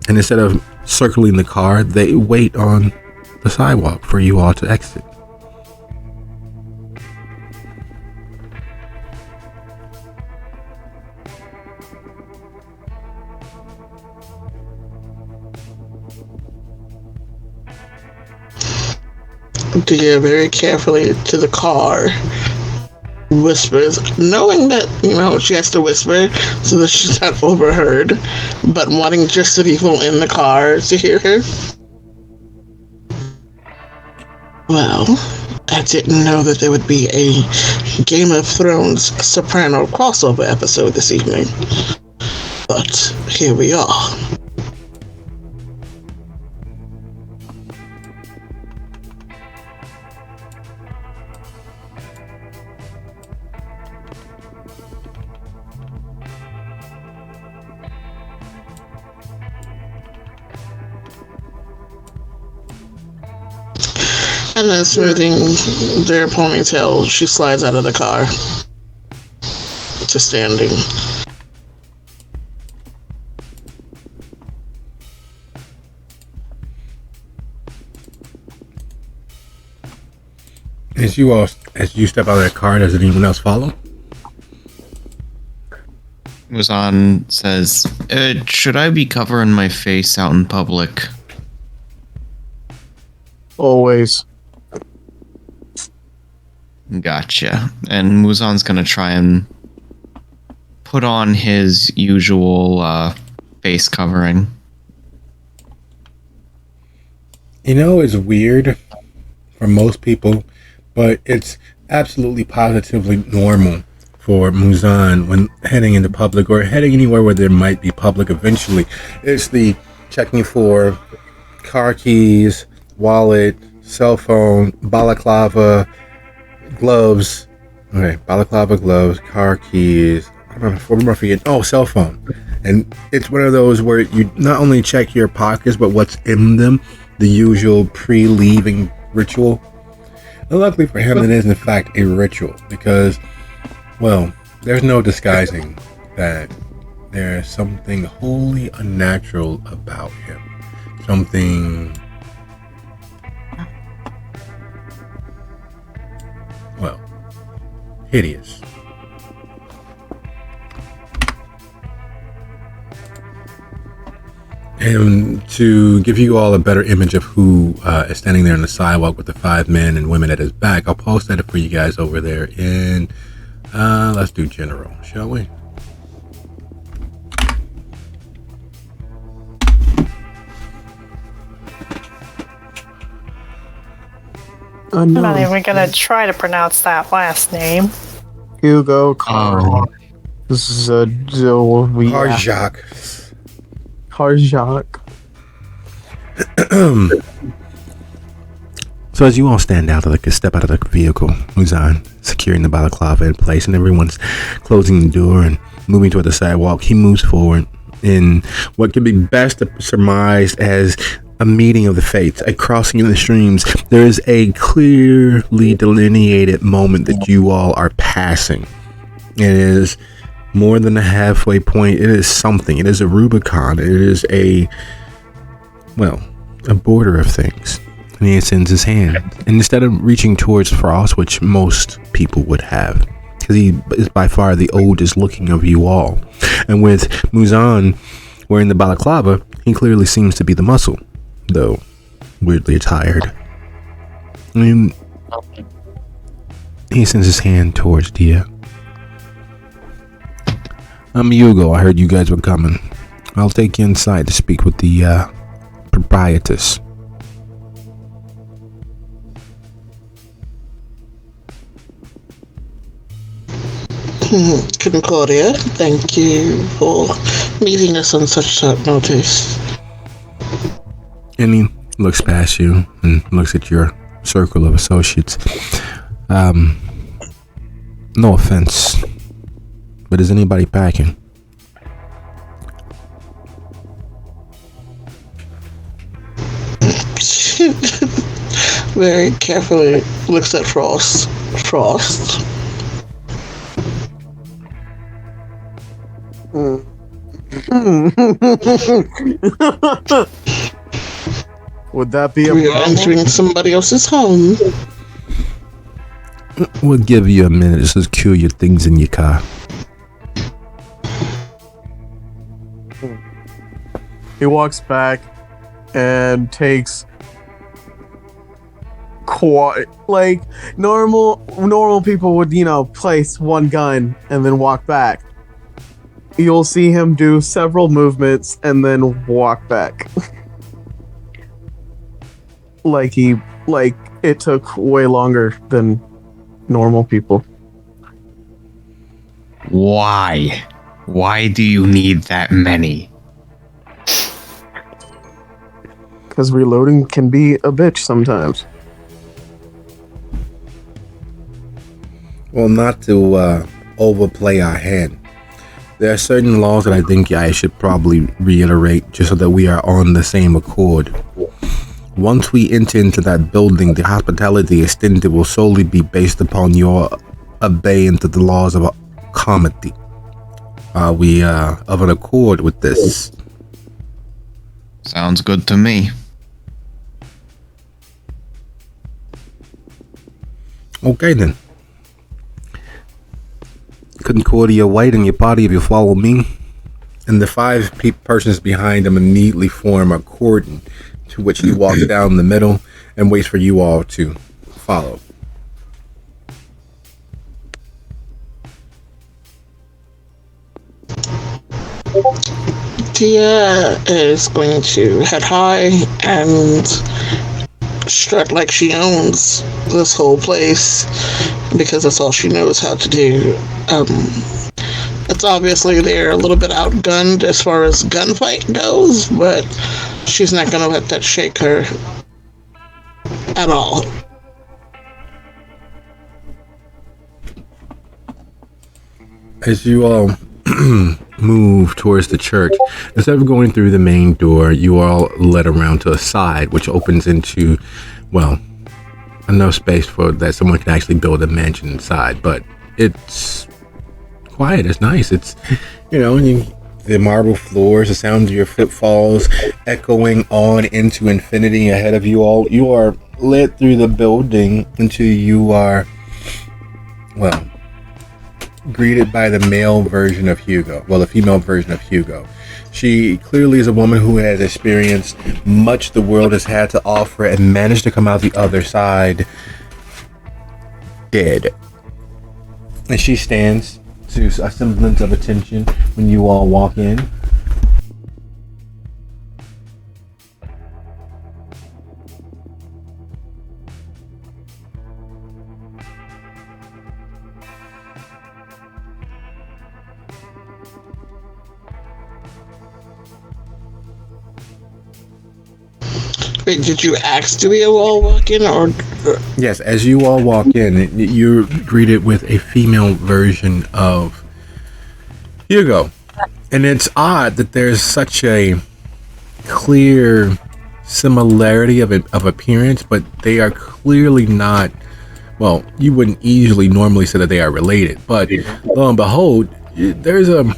S7: And instead of circling the car, they wait on the sidewalk for you all to exit.
S6: Dear very carefully to the car, whispers, knowing that, she has to whisper so that she's not overheard, but wanting just the people in the car to hear her. Well, I didn't know that there would be a Game of Thrones Soprano crossover episode this evening, but here we are. And then smoothing their ponytail, she slides out of the car to standing.
S7: As you step out of that car, does anyone else follow?
S8: Muzan says, should I be covering my face out in public?
S2: Always.
S8: Gotcha. And Muzan's gonna try and put on his usual face covering.
S7: It's weird for most people, but it's absolutely positively normal for Muzan when heading into public or heading anywhere where there might be public eventually. It's the checking for car keys, wallet, cell phone, balaclava, gloves. Okay, balaclava, gloves, car keys. What am I forgetting? Oh, cell phone. And it's one of those where you not only check your pockets, but what's in them, the usual pre-leaving ritual. And luckily for him, it is in fact a ritual because, well, there's no disguising that there's something wholly unnatural about him. Something, well, hideous. And to give you all a better image of who is standing there on the sidewalk with the 5 men and women at his back, I'll post that for you guys over there in, let's do general, shall we?
S4: I'm not even going to try to pronounce that last name.
S2: Hugo Carl.
S7: Karjak. So as you all step out of the vehicle, Muzan securing the balaclava in place and everyone's closing the door and moving toward the sidewalk, he moves forward in what could be best surmised as a meeting of the fates, a crossing of the streams. There is a clearly delineated moment that you all are passing. It is more than a halfway point. It is something. It is a Rubicon. It is a border of things. And he extends his hand. And instead of reaching towards Frost, which most people would have, because he is by far the oldest looking of you all. And with Muzan wearing the balaclava, he clearly seems to be the muscle, though weirdly attired. And he sends his hand towards the. I'm Hugo. I heard you guys were coming. I'll take you inside to speak with the proprietress.
S6: Concordia, thank you for meeting us on such short notice.
S7: And he looks past you and looks at your circle of associates. No offense, but is anybody packing?
S6: Very carefully looks at Frost.
S2: Would that be a
S6: We are
S2: problem?
S6: entering somebody else's home.
S7: We'll give you a minute to secure your things in your car.
S2: He walks back and takes like normal people would, place one gun and then walk back. You'll see him do several movements and then walk back. like it took way longer than normal people.
S8: Why? Why do you need that many?
S2: Because reloading can be a bitch sometimes.
S7: Well, not to overplay our hand. There are certain laws that I think I should probably reiterate just so that we are on the same accord. Once we enter into that building, the hospitality extended will solely be based upon your obeying to the laws of comity. Are we of an accord with this?
S8: Sounds good to me.
S7: Okay then. Concordia White and your party, if you follow me. And the five persons behind him immediately form a cordon, to which he walks down the middle and waits for you all to follow.
S6: Tia is going to head high and strut like she owns this whole place because that's all she knows how to do. It's obviously they're a little bit outgunned as far as gunfight goes, but she's not going to let that shake her at all.
S7: As you all move towards the church, instead of going through the main door, you all led around to a side, which opens into, well, enough space for that someone can actually build a mansion inside. But it's quiet. It's nice. It's, the marble floors, the sound of your footfalls echoing on into infinity ahead of you all. You are led through the building until you are, well, greeted by the male version of Hugo. Well, the female version of Hugo. She clearly is a woman who has experienced much the world has had to offer and managed to come out the other side dead. And she stands to a semblance of attention when you all walk in.
S6: Wait, did you ask do we all walk in or?
S7: Yes, as you all walk in, you're greeted with a female version of Hugo. And it's odd that there's such a clear similarity of appearance, but they are clearly not, well, you wouldn't easily normally say that they are related. But lo and behold, there's a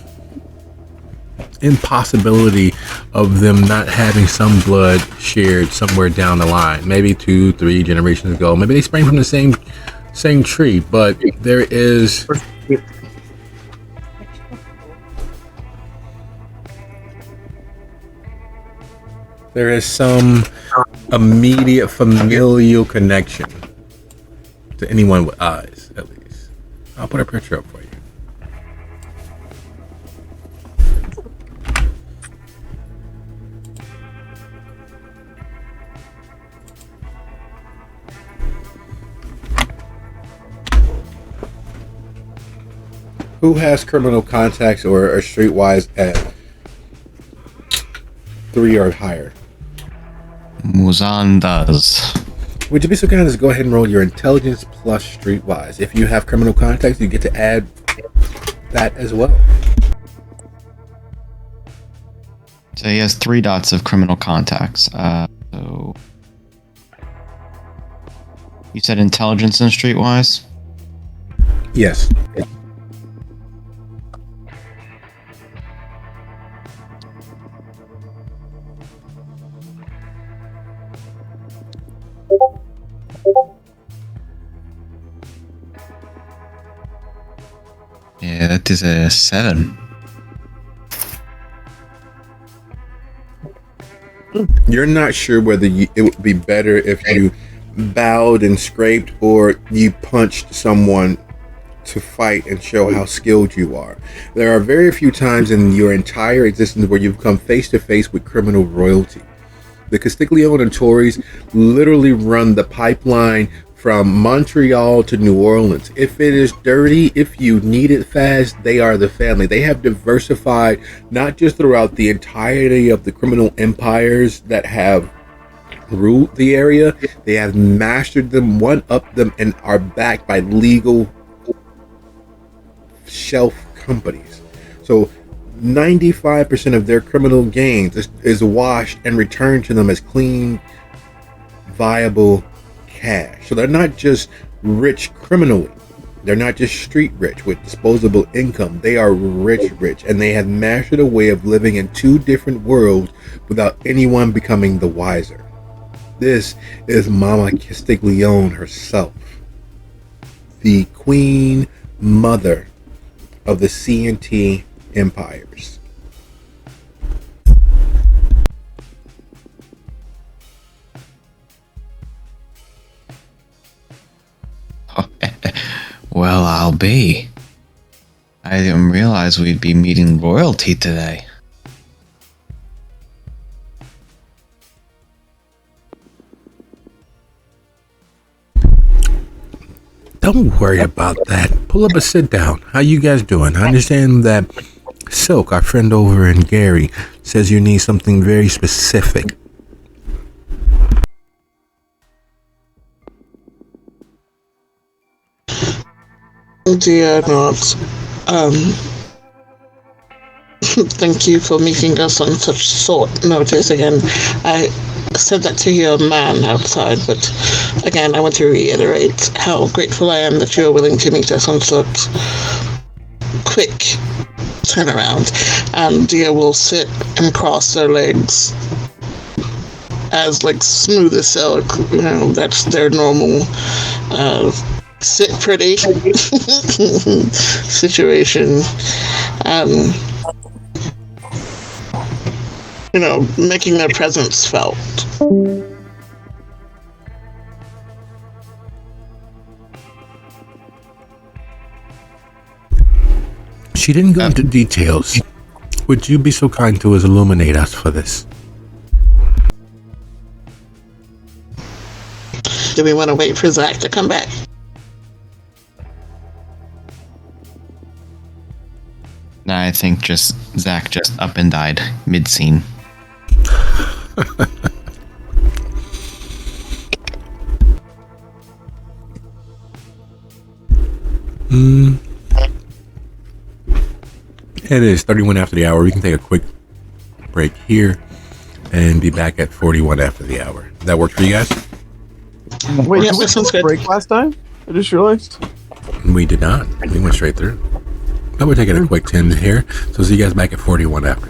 S7: impossibility of them not having some blood shared somewhere down the line, maybe 2-3 generations ago. Maybe they sprang from the same tree, but there is some immediate familial connection. to anyone with eyes, at least. I'll put a picture up for you. Who has criminal contacts or are streetwise at 3 or higher?
S8: Muzan does.
S7: Would you be so kind as to go ahead and roll your intelligence plus streetwise? If you have criminal contacts, you get to add that as well.
S8: So he has 3 dots of criminal contacts. So you said intelligence and streetwise?
S7: Yes.
S8: Yeah, that is a 7.
S7: You're not sure whether it would be better if you bowed and scraped or you punched someone to fight and show how skilled you are. There are very few times in your entire existence where you've come face to face with criminal royalty. The Castigliones and Tories literally run the pipeline from Montreal to New Orleans. If it is dirty, if you need it fast, they are the family. They have diversified not just throughout the entirety of the criminal empires that have ruled the area, they have mastered them, one-upped them, and are backed by legal shelf companies. So 95% of their criminal gains is washed and returned to them as clean, viable cash. So they're not just rich criminally. They're not just street rich with disposable income. They are rich, and they have mastered a way of living in 2 different worlds without anyone becoming the wiser. This is Mama Castiglione herself, the queen mother of the C&T empires.
S8: Well, I'll be. I didn't realize we'd be meeting royalty today.
S7: Don't worry about that. Pull up a sit down. How you guys doing? I understand that Silk, our friend over in Gary, says you need something very specific.
S6: Dear not. Thank you for meeting us on such short notice again. I said that to your man outside, but again, I want to reiterate how grateful I am that you're willing to meet us on such quick turnaround. And Dia will sit and cross their legs as like smooth as silk. You know, that's their normal sit pretty situation. You know, making their presence felt.
S7: She didn't go into details. Would you be so kind to illuminate us for this?
S6: Do we want to wait for Zach to come back?
S8: Nah, I think just Zach just up and died mid-scene.
S7: It is 31 after the hour. We can take a quick break here and be back at 41 after the hour. That work for you guys?
S2: Wait,
S6: Yeah,
S2: did we
S6: that sounds
S2: take a
S6: good.
S2: break last time? I just realized.
S7: We did not. We went straight through. But we're taking a quick 10 here. So see you guys back at 41 after.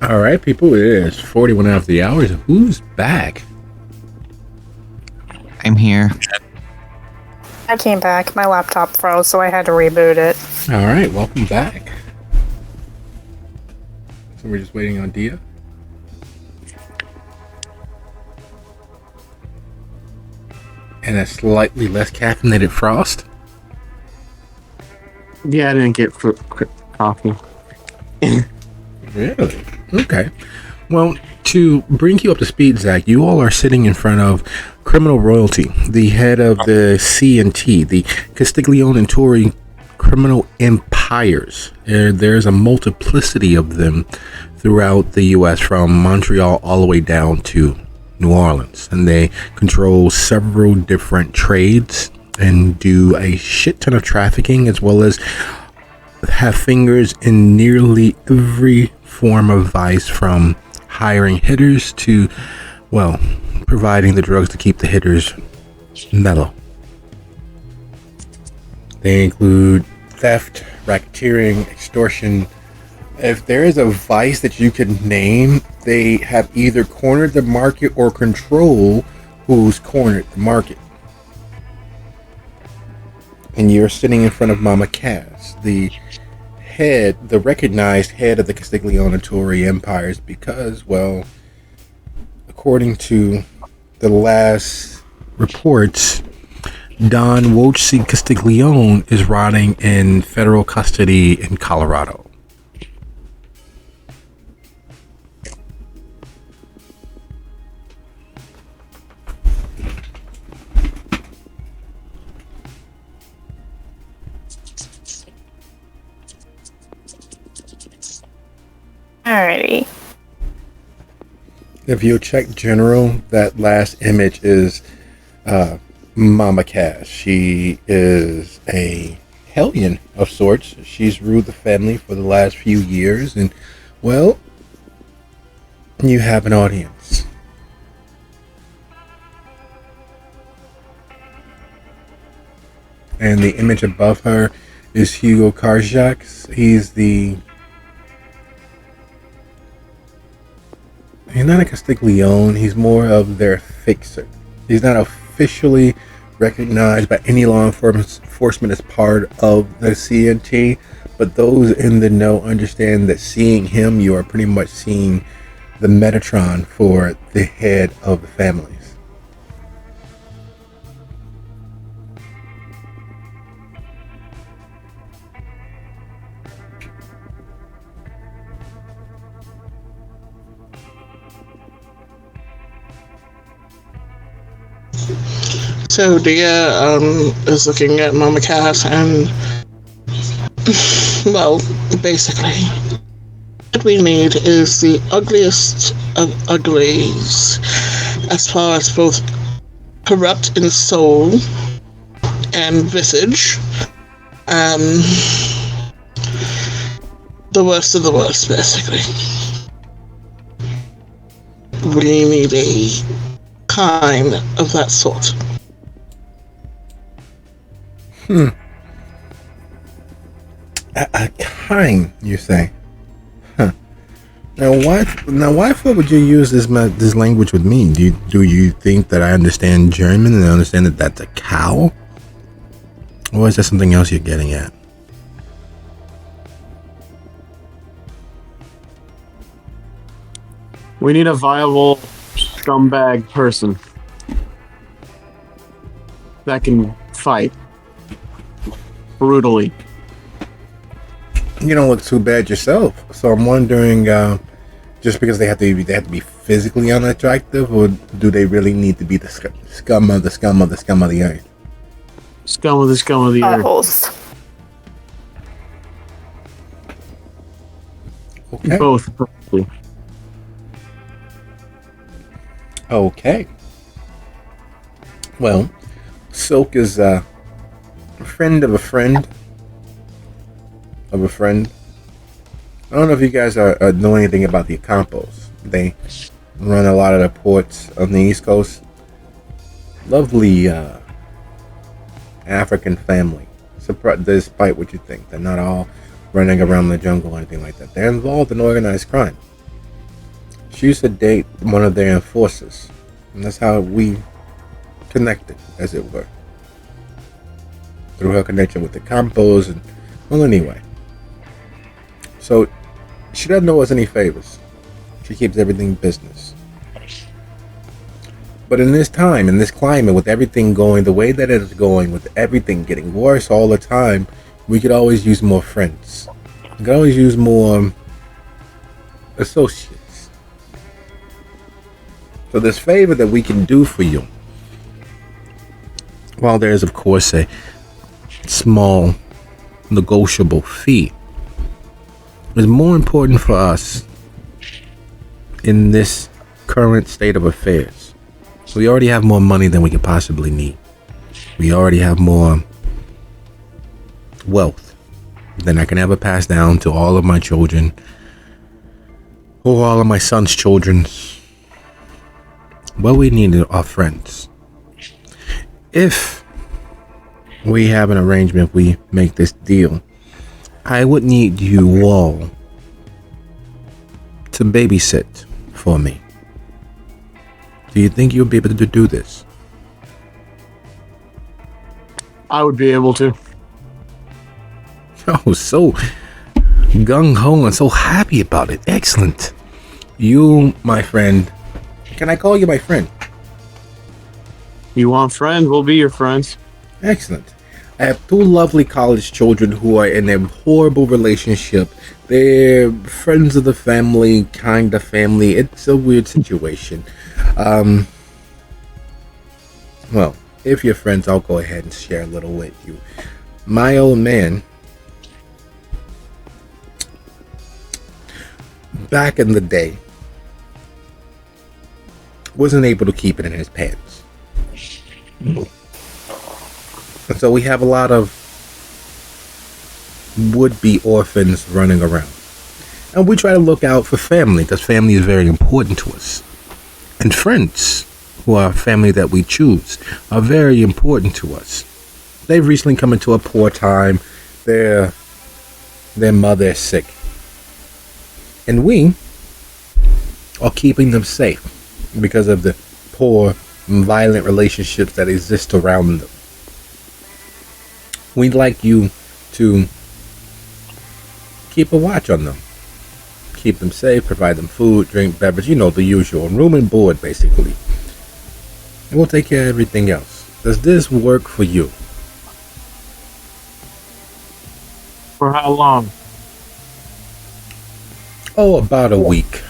S7: All right, people. It is 41 after the hours. Who's back?
S8: I'm here.
S4: I came back. My laptop froze, so I had to reboot it.
S7: All right, welcome back. So we're just waiting on Dia. And a slightly less caffeinated Frost.
S2: Yeah, I didn't get coffee.
S7: Really? Okay. Well, to bring you up to speed, Zach, you all are sitting in front of Criminal Royalty, the head of the C&T, the Castiglione and Tory criminal empires. There's a multiplicity of them throughout the U.S., from Montreal all the way down to New Orleans. And they control several different trades and do a shit ton of trafficking, as well as have fingers in nearly every form of vice, from hiring hitters to, well, providing the drugs to keep the hitters mellow. They include theft, racketeering, extortion. If there is a vice that you could name, they have either cornered the market or control who's cornered the market. And you're sitting in front of Mama Cass, the recognized head of the Castiglione Tory empires, because, well, according to the last reports, Don Wojci Castiglione is rotting in federal custody in Colorado.
S4: Alrighty.
S1: If you check general, that last image is Mama Cass. She is a hellion of sorts. She's ruled the family for the last few years, and, well, you have an audience. And the image above her is Hugo Karjaks. He's not a Castiglione, he's more of their fixer. He's not officially recognized by any law enforcement as part of the C&T, but those in the know understand that seeing him, you are pretty much seeing the Metatron for the head of the families.
S6: So Dia is looking at Mama Cass and, well, basically, what we need is the ugliest of uglies, as far as both corrupt in soul and visage. The worst of the worst, basically. We need a kind of that sort.
S1: A kind, you say? Huh. Now, why would you use this language with me? Do you think that I understand German and I understand that that's a cow? Or is there something else you're getting at?
S2: We need a viable scumbag person that can fight brutally.
S1: You don't look too bad yourself, so I'm wondering, just because they have to be physically unattractive, or do they really need to be the scum of the scum of the scum of the earth?
S2: Scum of the scum of the earth.
S4: Both.
S1: Okay.
S2: Both. Probably.
S1: Okay. Well, Silk is a friend of a friend of a friend. I don't know if you guys know anything about the Acampos. They run a lot of the ports on the East Coast. Lovely African family. Despite what you think, they're not all running around the jungle or anything like that. They're involved in organized crime.
S7: She used to date one of their enforcers. And that's how we connected, as it were. Through her connection with the Campos and, well, anyway. So, she doesn't owe us any favors. She keeps everything business. But in this time, in this climate, with everything going the way that it is going, with everything getting worse all the time, we could always use more friends. We could always use more associates. So this favor that we can do for you, while there is, of course, a small negotiable fee, is more important for us in this current state of affairs. We already have more money than we could possibly need. We already have more wealth than I can ever pass down to all of my children or all of my son's children. What we need are friends. If we have an arrangement, we make this deal, I would need you all to babysit for me. Do you think you'll be able to do this?
S2: I would be able to.
S7: Oh, so gung-ho and so happy about it. Excellent. You, my friend. Can I call you my friend?
S2: You want friends? We'll be your friends.
S7: Excellent. I have two lovely college children who are in a horrible relationship. They're friends of the family, kind of family. It's a weird situation. Well, if you're friends, I'll go ahead and share a little with you. My old man, back in the day, wasn't able to keep it in his pants. And so we have a lot of would-be orphans running around. And we try to look out for family, because family is very important to us. And friends, who are family that we choose, are very important to us. They've recently come into a poor time. Their mother is sick. And we are keeping them safe because of the poor, violent relationships that exist around them. We'd like you to keep a watch on them. Keep them safe, provide them food, drink, beverage, the usual. Room and board, basically. And we'll take care of everything else. Does this work for you?
S2: For how long?
S7: Oh, about a week.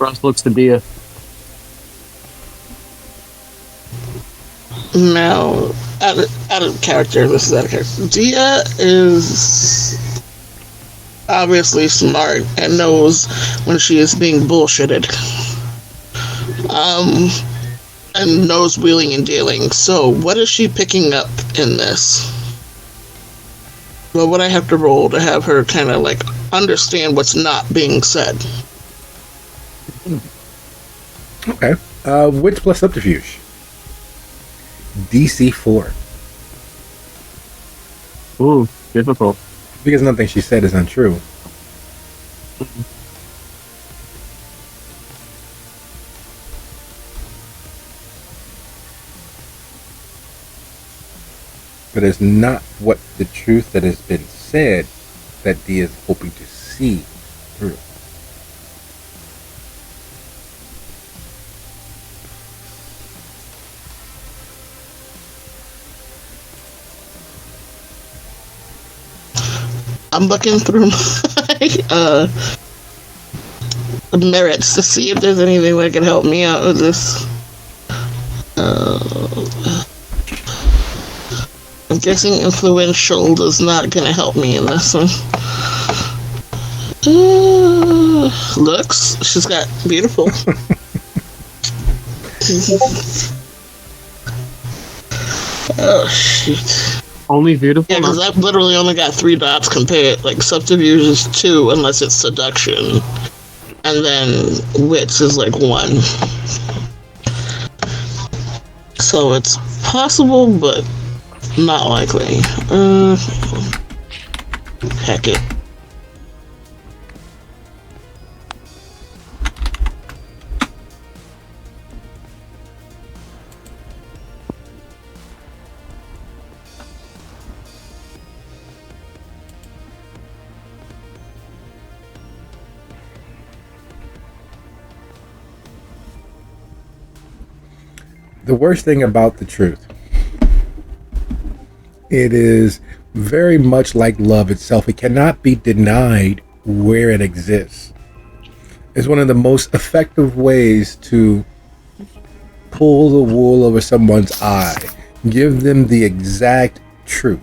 S2: Russ looks to be a...
S6: Now, out of character, this is out of character. Dia is obviously smart and knows when she is being bullshitted. And knows wheeling and dealing. So, what is she picking up in this? What would I have to roll to have her kind of understand what's not being said?
S7: Okay. Wits plus subterfuge. DC 4.
S2: Ooh, difficult.
S7: Because nothing she said is untrue. But it's not what the truth that has been said that Dia is hoping to see through.
S6: I'm looking through my merits to see if there's anything that can help me out with this. I'm guessing influential is not going to help me in this one. Looks, she's got beautiful. Oh, shoot.
S2: Only beautiful?
S6: Yeah, because I've literally only got 3 dots compared. Subterfuge is 2 unless it's seduction. And then wits is 1. So it's possible, but not likely. Heck it.
S7: The worst thing about the truth, it is very much like love itself. It cannot be denied where it exists. It's one of the most effective ways to pull the wool over someone's eye, give them the exact truth.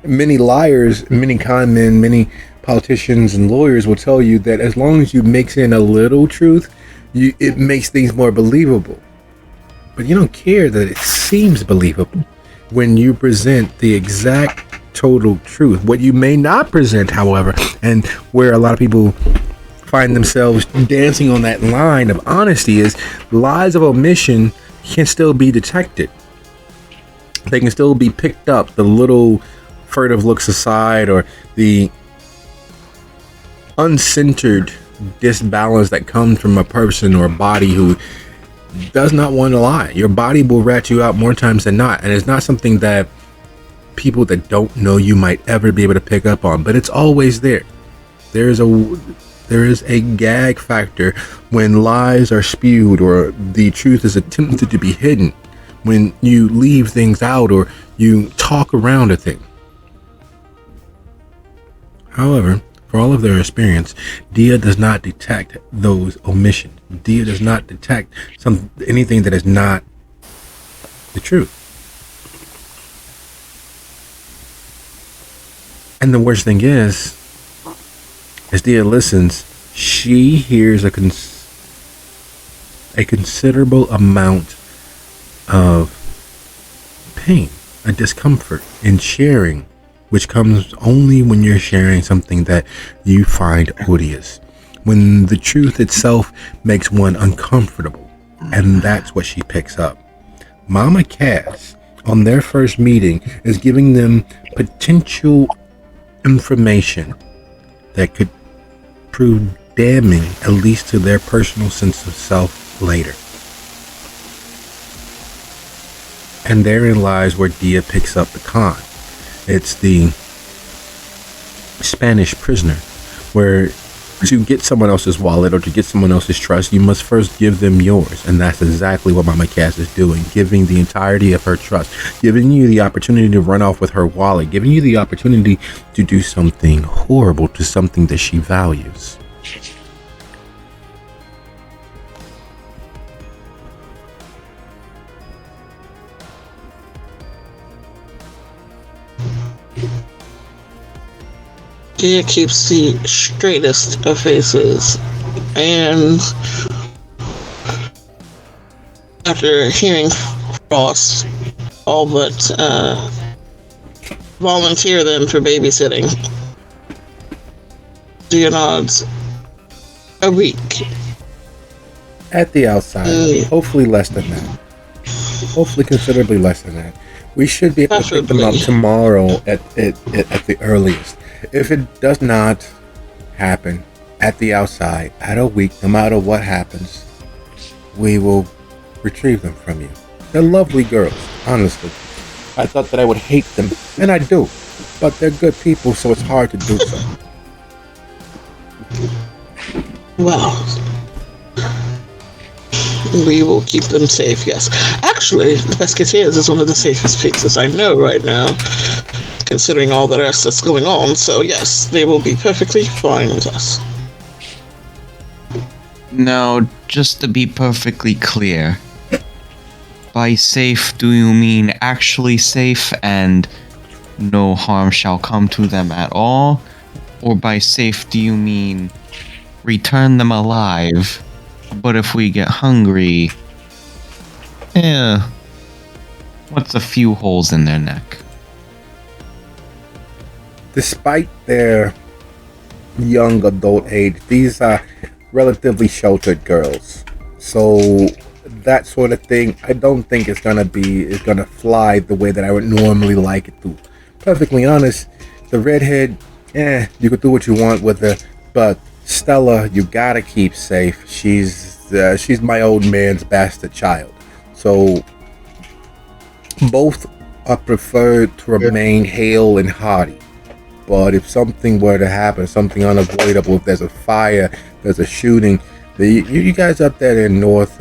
S7: Many liars, many con men, many politicians and lawyers will tell you that as long as you mix in a little truth, it makes things more believable. But you don't care that it seems believable when you present the exact total truth. What you may not present, however, and where a lot of people find themselves dancing on that line of honesty, is lies of omission can still be detected. They can still be picked up. The little furtive looks aside, or the uncentered disbalance that comes from a person or a body who does not want to lie. Your body will rat you out more times than not, and it's not something that people that don't know you might ever be able to pick up on, but it's always there. There is a gag factor when lies are spewed or the truth is attempted to be hidden, when you leave things out or you talk around a thing. However, for all of their experience, Dia does not detect those omissions. Dia does not detect anything that is not the truth. And the worst thing is, as Dia listens, she hears a considerable amount of pain, a discomfort in sharing, which comes only when you're sharing something that you find odious, when the truth itself makes one uncomfortable. And that's what she picks up. Mama Cass, on their first meeting, is giving them potential information that could prove damning, at least to their personal sense of self later. And therein lies where Dia picks up the con. It's the Spanish prisoner, where to get someone else's wallet or to get someone else's trust, you must first give them yours. And that's exactly what Mama Cass is doing, giving the entirety of her trust, giving you the opportunity to run off with her wallet, giving you the opportunity to do something horrible to something that she values.
S6: Dia keeps the straightest of faces, and after hearing Frost all but volunteer them for babysitting, Dia nods. A week.
S7: At the outside, hopefully less than that. Hopefully considerably less than that. We should be able to pick them up tomorrow at the earliest. If it does not happen at the outside, at a week, no matter what happens, we will retrieve them from you. They're lovely girls, honestly. I thought that I would hate them, and I do. But they're good people, so it's hard to do so.
S6: Well, we will keep them safe, yes. Actually, the Piscateers is one of the safest places I know right now, considering all the rest that's going on, so yes, they will be perfectly fine with us.
S8: Now, just to be perfectly clear, by safe, do you mean actually safe and no harm shall come to them at all? Or by safe, do you mean return them alive, but if we get hungry, what's a few holes in their neck?
S7: Despite their young adult age, these are relatively sheltered girls. So that sort of thing, I don't think it's gonna fly the way that I would normally like it to. Perfectly honest, the redhead, you could do what you want with her, but Stella, you gotta keep safe. She's my old man's bastard child. So both are preferred to remain hale and hearty. But if something were to happen, something unavoidable, if there's a fire, there's a shooting, you guys up there in North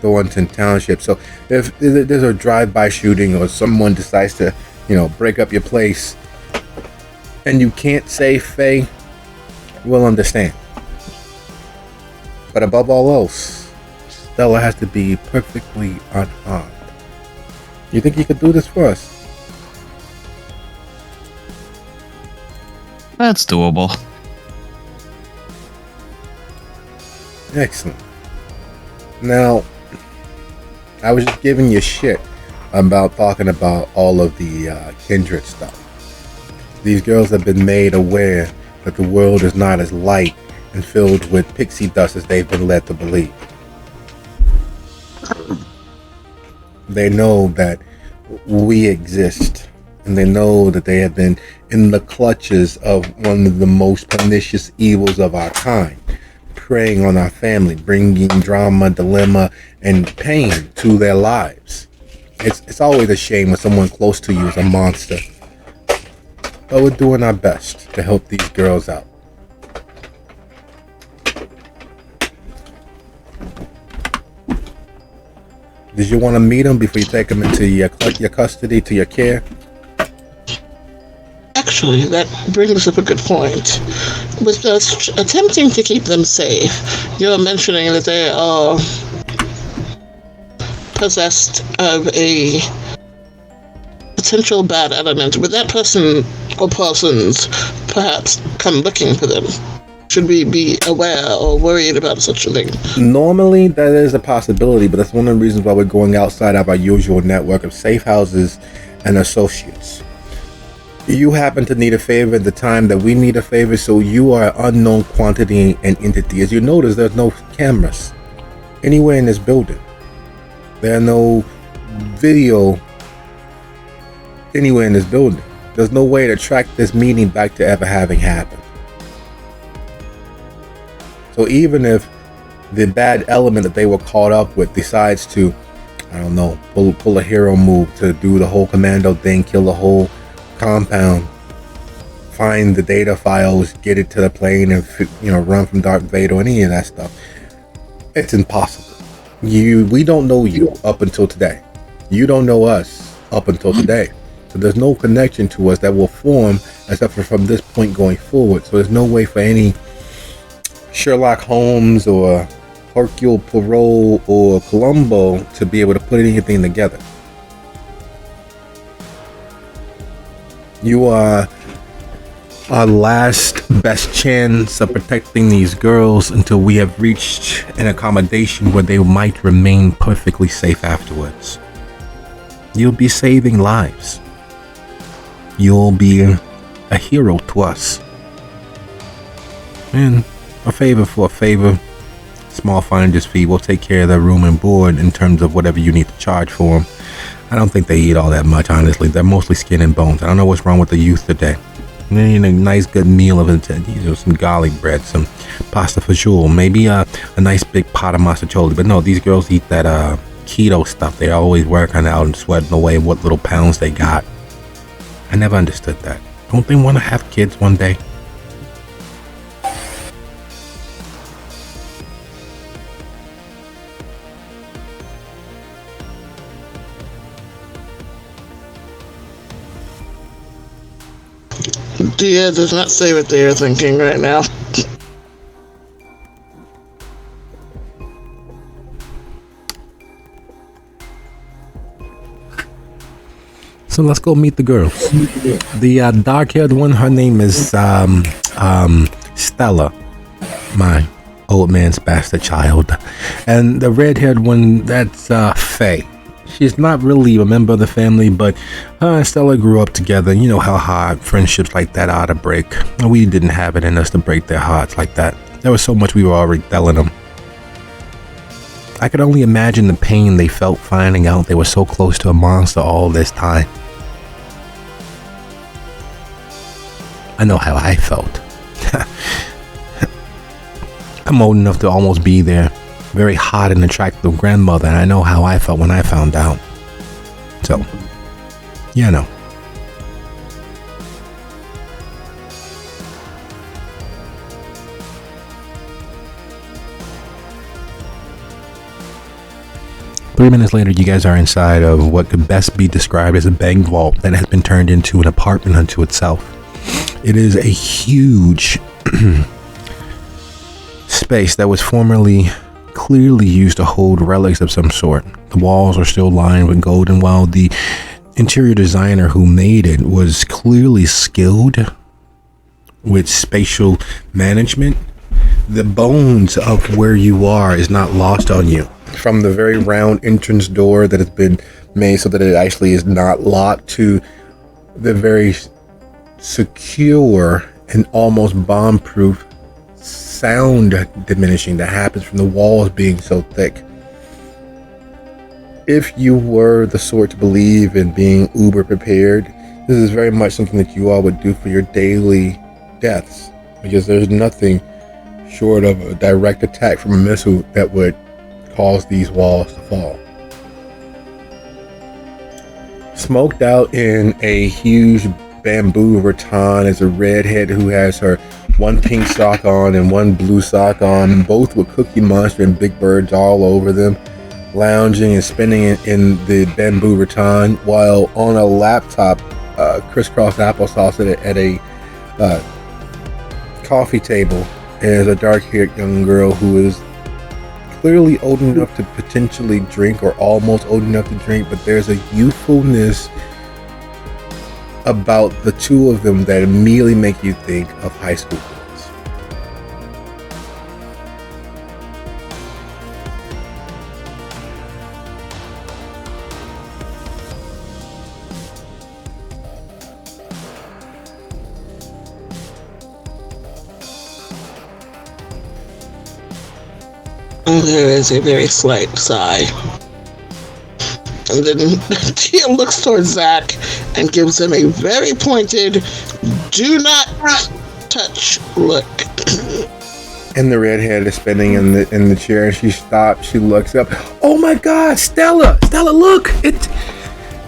S7: Thornton Township. So if there's a drive-by shooting or someone decides to, break up your place, and you can't say Faye, we'll understand. But above all else, Stella has to be perfectly unharmed. You think you could do this for us?
S8: That's doable.
S7: Excellent. Now, I was just giving you shit about talking about all of the kindred stuff. These girls have been made aware that the world is not as light and filled with pixie dust as they've been led to believe. They know that we exist, and they know that they have been in the clutches of one of the most pernicious evils of our kind, preying on our family, bringing drama, dilemma, and pain to their lives. It's always a shame when someone close to you is a monster. But we're doing our best to help these girls out. Did you want to meet them before you take them into your custody, to your care?
S6: Actually, that brings up a good point. With us attempting to keep them safe, you're mentioning that they are possessed of a potential bad element. Would that person or persons perhaps come looking for them? Should we be aware or worried about such a thing?
S7: Normally, that is a possibility, but that's one of the reasons why we're going outside of our usual network of safe houses and associates. You happen to need a favor at the time that we need a favor, so you are an unknown quantity and entity. As you notice, there's no cameras anywhere in this building. There are no video anywhere in this building. There's no way to track this meeting back to ever having happened. So even if the bad element that they were caught up with decides to, I don't know, pull a hero move to do the whole commando thing, kill the whole compound, find the data files, get it to the plane, and run from Darth Vader or any of that stuff, it's impossible. We don't know you up until today. You don't know us up until today. So there's no connection to us that will form except for from this point going forward. So there's no way for any Sherlock Holmes or Hercule Poirot or Columbo to be able to put anything together. You are our last best chance of protecting these girls until we have reached an accommodation where they might remain perfectly safe afterwards. You'll be saving lives. You'll be a hero to us. And a favor for a favor, small finder's fee. We'll take care of their room and board in terms of whatever you need to charge for them. I don't think they eat all that much, honestly. They're mostly skin and bones. I don't know what's wrong with the youth today. They need a nice good meal of some garlic bread, some pasta fagioli, maybe a nice big pot of masticholi. But no, these girls eat that keto stuff. They're always working out and sweating away what little pounds they got. I never understood that. Don't they want to have kids one day?
S6: Dia does not say what they are thinking right now.
S7: So let's go meet the girls. The dark-haired one, her name is Stella, my old man's bastard child. And the red-haired one, that's Faye. She's not really a member of the family, but her and Stella grew up together. You know how hard friendships like that are to break. We didn't have it in us to break their hearts like that. There was so much we were already telling them. I could only imagine the pain they felt finding out they were so close to a monster all this time. I know how I felt. I'm old enough to almost be there. Very hot and attractive grandmother, and I know how I felt when I found out. So, you know. 3 minutes later, you guys are inside of what could best be described as a bank vault that has been turned into an apartment unto itself. It is a huge space that was formerly clearly used to hold relics of some sort. The walls are still lined with gold, and while the interior designer who made it was clearly skilled with spatial management, the bones of where you are is not lost on you. From the very round entrance door that has been made so that it actually is not locked, to the very secure and almost bomb-proof sound diminishing that happens from the walls being so thick. If you were the sort to believe in being uber prepared, this is very much something that you all would do for your daily deaths, because there's nothing short of a direct attack from a missile that would cause these walls to fall. Smoked out in a huge bamboo rattan is a redhead who has her one pink sock on and one blue sock on, both with Cookie Monster and Big Birds all over them, lounging and spinning in the bamboo rattan, while on a laptop, crisscross applesauce at a coffee table is a dark-haired young girl who is clearly old enough to potentially drink, or almost old enough to drink, but there's a youthfulness about the two of them that immediately make you think of high school girls.
S6: There is a very slight sigh. And then Tia looks towards Zach and gives him a very pointed, do not touch look.
S1: And the redhead is spinning in the chair, and she stops, she looks up. Oh my God, Stella, look!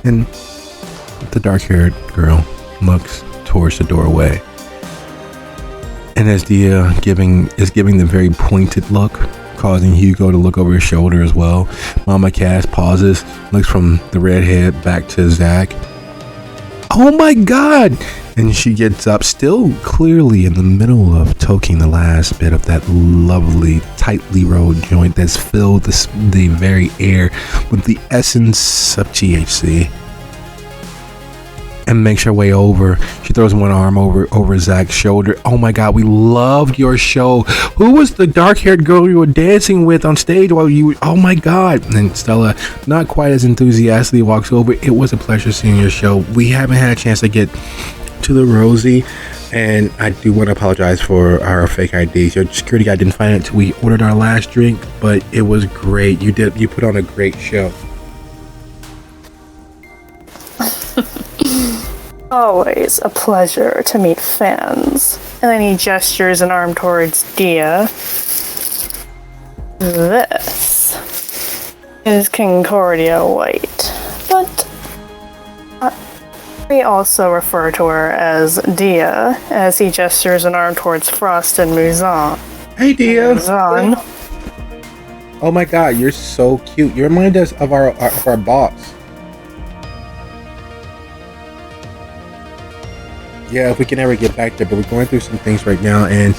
S7: And the dark-haired girl looks towards the doorway. And as Dia is giving the very pointed look, causing Hugo to look over his shoulder as well, Mama Cass pauses, looks from the redhead back to Zach. Oh my God! And she gets up, still clearly in the middle of toking the last bit of that lovely, tightly rolled joint that's filled the very air with the essence of THC. And makes her way over. She throws one arm over Zach's shoulder. Oh my God, we loved your show. Who was the dark-haired girl you were dancing with on stage while you... Oh my God. And Stella, not quite as enthusiastically, walks over. It was a pleasure seeing your show. We haven't had a chance to get to the Rosie, and I do want to apologize for our fake IDs. Your security guy didn't find it until we ordered our last drink, but it was great. You put on a great show.
S4: Always a pleasure to meet fans. And then he gestures an arm towards Dia. This is Concordia White, but we also refer to her as Dia, as he gestures an arm towards Frost and Muzan.
S1: Hey Dia!
S4: Muzan.
S1: Oh my God, you're so cute. You remind us of our boss. Yeah, if we can ever get back there, but we're going through some things right now, and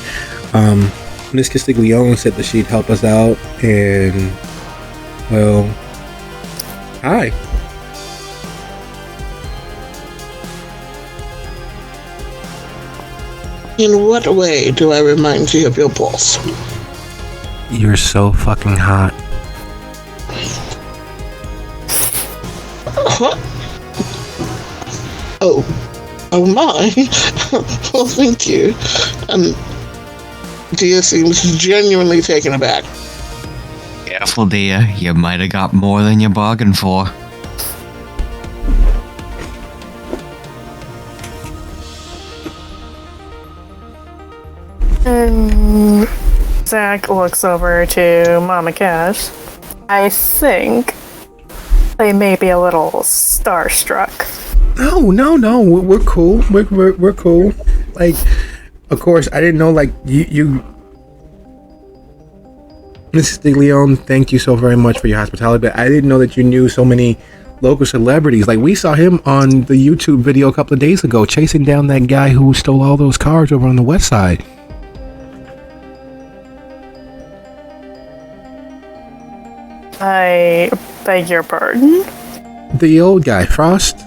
S1: Miss Castigliones said that she'd help us out, and well, hi.
S6: In what way do I remind you of your boss?
S7: You're so fucking hot.
S6: What? Oh my. Well, thank you. Dia seems genuinely taken aback.
S8: Careful, dear. You might have got more than you bargained for.
S4: Zach looks over to Mama Cash. I think they may be a little starstruck.
S1: No. We're cool. We're cool. Like, of course, I didn't know, like, you
S7: Mrs. Castiglione, thank you so very much for your hospitality. But I didn't know that you knew so many local celebrities. Like, we saw him on the YouTube video a couple of days ago, chasing down that guy who stole all those cars over on the west side.
S4: I beg your pardon?
S7: The old guy, Frost.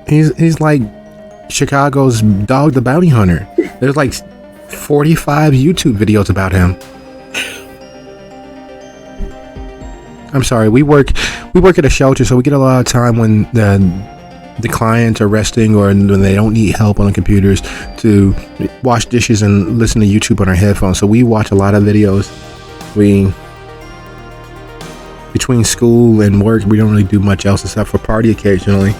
S7: He's like Chicago's Dog the Bounty Hunter. There's like 45 YouTube videos about him. I'm sorry, we work at a shelter, so we get a lot of time when the clients are resting or when they don't need help on the computers to wash dishes and listen to YouTube on our headphones. So we watch a lot of videos. Between school and work, we don't really do much else except for party occasionally.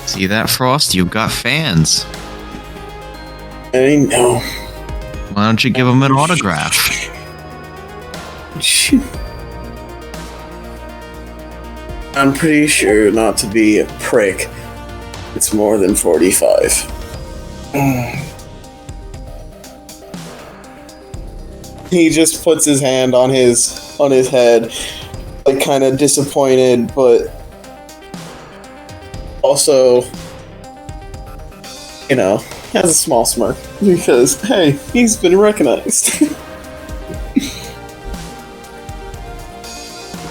S8: See that, Frost? You've got fans.
S2: I know.
S8: Why don't you give them an autograph?
S2: I'm pretty sure, not to be a prick, it's more than 45. He just puts his hand on his head, like kind of disappointed, but also, you know, has a small smirk because, hey, he's been recognized.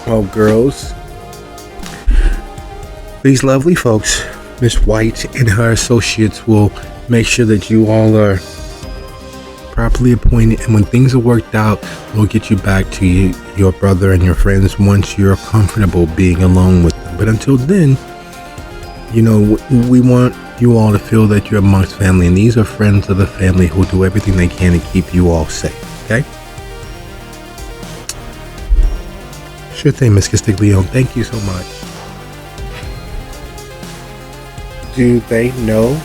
S7: Well, girls, these lovely folks, Miss White and her associates, will make sure that you all are properly appointed, and when things are worked out, we'll get you back to your brother and your friends once you're comfortable being alone with them. But until then, you know, we want you all to feel that you're amongst family, and these are friends of the family who do everything they can to keep you all safe, okay? Sure thing, Miss Castiglione. Thank you so much. Do they know?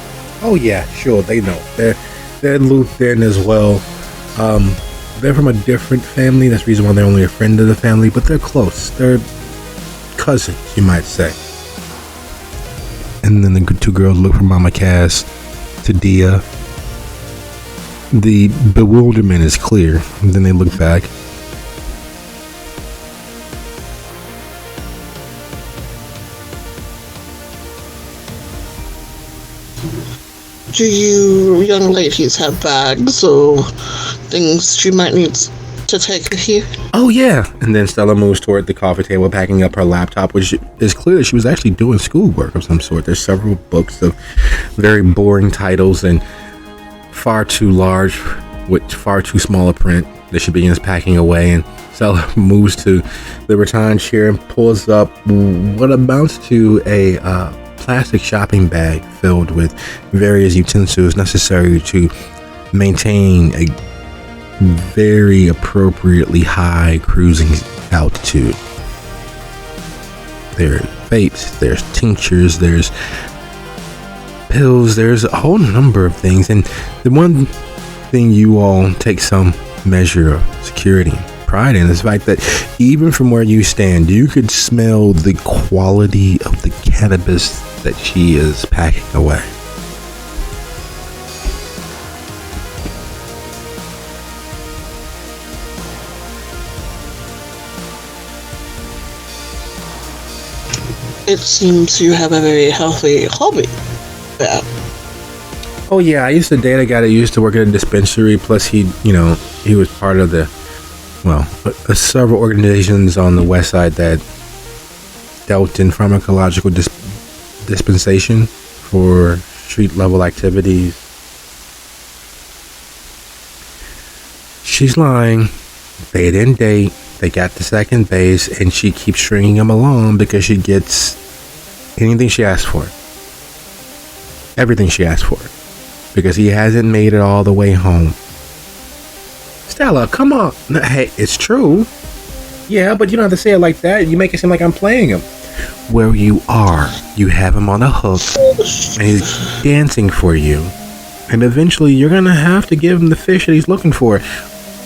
S7: Oh yeah, sure, they know. They're Lutheran as well. They're from a different family. That's the reason why they're only a friend of the family, but they're close. They're cousins, you might say. And then the two girls look from Mama Cass to Dia. The bewilderment is clear. And then they look back.
S6: Do you young ladies have bags or things she might need to take with you?
S7: Oh yeah. And then Stella moves toward the coffee table, packing up her laptop, which is clear that she was actually doing schoolwork of some sort. There's several books of very boring titles and far too large with far too small a print that she begins packing away. And Stella moves to the reclined chair and pulls up what amounts to a plastic shopping bag filled with various utensils necessary to maintain a very appropriately high cruising altitude. There are vapes, there's tinctures, there's pills, there's a whole number of things. And the one thing you all take some measure of security and pride in is the fact that even from where you stand, you could smell the quality of the cannabis that she is packing away.
S6: It seems you have a very healthy hobby there.
S7: Oh yeah, I used to date a guy that used to work at a dispensary, plus he was part of several organizations on the west side that dealt in pharmacological dispensation for street level activities. She's lying. They didn't date. They got to second base, and she keeps stringing him along because she gets anything she asks for. Everything she asks for. Because he hasn't made it all the way home. Stella, come on. Hey, it's true. Yeah, but you don't have to say it like that. You make it seem like I'm playing him. Where you are, you have him on a hook, and he's dancing for you. And eventually, you're going to have to give him the fish that he's looking for.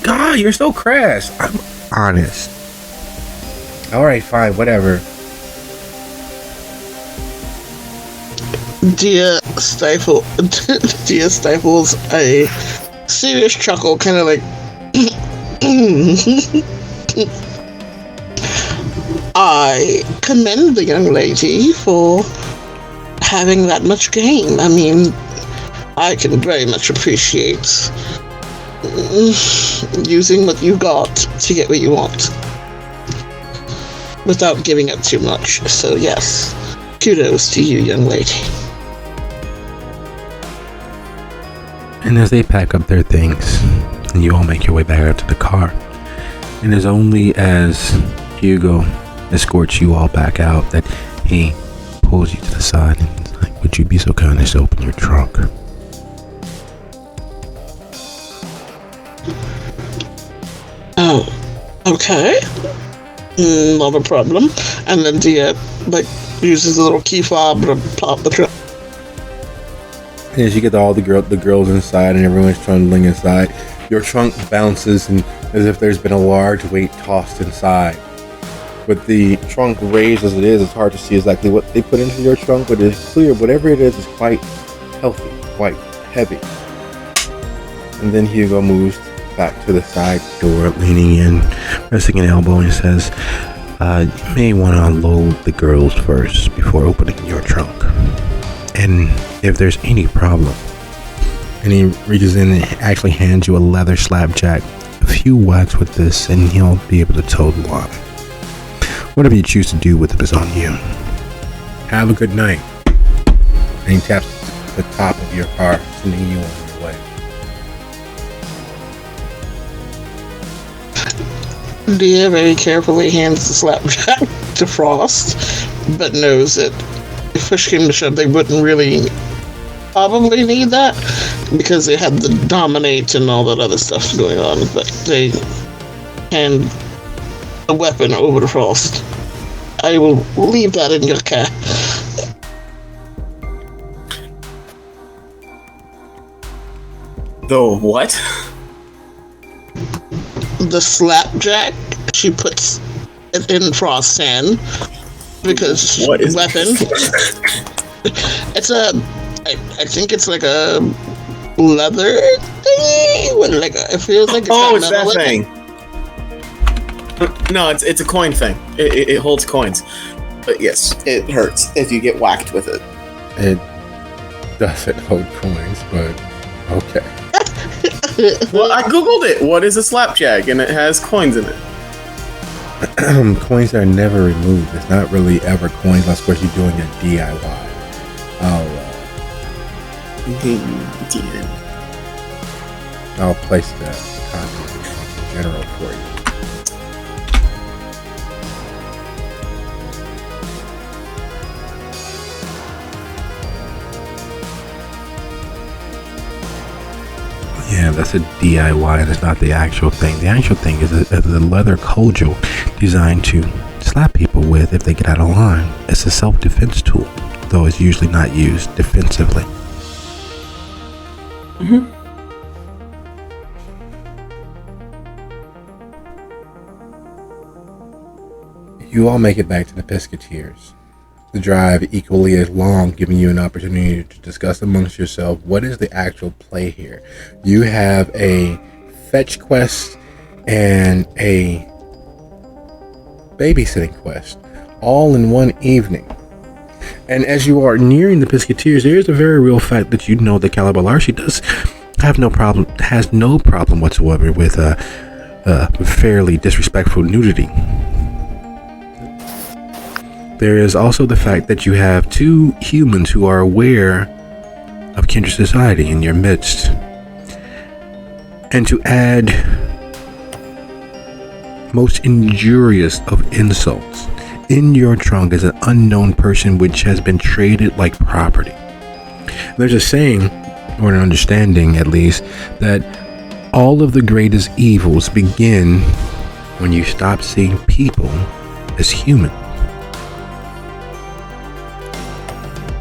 S7: God, you're so crass. I'm honest. Alright, fine, whatever.
S6: Dia stifles a serious chuckle, kind of like. I commend the young lady for having that much game. I mean, I can very much appreciate using what you got to get what you want without giving up too much. So yes, kudos to you, young lady.
S7: And as they pack up their things, and you all make your way back out to the car, and it's only as Hugo escorts you all back out that he pulls you to the side and is like, would you be so kind as to open your trunk?
S6: Oh, okay. Not a problem. And then Dia, uses a little key fob to pop the trunk.
S1: And as you get all the girls inside and everyone's trundling inside, your trunk bounces and as if there's been a large weight tossed inside. With the trunk raised as it is, it's hard to see exactly what they put into your trunk, but it's clear whatever it is quite healthy, quite heavy. And then Hugo moves back to the side door, leaning in, resting an elbow, and says, you may want to unload the girls first before opening your trunk. And if there's any problem, and he reaches in and actually hands you a leather slapjack, a few whacks with this, and he'll be able to tow the line. Whatever you choose to do with it is on you. Have a good night. And he taps the top of your car, sending you on your way.
S6: Dia very carefully hands the slapjack to Frost, but knows that if push came to shove, they wouldn't really probably need that because they had the dominate and all that other stuff going on, but they hand a weapon over to Frost. I will leave that in your care.
S2: The what?
S6: The slapjack, she puts it in Frost's hand because
S2: What is
S6: weapon. It's I think it's like a leather thing. It feels like
S2: it's that thing. No, it's a coin thing. It holds coins. But yes, it hurts if you get whacked with it.
S1: It doesn't hold coins, but okay.
S2: Well, I googled it. What is a slapjack? And it has coins in it.
S1: Coins are never removed. It's not really ever coins unless, of course, you're doing a DIY. I'll place the content in general for you.
S7: Yeah, that's a DIY and it's not the actual thing. The actual thing is a leather cudgel designed to slap people with if they get out of line. It's a self-defense tool, though it's usually not used defensively.
S2: Mm-hmm.
S1: You all make it back to the Piscateers. The drive equally as long, giving you an opportunity to discuss amongst yourself what is the actual play here. You have a fetch quest and a babysitting quest all in one evening. And as you are nearing the Piscateers, there is a very real fact that you know that Calabalarshi has no problem whatsoever with fairly disrespectful nudity. There is also the fact that you have two humans who are aware of kindred society in your midst. And to add most injurious of insults, in your trunk is an unknown person which has been traded like property. There's a saying, or an understanding at least, that all of the greatest evils begin when you stop seeing people as human.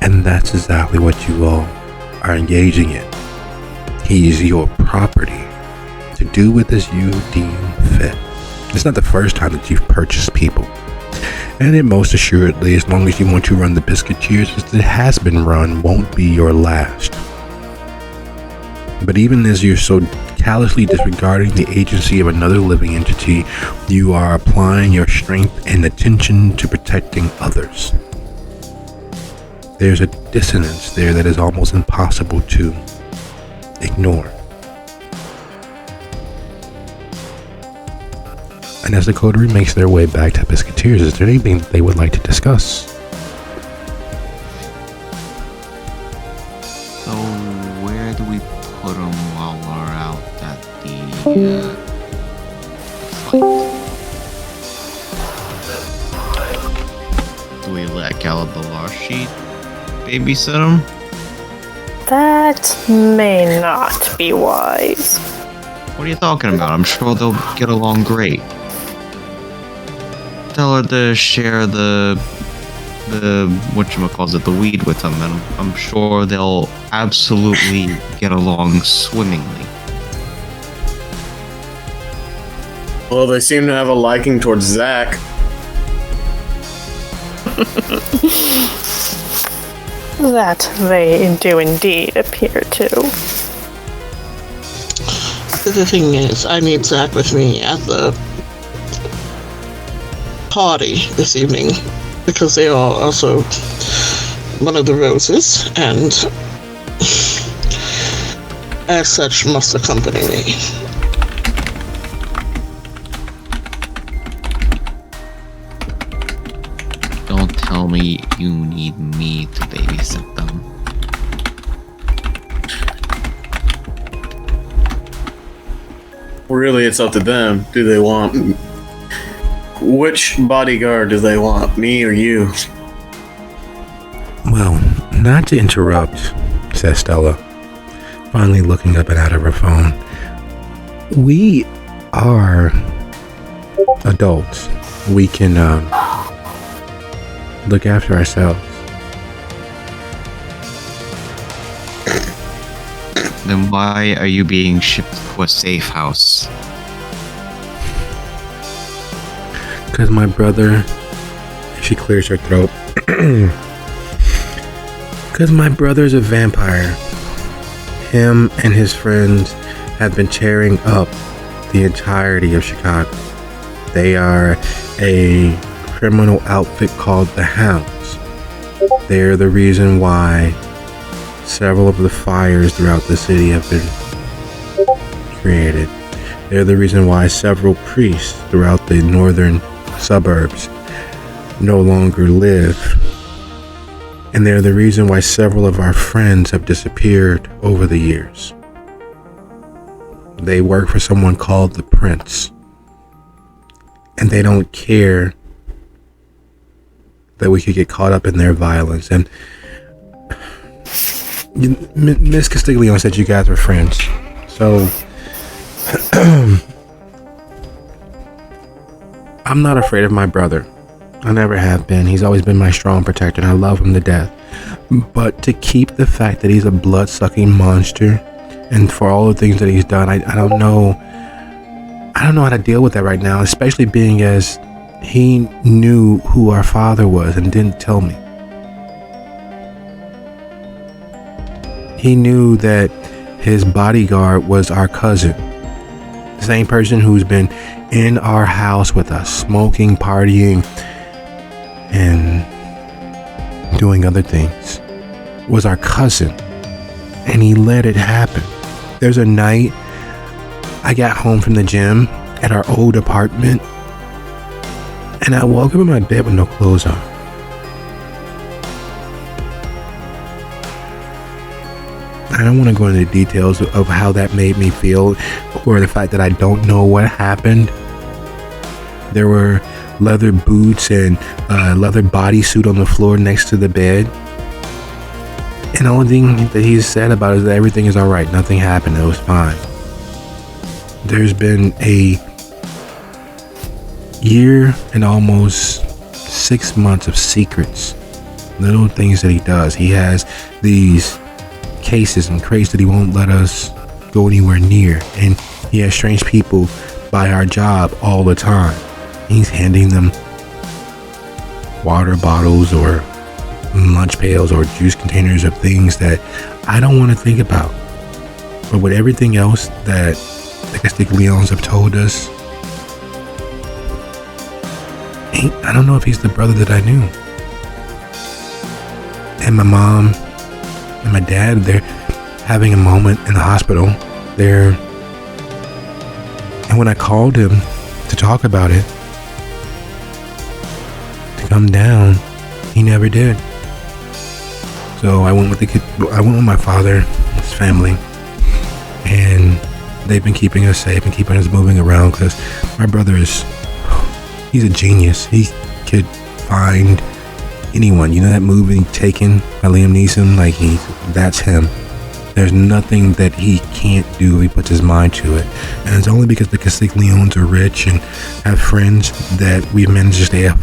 S1: And that's exactly what you all are engaging in. He's your property to do with as you deem fit. It's not the first time that you've purchased people.
S7: And it most assuredly, as long as you want to run the Piscateers as it has been run, won't be your last. But even as you're so callously disregarding the agency of another living entity, you are applying your strength and attention to protecting others. There's a dissonance there that is almost impossible to ignore. And as the coterie makes their way back to Piscateers, is there anything that they would like to discuss?
S8: So, where do we put them while we're out at the fight? Do we let Galabalashi babysit them?
S4: That may not be wise.
S8: What are you talking about? I'm sure they'll get along great. Tell her to share the whatchamacallit, the weed with them, and I'm sure they'll absolutely get along swimmingly.
S2: Well, they seem to have a liking towards Zach.
S4: That they do indeed appear to.
S6: The thing is, I need Zach with me at the party this evening because they are also one of the roses, and as such must accompany me.
S8: Don't tell me you need me to babysit them.
S2: Really, it's up to them. Do they want... Which bodyguard do they want? Me or you?
S7: Well, not to interrupt, says Stella, finally looking up and out of her phone. We are adults. We can look after ourselves.
S8: Then why are you being shipped to a safe house?
S7: Because my brother, she clears her throat. Because my brother's a vampire. Him and his friends have been tearing up the entirety of Chicago. They are a criminal outfit called the Hounds. They're the reason why several of the fires throughout the city have been created. They're the reason why several priests throughout the northern suburbs no longer live. And they're the reason why several of our friends have disappeared over the years. They work for someone called the Prince. And they don't care that we could get caught up in their violence. And Miss Castigliones said you guys were friends. So I'm not afraid of my brother. I never have been. He's always been my strong protector, and I love him to death. But to keep the fact that he's a blood-sucking monster, and for all the things that he's done, I don't know. I don't know how to deal with that right now, especially being as he knew who our father was and didn't tell me. He knew that his bodyguard was our cousin, the same person who's been in our house with us, smoking, partying, and doing other things, was our cousin, and he let it happen. There's a night I got home from the gym at our old apartment, and I woke up in my bed with no clothes on. I don't want to go into the details of how that made me feel, or the fact that I don't know what happened. There were leather boots and leather bodysuit on the floor next to the bed. And the only thing that he said about it is that everything is all right. Nothing happened. It was fine. There's been a year and almost 6 months of secrets. Little things that he does. He has these cases and crates that he won't let us go anywhere near. And he has strange people by our job all the time. He's handing them water bottles or lunch pails or juice containers of things that I don't want to think about. But with everything else that the Castigliones have told us, I don't know if he's the brother that I knew. And my mom and my dad, they're having a moment in the hospital. And when I called him to talk about it, to come down, he never did. So I went with my father, his family, and they've been keeping us safe and keeping us moving around because my brother he's a genius. He could find anyone. You know that movie Taken by Liam Neeson? That's him. There's nothing that he can't do if he puts his mind to it. And it's only because the Castigliones are rich and have friends that we've managed to stay up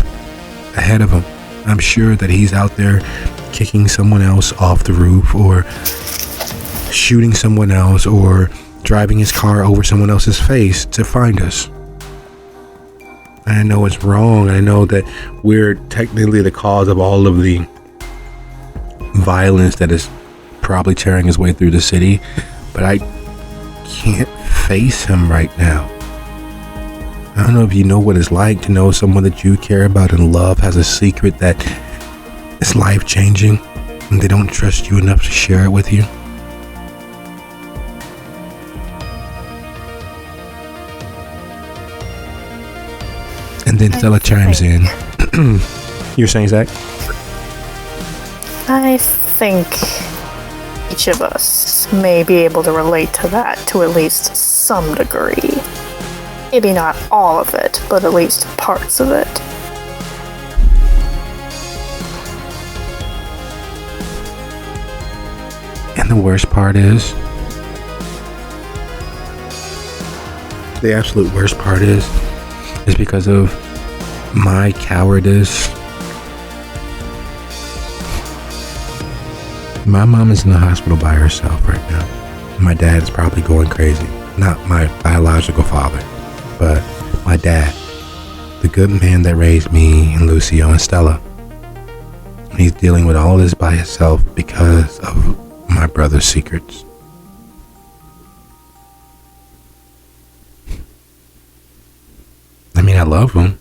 S7: ahead of him. I'm sure that he's out there kicking someone else off the roof or shooting someone else or driving his car over someone else's face to find us. And I know it's wrong. I know that we're technically the cause of all of the violence that is probably tearing his way through the city, but I can't face him right now. I don't know if you know what it's like to know someone that you care about and love has a secret that is life-changing and they don't trust you enough to share it with you. And then Stella chimes in. You're saying, Zach?
S4: I think each of us may be able to relate to that to at least some degree. Maybe not all of it, but at least parts of it.
S7: And the worst part is, the absolute worst part is because of my cowardice. My mom is in the hospital by herself right now. My dad is probably going crazy. Not my biological father, but my dad, the good man that raised me and Lucio and Stella. He's dealing with all this by himself because of my brother's secrets. I mean, I love him.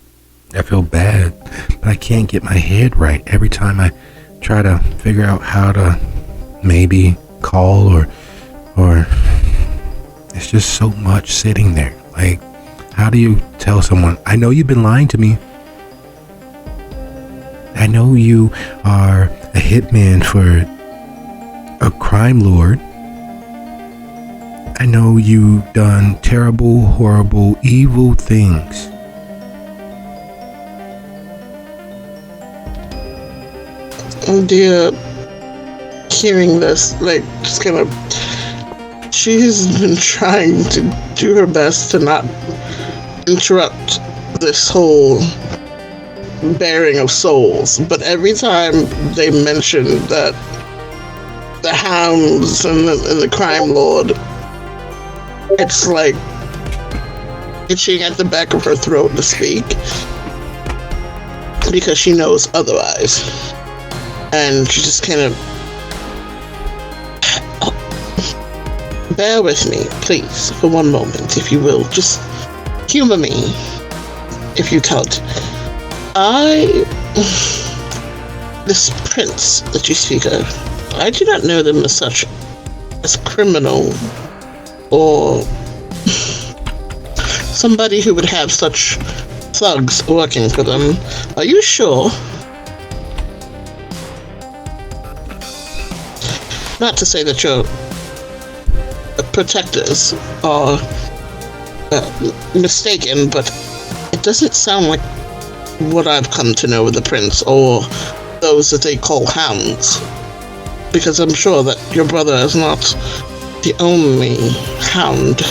S7: I feel bad, but I can't get my head right. Every time I try to figure out how to maybe call or it's just so much sitting there. Like, how do you tell someone, I know you've been lying to me. I know you are a hitman for a crime lord. I know you've done terrible, horrible, evil things.
S6: Oh dear, hearing this, just kind of, she's been trying to do her best to not interrupt this whole bearing of souls, but every time they mention that the hounds and the crime lord, it's like itching at the back of her throat to speak because she knows otherwise. And she just kind of, bear with me, please, for one moment, if you will. Just humor me, if you could. This prince that you speak of, I do not know them as criminal, or somebody who would have such thugs working for them. Are you sure? Not to say that your protectors are mistaken, but it doesn't sound like what I've come to know of the prince or those that they call hounds. Because I'm sure that your brother is not the only hound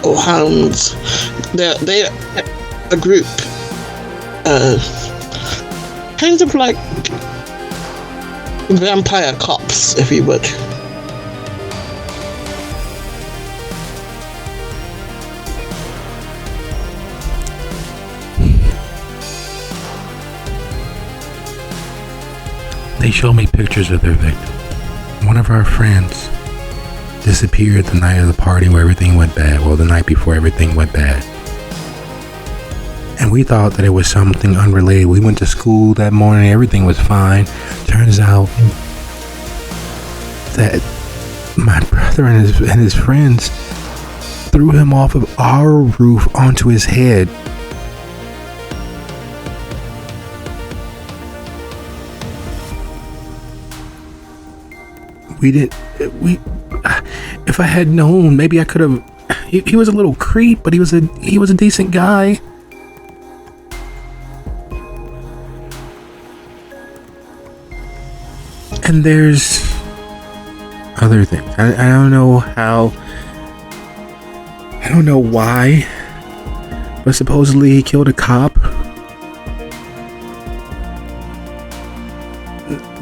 S6: or hounds. They're a group, kind of like vampire cops, if you would.
S7: They showed me pictures of their victim. One of our friends disappeared the night of the party where everything went bad. Well, the night before everything went bad. And we thought that it was something unrelated. We went to school that morning, everything was fine. Turns out that my brother and his friends threw him off of our roof onto his head. If I had known, maybe I could have. He was a little creep, but he was a decent guy. And there's other things. I don't know how. I don't know why, but supposedly he killed a cop.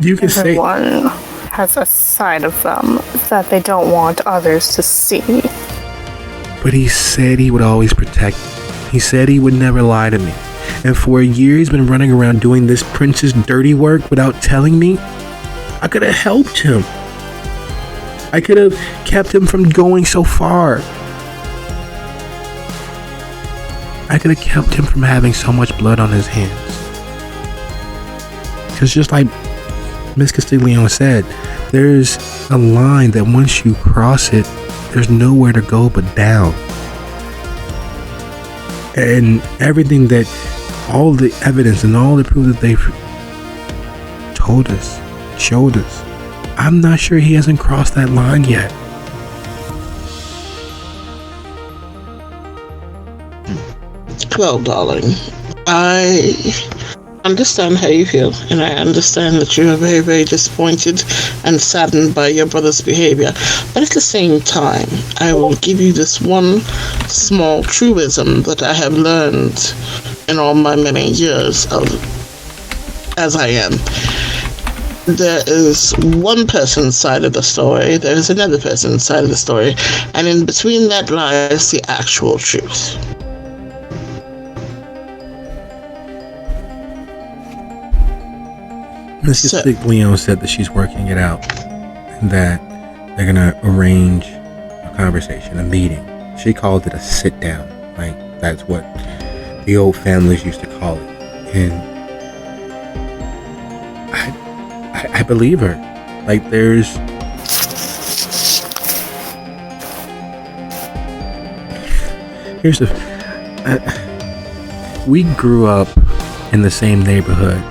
S7: You can say
S4: everyone has a side of them that they don't want others to see.
S7: But he said he would always protect me. He said he would never lie to me. And for a year he's been running around doing this prince's dirty work without telling me. I could have helped him. I could have kept him from going so far. I could have kept him from having so much blood on his hands. Because just like Miss Castigliones said, there's a line that once you cross it, there's nowhere to go but down. And everything that, all the evidence and all the proof that they've told us, showed us, I'm not sure he hasn't crossed that line yet.
S6: Well, darling, I understand how you feel, and I understand that you are very, very disappointed and saddened by your brother's behavior. But at the same time, I will give you this one small truism that I have learned in all my many years of as I am. There is one person's side of the story, there is another person's side of the story, and in between that lies the actual truth.
S7: Miss Castigliones said that she's working it out and that they're gonna arrange a conversation, a meeting. She called it a sit down. Like, that's what the old families used to call it. And I believe her. Like, we grew up in the same neighborhood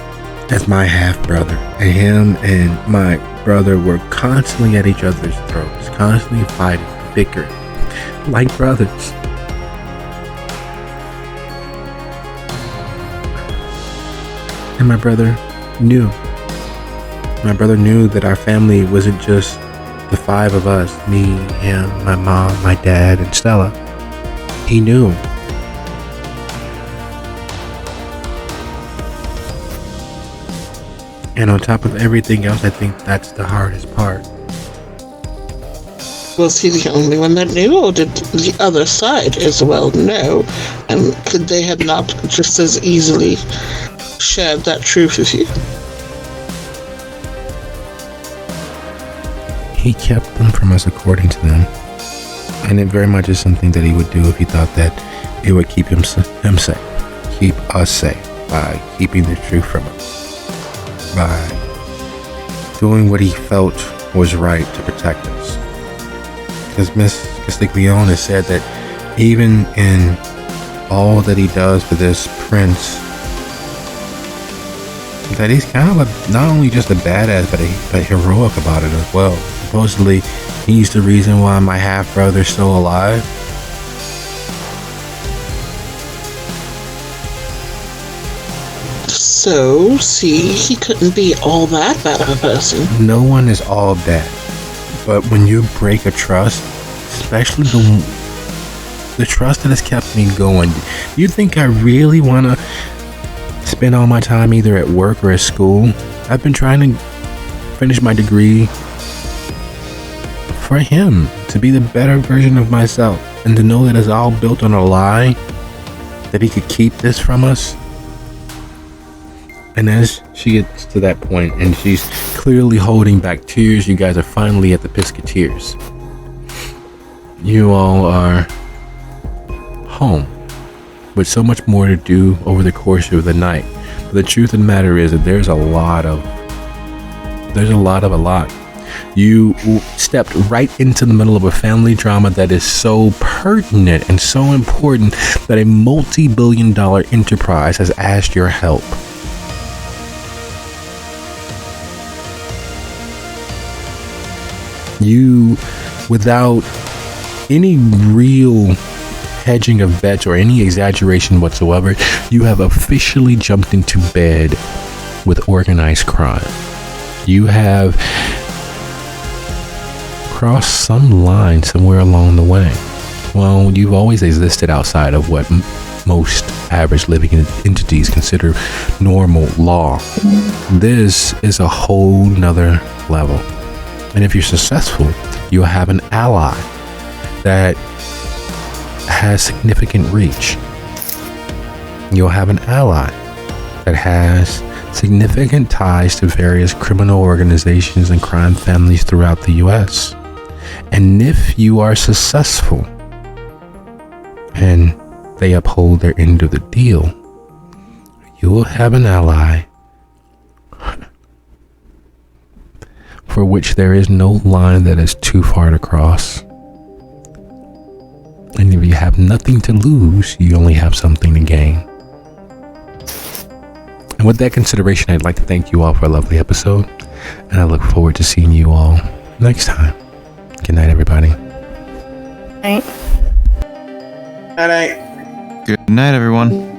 S7: as my half-brother, and him and my brother were constantly at each other's throats, constantly fighting, bickering, like brothers. And my brother knew. My brother knew that our family wasn't just the five of us, me, him, my mom, my dad, and Stella. He knew. And on top of everything else, I think that's the hardest part.
S6: Was he the only one that knew, or did the other side as well know? And could they have not just as easily shared that truth with you?
S7: He kept them from us according to them. And it very much is something that he would do if he thought that it would keep him safe. Keep us safe by keeping the truth from us. By doing what he felt was right to protect us. Because Miss Castigliones said that even in all that he does for this prince, that he's kind of not only just a badass, but heroic about it as well. Supposedly, he's the reason why my half-brother's still alive.
S6: So, see, he couldn't be all that bad of a person.
S7: No one is all bad. But when you break a trust, especially the trust that has kept me going, you think I really want to spend all my time either at work or at school? I've been trying to finish my degree for him, to be the better version of myself, and to know that it's all built on a lie, that he could keep this from us. And as she gets to that point, and she's clearly holding back tears, you guys are finally at the Piscateers. You all are home, with so much more to do over the course of the night. But the truth of the matter is that there's a lot. You stepped right into the middle of a family drama that is so pertinent and so important that a multi-billion-dollar enterprise has asked your help. You, without any real hedging of bets or any exaggeration whatsoever, you have officially jumped into bed with organized crime. You have crossed some line somewhere along the way. Well, you've always existed outside of what most average living entities consider normal law. This is a whole nother level. And if you're successful, you'll have an ally that has significant reach. You'll have an ally that has significant ties to various criminal organizations and crime families throughout the US. And if you are successful and they uphold their end of the deal, you will have an ally for which there is no line that is too far to cross. And if you have nothing to lose, you only have something to gain. And with that consideration, I'd like to thank you all for a lovely episode. And I look forward to seeing you all next time. Good night, everybody.
S4: Night.
S2: Night.
S8: Good night, everyone.